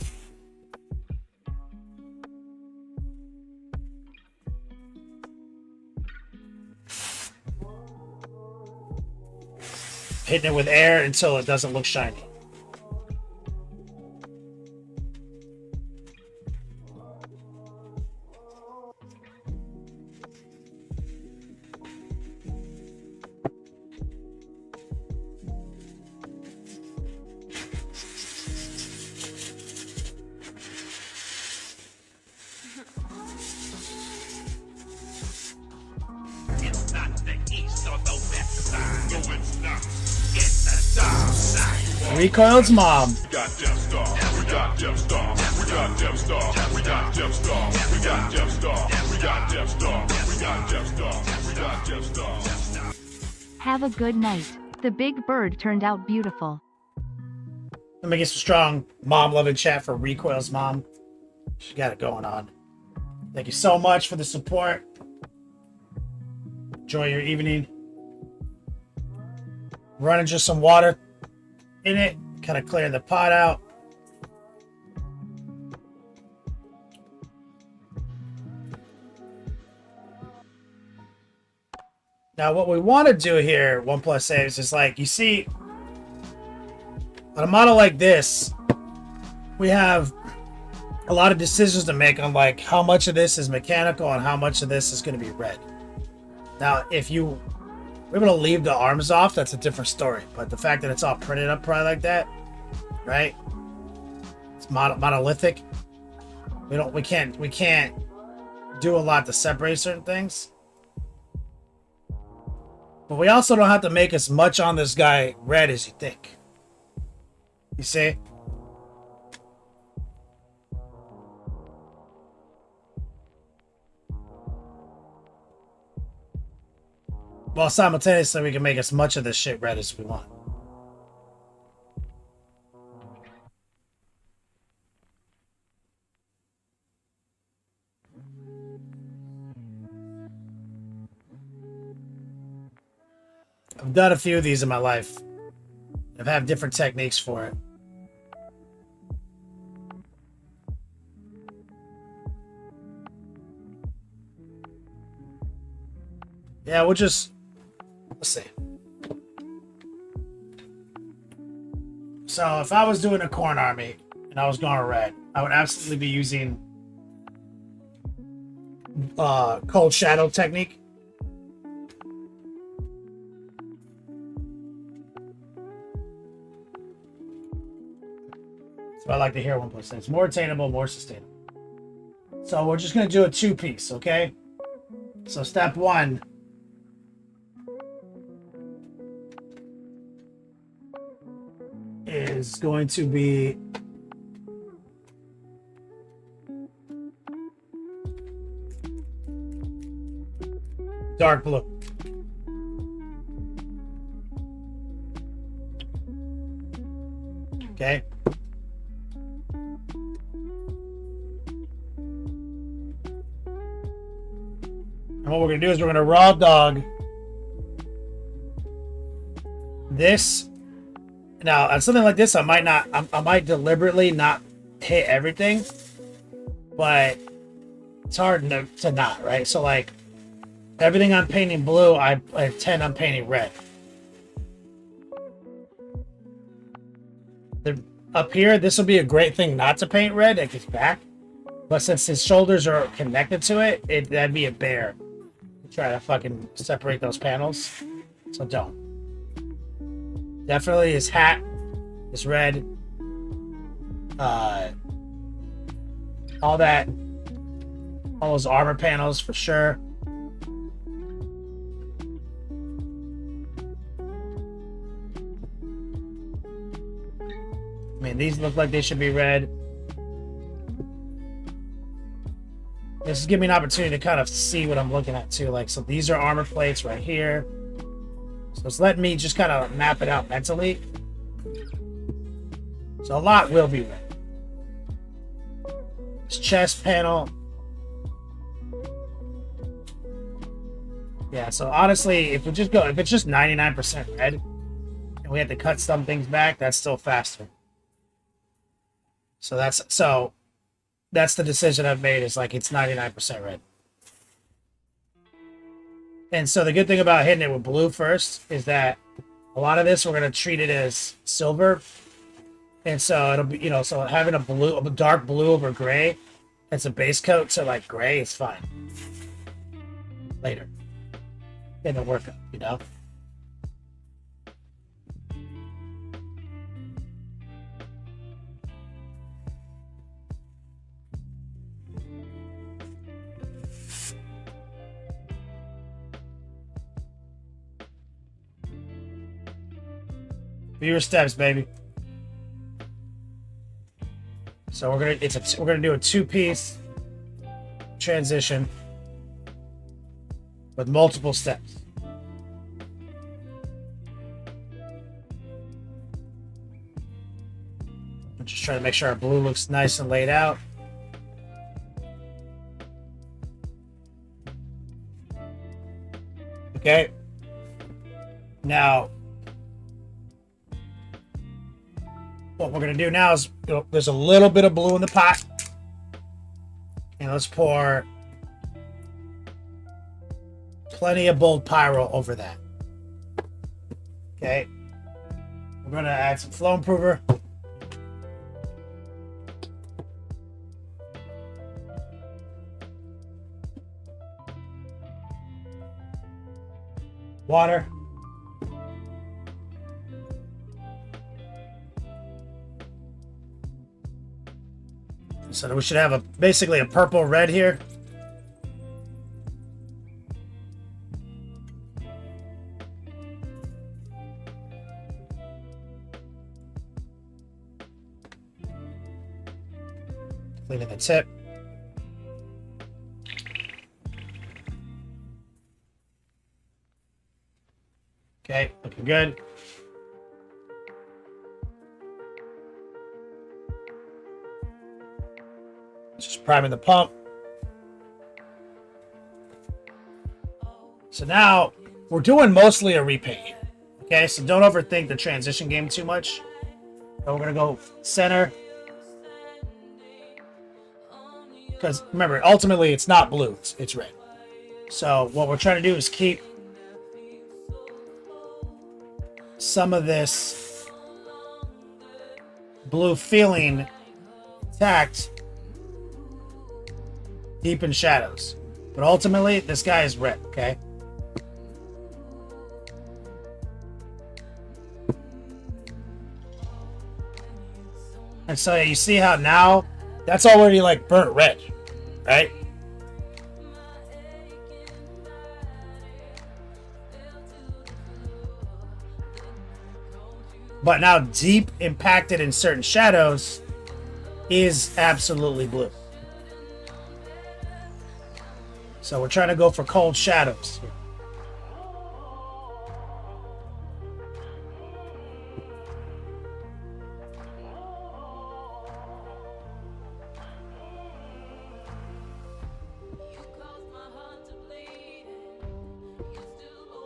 Hitting it with air until it doesn't look shiny. Recoil's mom. We got Death Star. We got Death Star. We got Death Star. We got Death Star. We got Death Star. We got Death Star. We got Death Star. We got Death Star. Have a good night. The big bird turned out beautiful. Let me get some strong mom love in chat for Recoil's mom. She got it going on. Thank you so much for the support. Enjoy your evening. Running just some water in it, kind of clearing the pot out. Now what we want to do here, OnePlus saves, is like, you see, on a model like this, we have a lot of decisions to make on like how much of this is mechanical and how much of this is going to be red. Now, if we're able to leave the arms off, that's a different story. But the fact that it's all printed up probably like that, right? It's monolithic. We can't do a lot to separate certain things. But we also don't have to make as much on this guy red as you think. You see? While simultaneously we can make as much of this shit red as we want. I've done a few of these in my life. I've had different techniques for it. Yeah, we'll just... Let's see. So if I was doing a corn army and I was going red, I would absolutely be using cold shadow technique. So I like to hear 1+6. It's more attainable, more sustainable. So we're just going to do a 2-piece, okay? So step 1. Is going to be dark blue. Okay. And what we're going to do is we're going to raw dog this. Now, on something like this, I might deliberately not hit everything, but it's hard to not, right? So, like, everything I'm painting blue, I intend I'm painting red. Up here, this will be a great thing not to paint red. It gets back. But since his shoulders are connected to it, that'd be a bear. Try to fucking separate those panels. So don't. Definitely his hat is red. All that. All those armor panels for sure. I mean, these look like they should be red. This is giving me an opportunity to kind of see what I'm looking at too. Like, so these are armor plates right here. So it's letting me just kind of map it out mentally. So a lot will be red. This chest panel. Yeah, so honestly, if it's just 99% red and we have to cut some things back, that's still faster. So that's the decision I've made, is like it's 99% red. And so the good thing about hitting it with blue first is that a lot of this we're going to treat it as silver. And so it'll be, so having a dark blue over gray, that's a base coat to like gray, is fine. Later. In the workup, Fewer steps, baby. So we're gonna do a 2-piece transition with multiple steps. I'm just trying to make sure our blue looks nice and laid out. Okay. Now, what we're going to do now is, there's a little bit of blue in the pot. And let's pour plenty of bold pyro over that. Okay. We're going to add some flow improver. Water. So we should have basically a purple red here. Cleaning the tip. Okay, looking good. Just priming the pump. So now we're doing mostly a repaint here. Okay, so don't overthink the transition game too much. So we're gonna go center. Because remember, ultimately it's not blue, it's red. So what we're trying to do is keep some of this blue feeling intact deep in shadows. But ultimately, this guy is red, okay? And so you see how now that's already like burnt red, right? But now deep impacted in certain shadows is absolutely blue. So we're trying to go for cold shadows here.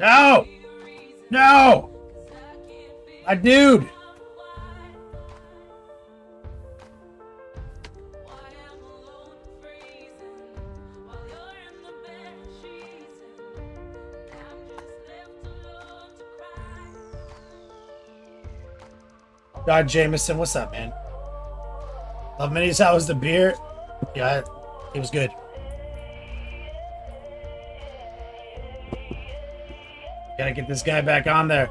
No! No! My dude! God Jameson, what's up, man? Love minis. How was the beer? Yeah, it was good. Gotta get this guy back on there.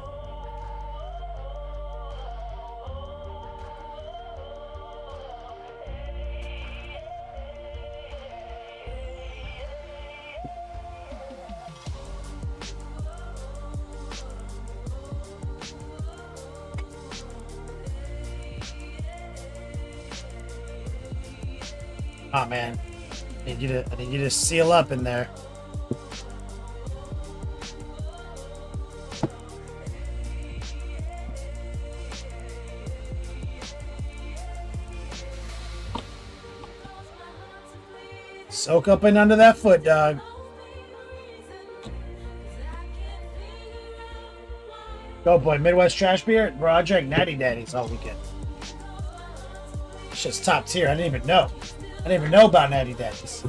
Oh man, I need you to seal up in there. Soak up and under that foot, dog. Go, boy. Midwest trash beer? Bro, I drank Natty Daddies all weekend. Shit's top tier. I didn't even know. I didn't even know about Natty Daddies.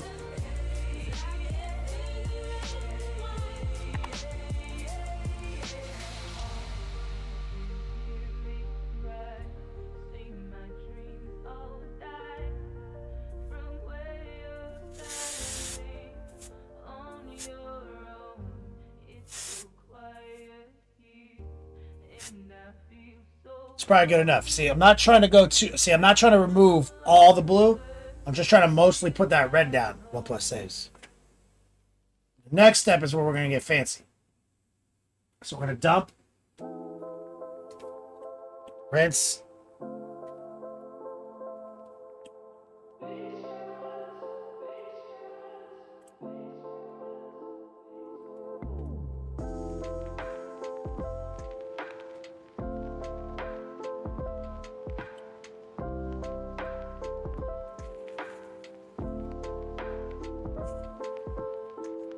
It's probably good enough. See, I'm not trying to go too... See, I'm not trying to remove all the blue. I'm just trying to mostly put that red down. 1+ saves. The next step is where we're going to get fancy. So we're going to dump. Rinse.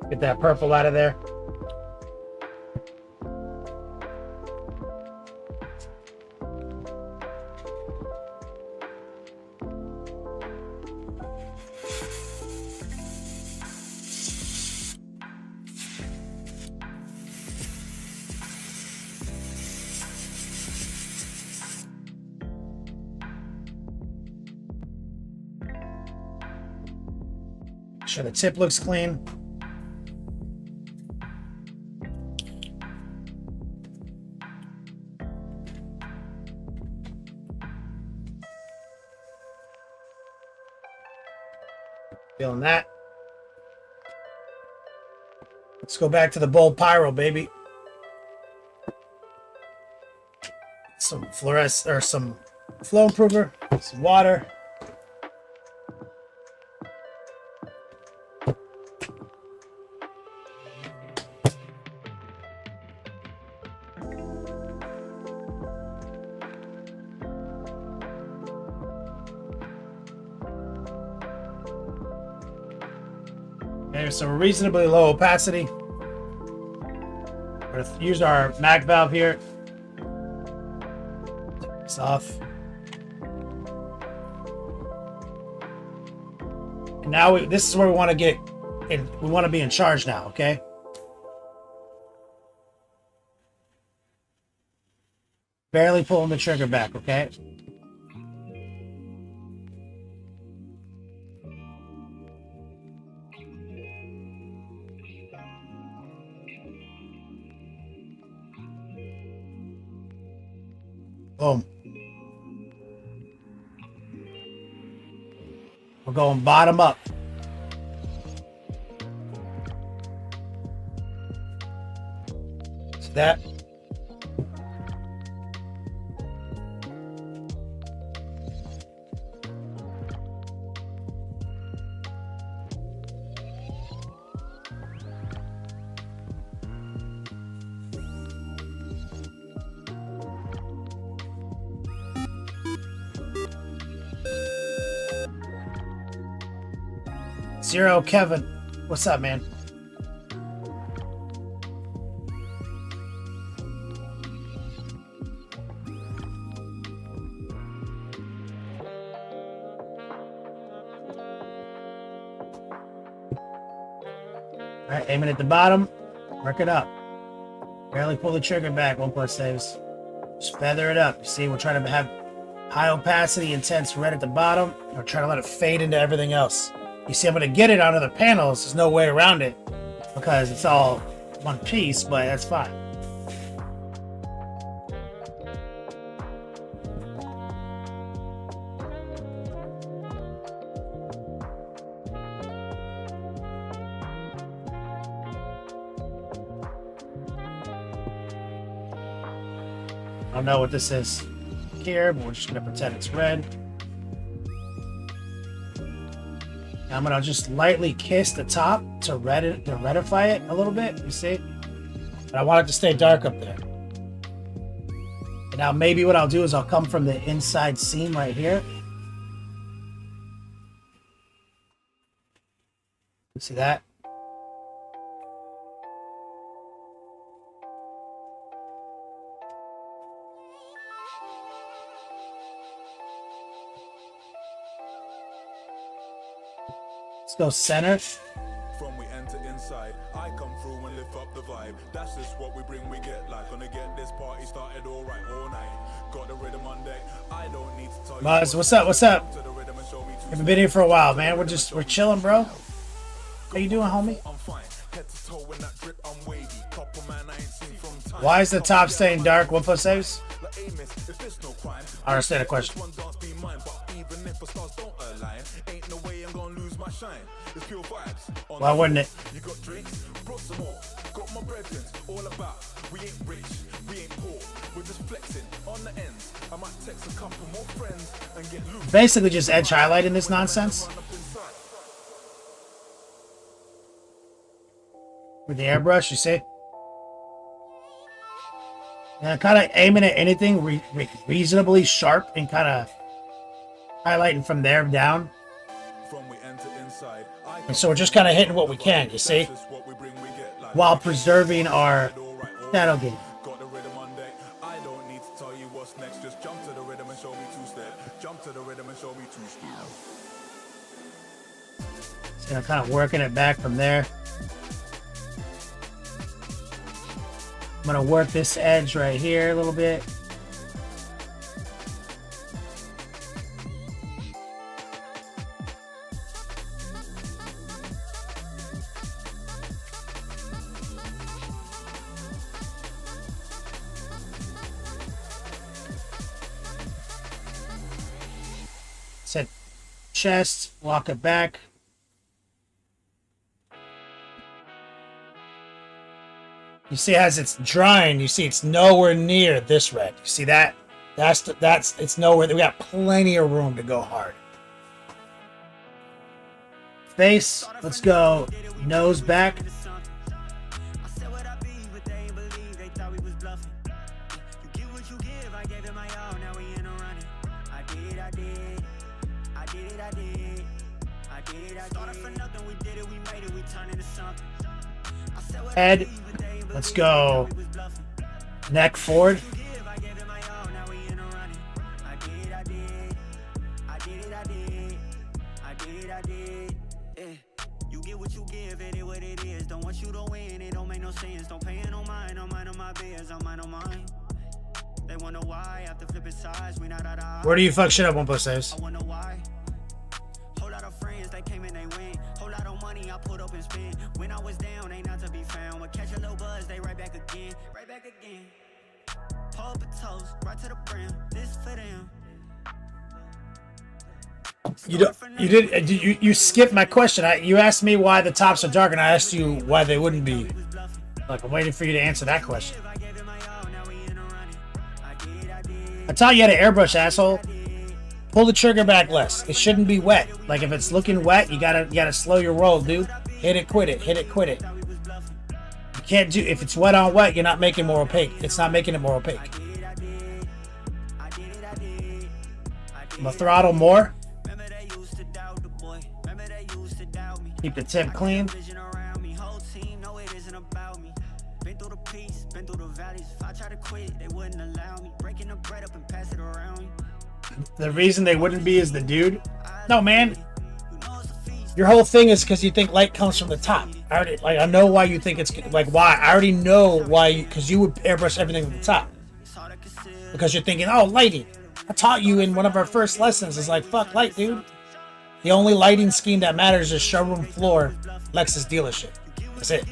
Get that purple out of there. Make sure the tip looks clean. Feeling that. Let's go back to the bold pyro, baby. Some fluorescent or some flow improver, some water. Okay, so reasonably low opacity. We're going to use our mag valve here. this off. And now this is where we want to get in. We want to be in charge now, okay? Barely pulling the trigger back, okay? Boom. We're going bottom up. See that? Zero Kevin, what's up, man? All right, aiming at the bottom, work it up. Barely pull the trigger back. 1+ saves. Just feather it up. You see, we're trying to have high opacity, intense red at the bottom. We're trying to let it fade into everything else. You see, I'm going to get it onto the panels. There's no way around it because it's all one piece, but that's fine. I don't know what this is here, but we're just going to pretend it's red. I'm gonna just lightly kiss the top to redify it a little bit, you see? But I want it to stay dark up there. And now maybe what I'll do is I'll come from the inside seam right here. You see that? Let's go center. From we enter inside, I come through and lift up the vibe. That's just what we bring, we get like. Gonna get this party started alright all night. Got the rhythm on deck. I don't need to tell you. Buzz, what's up? What's up? Haven't been here for a while, man. We're chilling, bro. How you doing, homie? I'm fine. Head to toe in that drip, I'm wavy. Couple man I ain't seen from time. Why is the top staying dark? 1+ saves? Like Amos, if there's no crime, I understand the question. one dance be mine, but even if the stars don't align, ain't no way I'm gonna lose my shine. It's pure vibes. Why wouldn't it? You got drinks, brought some more. Got my brethren, all about. We ain't rich, we ain't poor. We're just flexing on the ends. I might text a couple more friends and get loose. Basically just edge highlighting this nonsense. With the airbrush, you see? And kind of aiming at anything reasonably sharp and kind of highlighting from there down. And so we're just kind of hitting what we can, you see? While preserving our shadow game. Got the rhythm on deck. I don't need to tell you what's next. Just jump to the rhythm and show me two-step. Jump to the rhythm and show me two-step. So I'm kind of working it back from there. I'm going to work this edge right here a little bit. Set chest, walk it back. You see, as it's drying, you see it's nowhere near this red. You see that? It's nowhere. We got plenty of room to go hard. Face, let's go. Nose back. Head, let's go. Neck forward. what it is. Don't want you to win, it don't make no sense. Don't pay no mind, I'm mind on my biz, I'm mind on mine. They wonder why after flipping sides, we not out of. Where do you fuck shit up, one plus saves? I wonder why. Whole lot of friends, they came and they went. Whole lot of money I put up and spent. When I was down, ain't not to be found. But catch a little buzz, they right back again. Right back again. Pull up a toast, right to the brim. This for them. You skipped my question. You asked me why the tops are dark, and I asked you why they wouldn't be. Like, I'm waiting for you to answer that question. I taught you how to airbrush, asshole. Pull the trigger back less. It shouldn't be wet. Like, if it's looking wet, you gotta slow your roll, dude. Hit it, quit it. Hit it, quit it. You can't do. If it's wet on wet, you're not making more opaque. It's not making it more opaque. I'm gonna throttle more. Keep the tip clean. The reason they wouldn't be is the dude. No, man. Your whole thing is because you think light comes from the top. I know why you think it's like why. I already know why. Because you would airbrush everything from the top. Because you're thinking, oh, lighting. I taught you in one of our first lessons. It's like, fuck light, dude. The only lighting scheme that matters is showroom floor, Lexus dealership. That's it.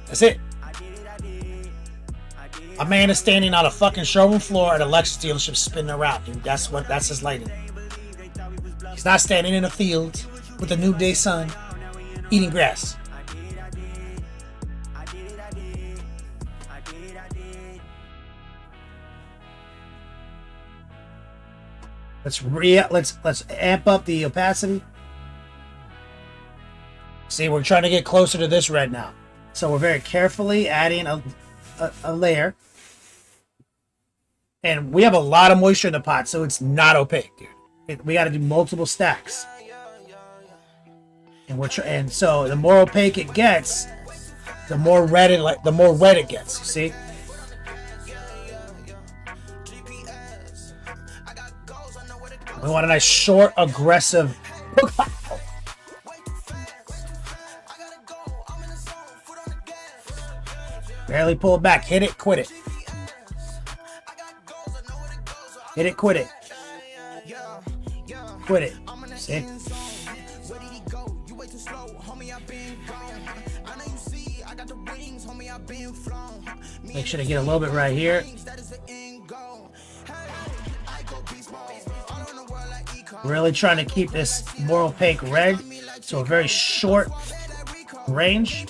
That's it. A man is standing on a fucking showroom floor at a Lexus dealership spinning around, dude. That's his lighting. He's not standing in a field with a new day sun, eating grass. Let's amp up the opacity. See, we're trying to get closer to this red now. So we're very carefully adding a layer. And we have a lot of moisture in the pot, so it's not opaque, dude. We got to do multiple stacks. And so the more opaque it gets, the more red it gets, you see? We want a nice short, aggressive. Barely pull it back. Hit it, quit it. Hit it, quit it. Quit it. See? Make sure to get a little bit right here. Really trying to keep this more opaque red, so a very short range.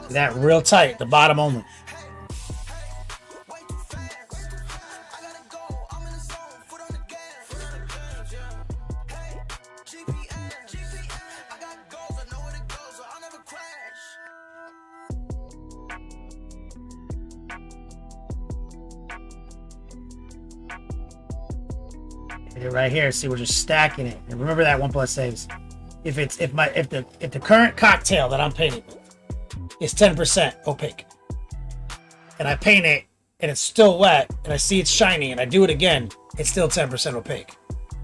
That real tight, the bottom only. Right here, see, we're just stacking it. And remember that 1+ saves. If the current cocktail that I'm painting is 10% opaque, and I paint it and it's still wet, and I see it's shiny, and I do it again, it's still 10% opaque.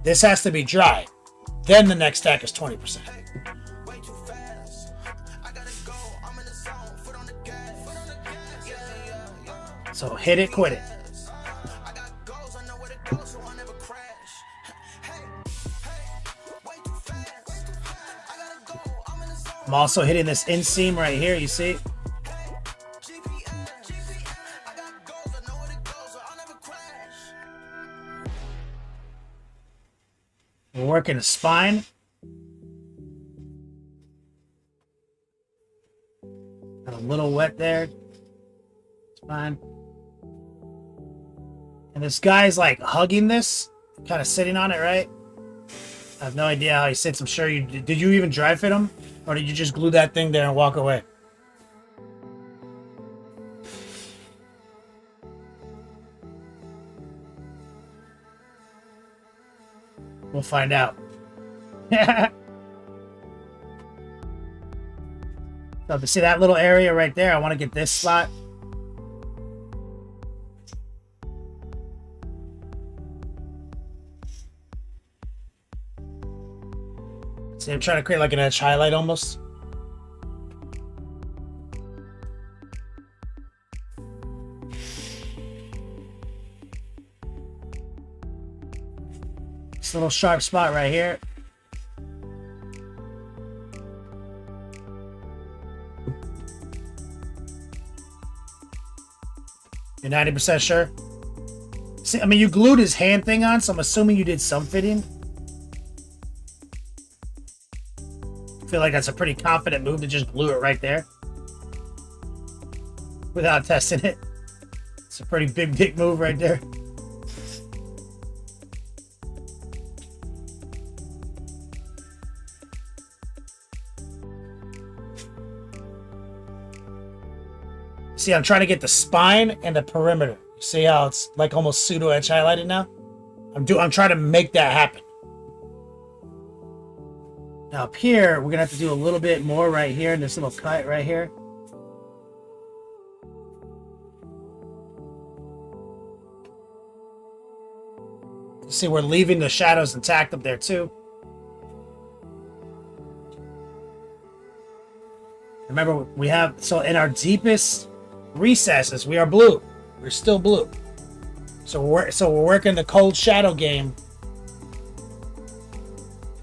This has to be dry. Then the next stack is 20%. So hit it, quit it. I'm also hitting this inseam right here, you see? We're working the spine. Got a little wet there. Spine. And this guy's like hugging this, kind of sitting on it, right? I have no idea how he sits. I'm sure you did. You even dry fit him? Or did you just glue that thing there and walk away? We'll find out. So to see that little area right there, I want to get this slot. See, I'm trying to create like an edge highlight almost. This little sharp spot right here. You're 90% sure? See, I mean, you glued his hand thing on, so I'm assuming you did some fitting. I feel like that's a pretty confident move to just glue it right there without testing it. It's a pretty big move right there. See, I'm trying to get the spine and the perimeter. See how it's like almost pseudo edge highlighted now? I'm trying to make that happen. Now up here, we're gonna have to do a little bit more right here in this little cut right here. See, we're leaving the shadows intact up there too. Remember, we have, so in our deepest recesses, we are blue. We're still blue. So we're working the cold shadow game,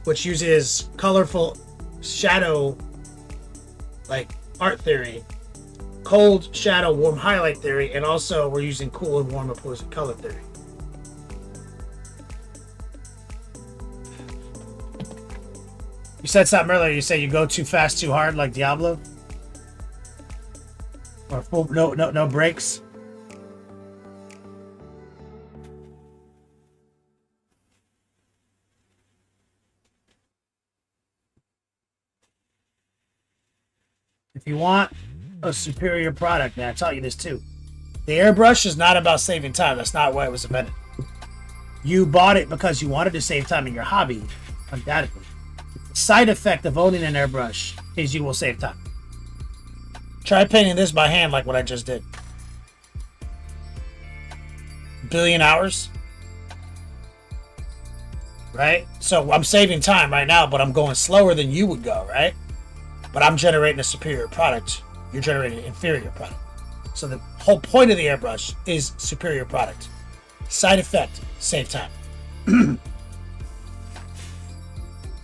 which uses colorful shadow, like art theory, cold shadow, warm highlight theory, and also we're using cool and warm opposing color theory. You said something earlier. You say you go too fast, too hard, like Diablo, or full no breaks. If you want a superior product, man, I taught you this too. The airbrush is not about saving time. That's not why it was invented. You bought it because you wanted to save time in your hobby, undoubtedly. The side effect of owning an airbrush is you will save time. Try painting this by hand like what I just did. Billion hours. Right? So I'm saving time right now, but I'm going slower than you would go, right? But I'm generating a superior product. You're generating an inferior product. So the whole point of the airbrush is superior product. Side effect, save time.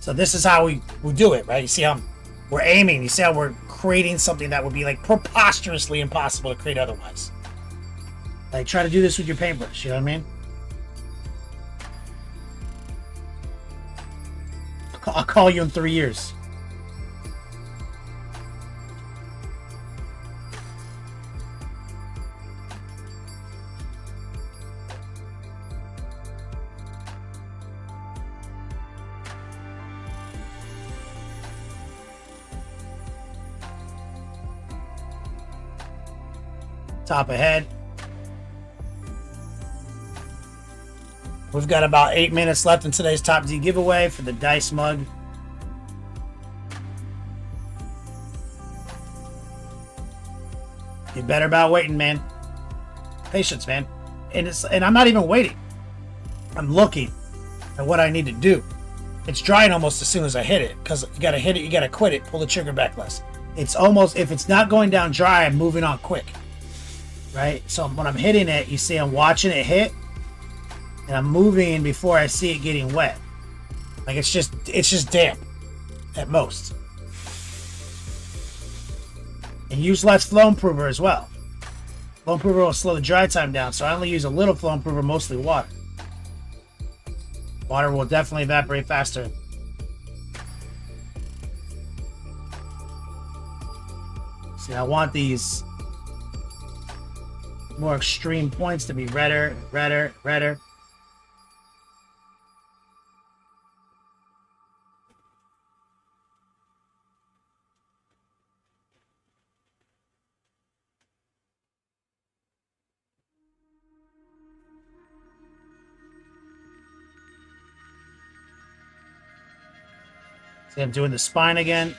So this is how we do it, right? You see how we're aiming. You see how we're creating something that would be like preposterously impossible to create otherwise. Like try to do this with your paintbrush, you know what I mean? I'll call you in 3 years. Top ahead. We've got about 8 minutes left in today's Top D giveaway for the dice mug. Be better about waiting, man. Patience, man. And I'm not even waiting. I'm looking at what I need to do. It's drying almost as soon as I hit it, because you gotta hit it, you gotta quit it, pull the trigger back less. It's almost, if it's not going down dry, I'm moving on quick. Right? So when I'm hitting it, you see I'm watching it hit, and I'm moving before I see it getting wet. Like it's just damp at most. And use less flow improver as well. Flow improver will slow the dry time down, so I only use a little flow improver, mostly water. Water will definitely evaporate faster. See, I want these more extreme points to be redder, redder, redder. See, I'm doing the spine again.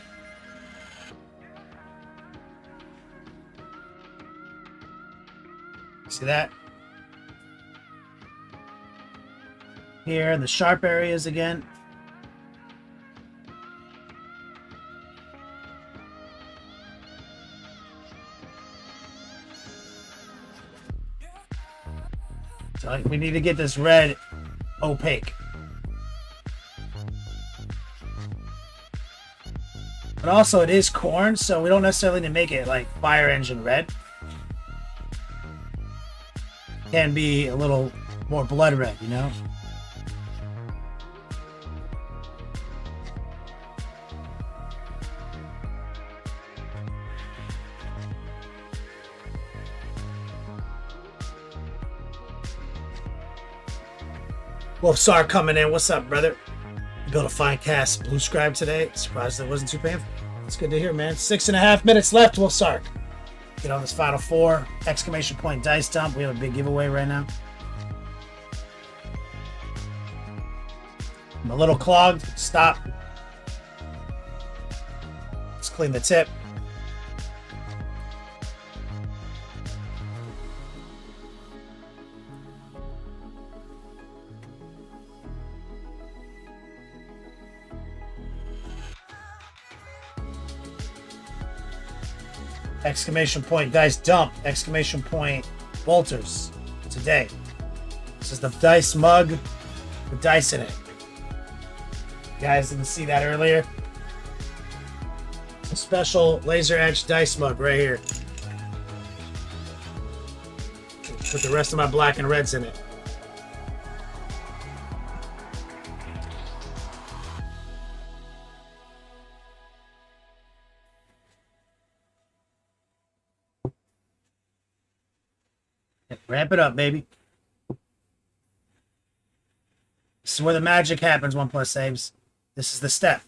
See that? Here in the sharp areas again. So we need to get this red opaque. But also it is corn, so we don't necessarily need to make it like fire engine red. Can be a little more blood red, you know? Wolf Sar coming in. What's up, brother? Built a fine cast blue scribe today. Surprised it wasn't too painful. It's good to hear, man. 6.5 minutes left, Wolf Sark. Get on this final four. Exclamation point dice dump. We have a big giveaway right now. I'm a little clogged. Stop. Let's clean the tip. Exclamation point dice dump. Exclamation point bolters today. This is the dice mug with dice in it. You guys didn't see that earlier. It's a special laser edge dice mug right here. Put the rest of my black and reds in it. Ramp it up, baby. This is where the magic happens, 1+ saves. This is the step.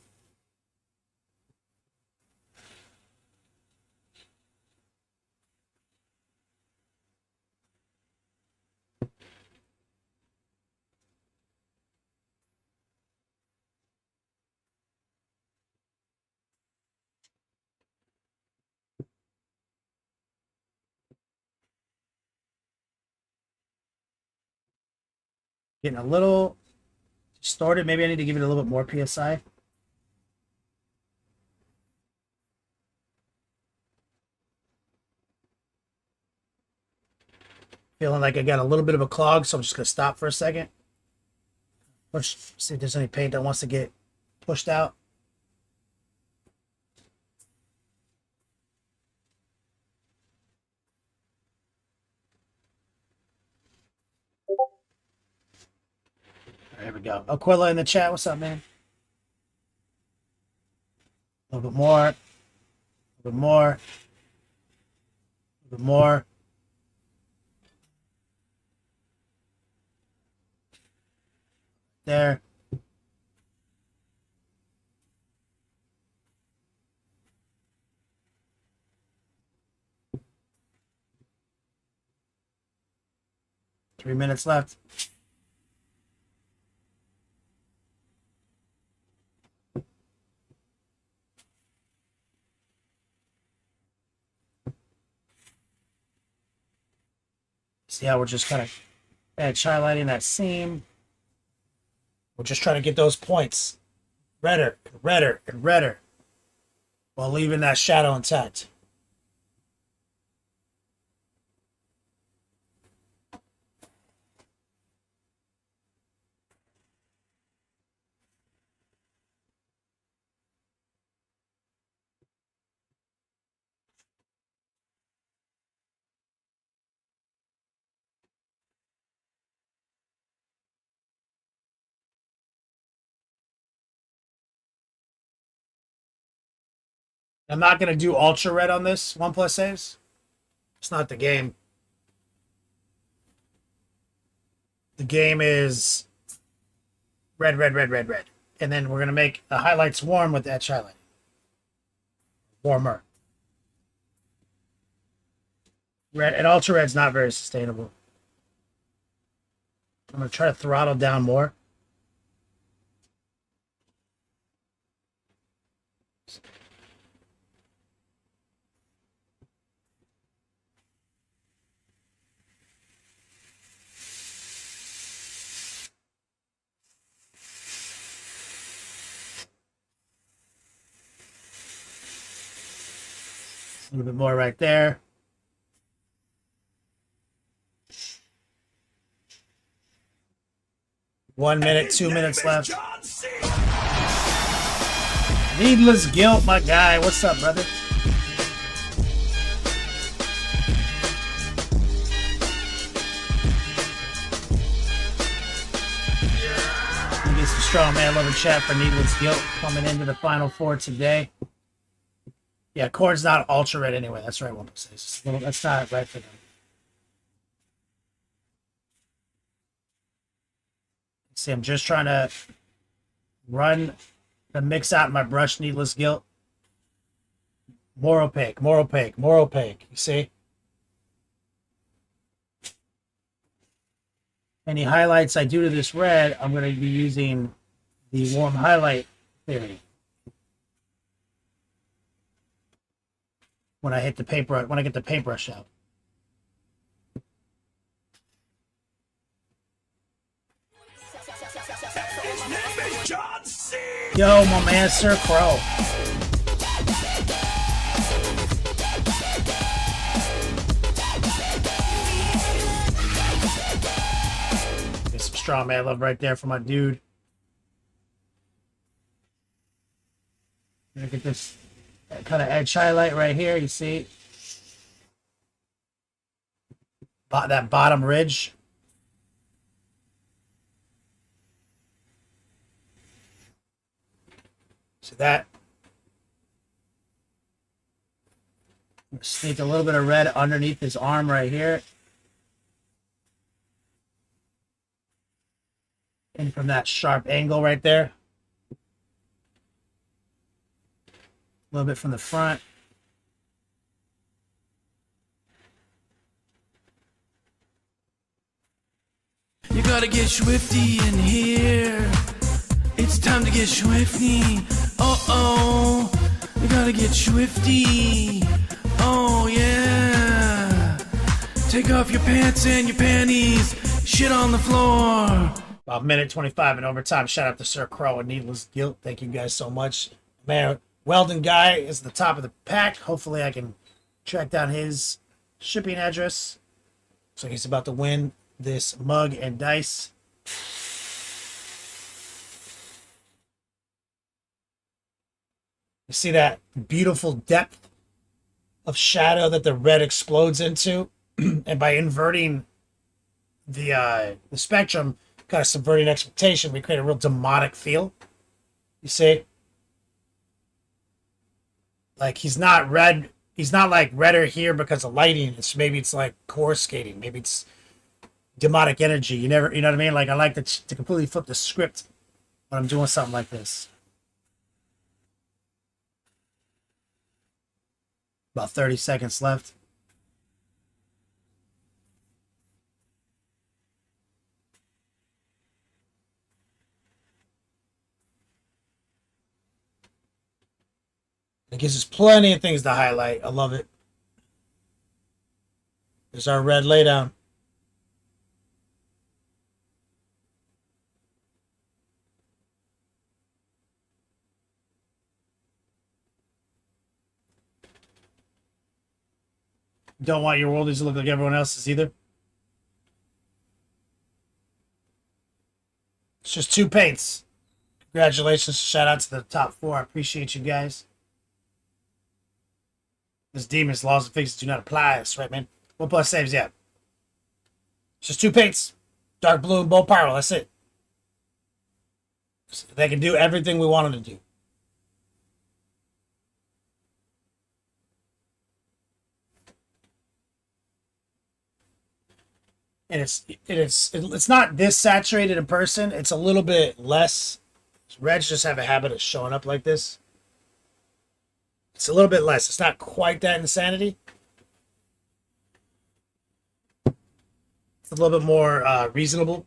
Getting a little distorted. Maybe I need to give it a little bit more PSI. A Feeling like I got a little bit of a clog, so I'm just going to stop for a second. Push, see if there's any paint that wants to get pushed out. There we go. Aquila in the chat. What's up, man? A little bit more. A little bit more. A little bit more. There. Three minutes left. See how we're just kind of edge highlighting that seam. We're just trying to get those points redder, and redder, and redder while leaving that shadow intact. I'm not going to do ultra red on this 1+ saves. It's not the game. The game is red, red, red, red, red. And then we're going to make the highlights warm with that highlight. Warmer. Red and ultra red's not very sustainable. I'm going to try to throttle down more. A little bit more right there. One minute, 2 minutes left. Needless Guilt, my guy. What's up, brother? You get some strong man loving chat for Needless Guilt coming into the final four today. Yeah, Cord's not ultra red anyway. That's right, one says. That's not right for them. See, I'm just trying to run the mix out in my brush. Needless Guilt. More opaque, more opaque, more opaque. You see? Any highlights I do to this red, I'm going to be using the warm highlight theory. When I hit the paper, when I get the paintbrush out. Yo, my man, Sir Crow. Get some strong man love right there for my dude. Look at this kind of edge highlight right here. You see that bottom ridge. See that? Sneak a little bit of red underneath his arm right here. And from that sharp angle right there. A little bit from the front. You gotta get swifty in here. It's time to get swifty. Uh-oh. You gotta get swifty. Oh, yeah. Take off your pants and your panties. Shit on the floor. About a minute 25 in overtime. Shout out to Sir Crow and Needless Guilt. Thank you guys so much. Man, Weldon Guy is the top of the pack. Hopefully I can track down his shipping address. So he's about to win this mug and dice. You see that beautiful depth of shadow that the red explodes into? And by inverting the spectrum, kind of subverting expectation, we create a real demonic feel. You see? Like he's not red. He's not like redder here because of lighting. Maybe it's like coruscating. Maybe it's demonic energy. You know what I mean? Like I like to completely flip the script when I'm doing something like this. About 30 seconds left. It gives us plenty of things to highlight. I love it. There's our red laydown. Don't want your worldies to look like everyone else's either. It's just 2 paints. Congratulations. Shout out to the top 4. I appreciate you guys. This demon's laws and fixes do not apply. That's right, man. 1+ saves, yeah. It's just 2 paints. Dark blue and bold pyro. That's it. So they can do everything we want them to do. And it's not this saturated in person. It's a little bit less. Reds just have a habit of showing up like this. It's a little bit less. It's not quite that insanity. It's a little bit more reasonable.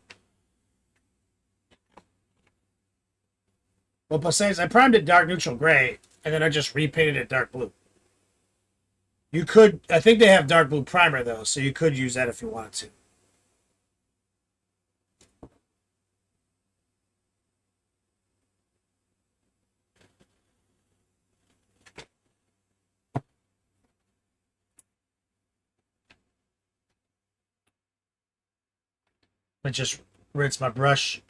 Well, Poseidon, I primed it dark neutral gray, and then I just repainted it dark blue. You could, I think they have dark blue primer though, so you could use that if you wanted to. But just rinse my brush.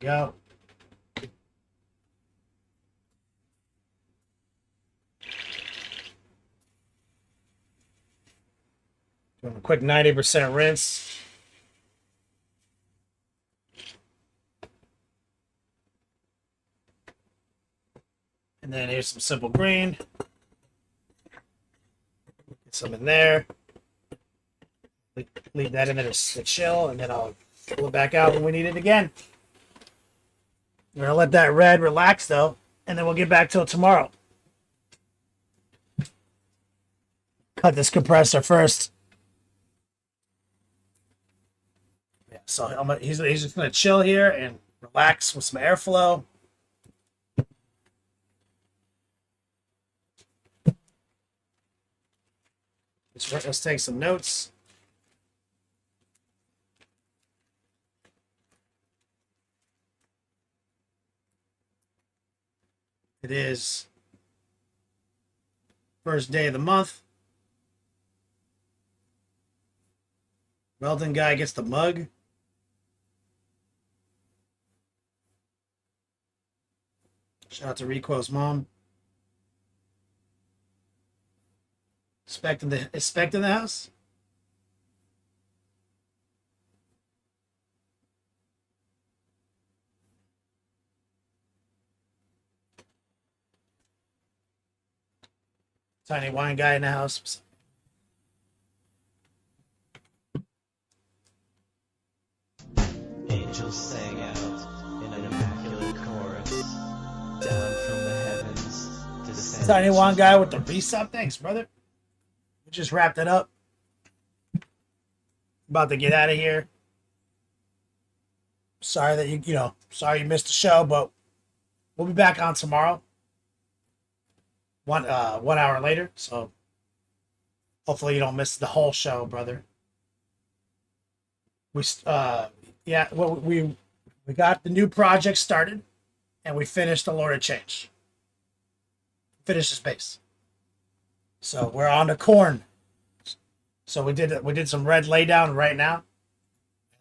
Go. Doing a quick 90% rinse. And then here's some simple green. Get some in there. Leave that in there to chill, and then I'll pull it back out when we need it again. We're gonna let that red relax though, and then we'll get back to it tomorrow. Cut this compressor first. Yeah, so he's just gonna chill here and relax with some airflow. Let's take some notes. It is first day of the month. Weldon guy gets the mug. Shout out to Rico's mom. Spect in the house. Tiny wine guy in the house. Angels sang out in an immaculate chorus. Down from the heavens descended. Tiny wine guy with the resub. Thanks, brother. We just wrapped it up. About to get out of here. Sorry that sorry you missed the show, but we'll be back on tomorrow. 1 hour later, so hopefully you don't miss the whole show, brother. We got the new project started, and we finished the Lord of Change. Finished the base. So we're on to corn. So we did some red laydown right now, and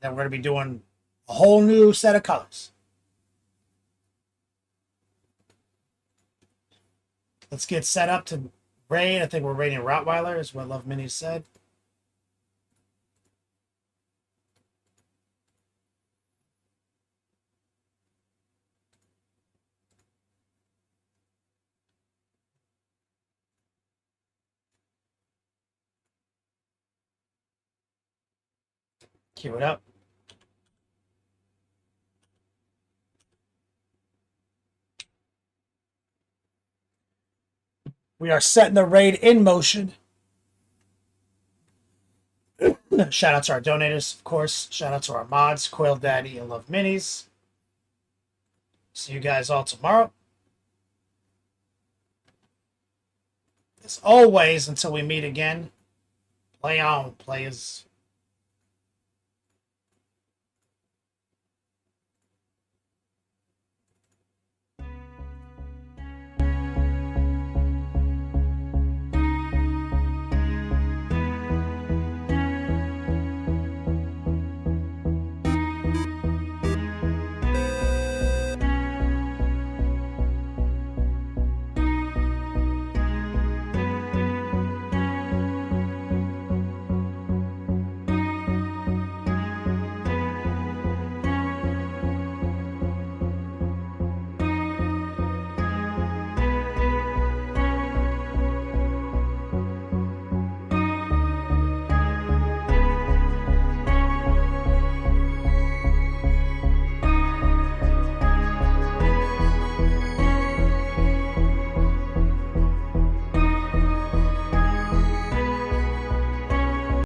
then we're gonna be doing a whole new set of colors. Let's get set up to raid. I think we're raiding Rottweiler, is what Love Mini said. Cue it up. We are setting the raid in motion. Shout out to our donators, of course. Shout out to our mods, Coil Daddy and Love Minis. See you guys all tomorrow. As always, until we meet again, play on, players.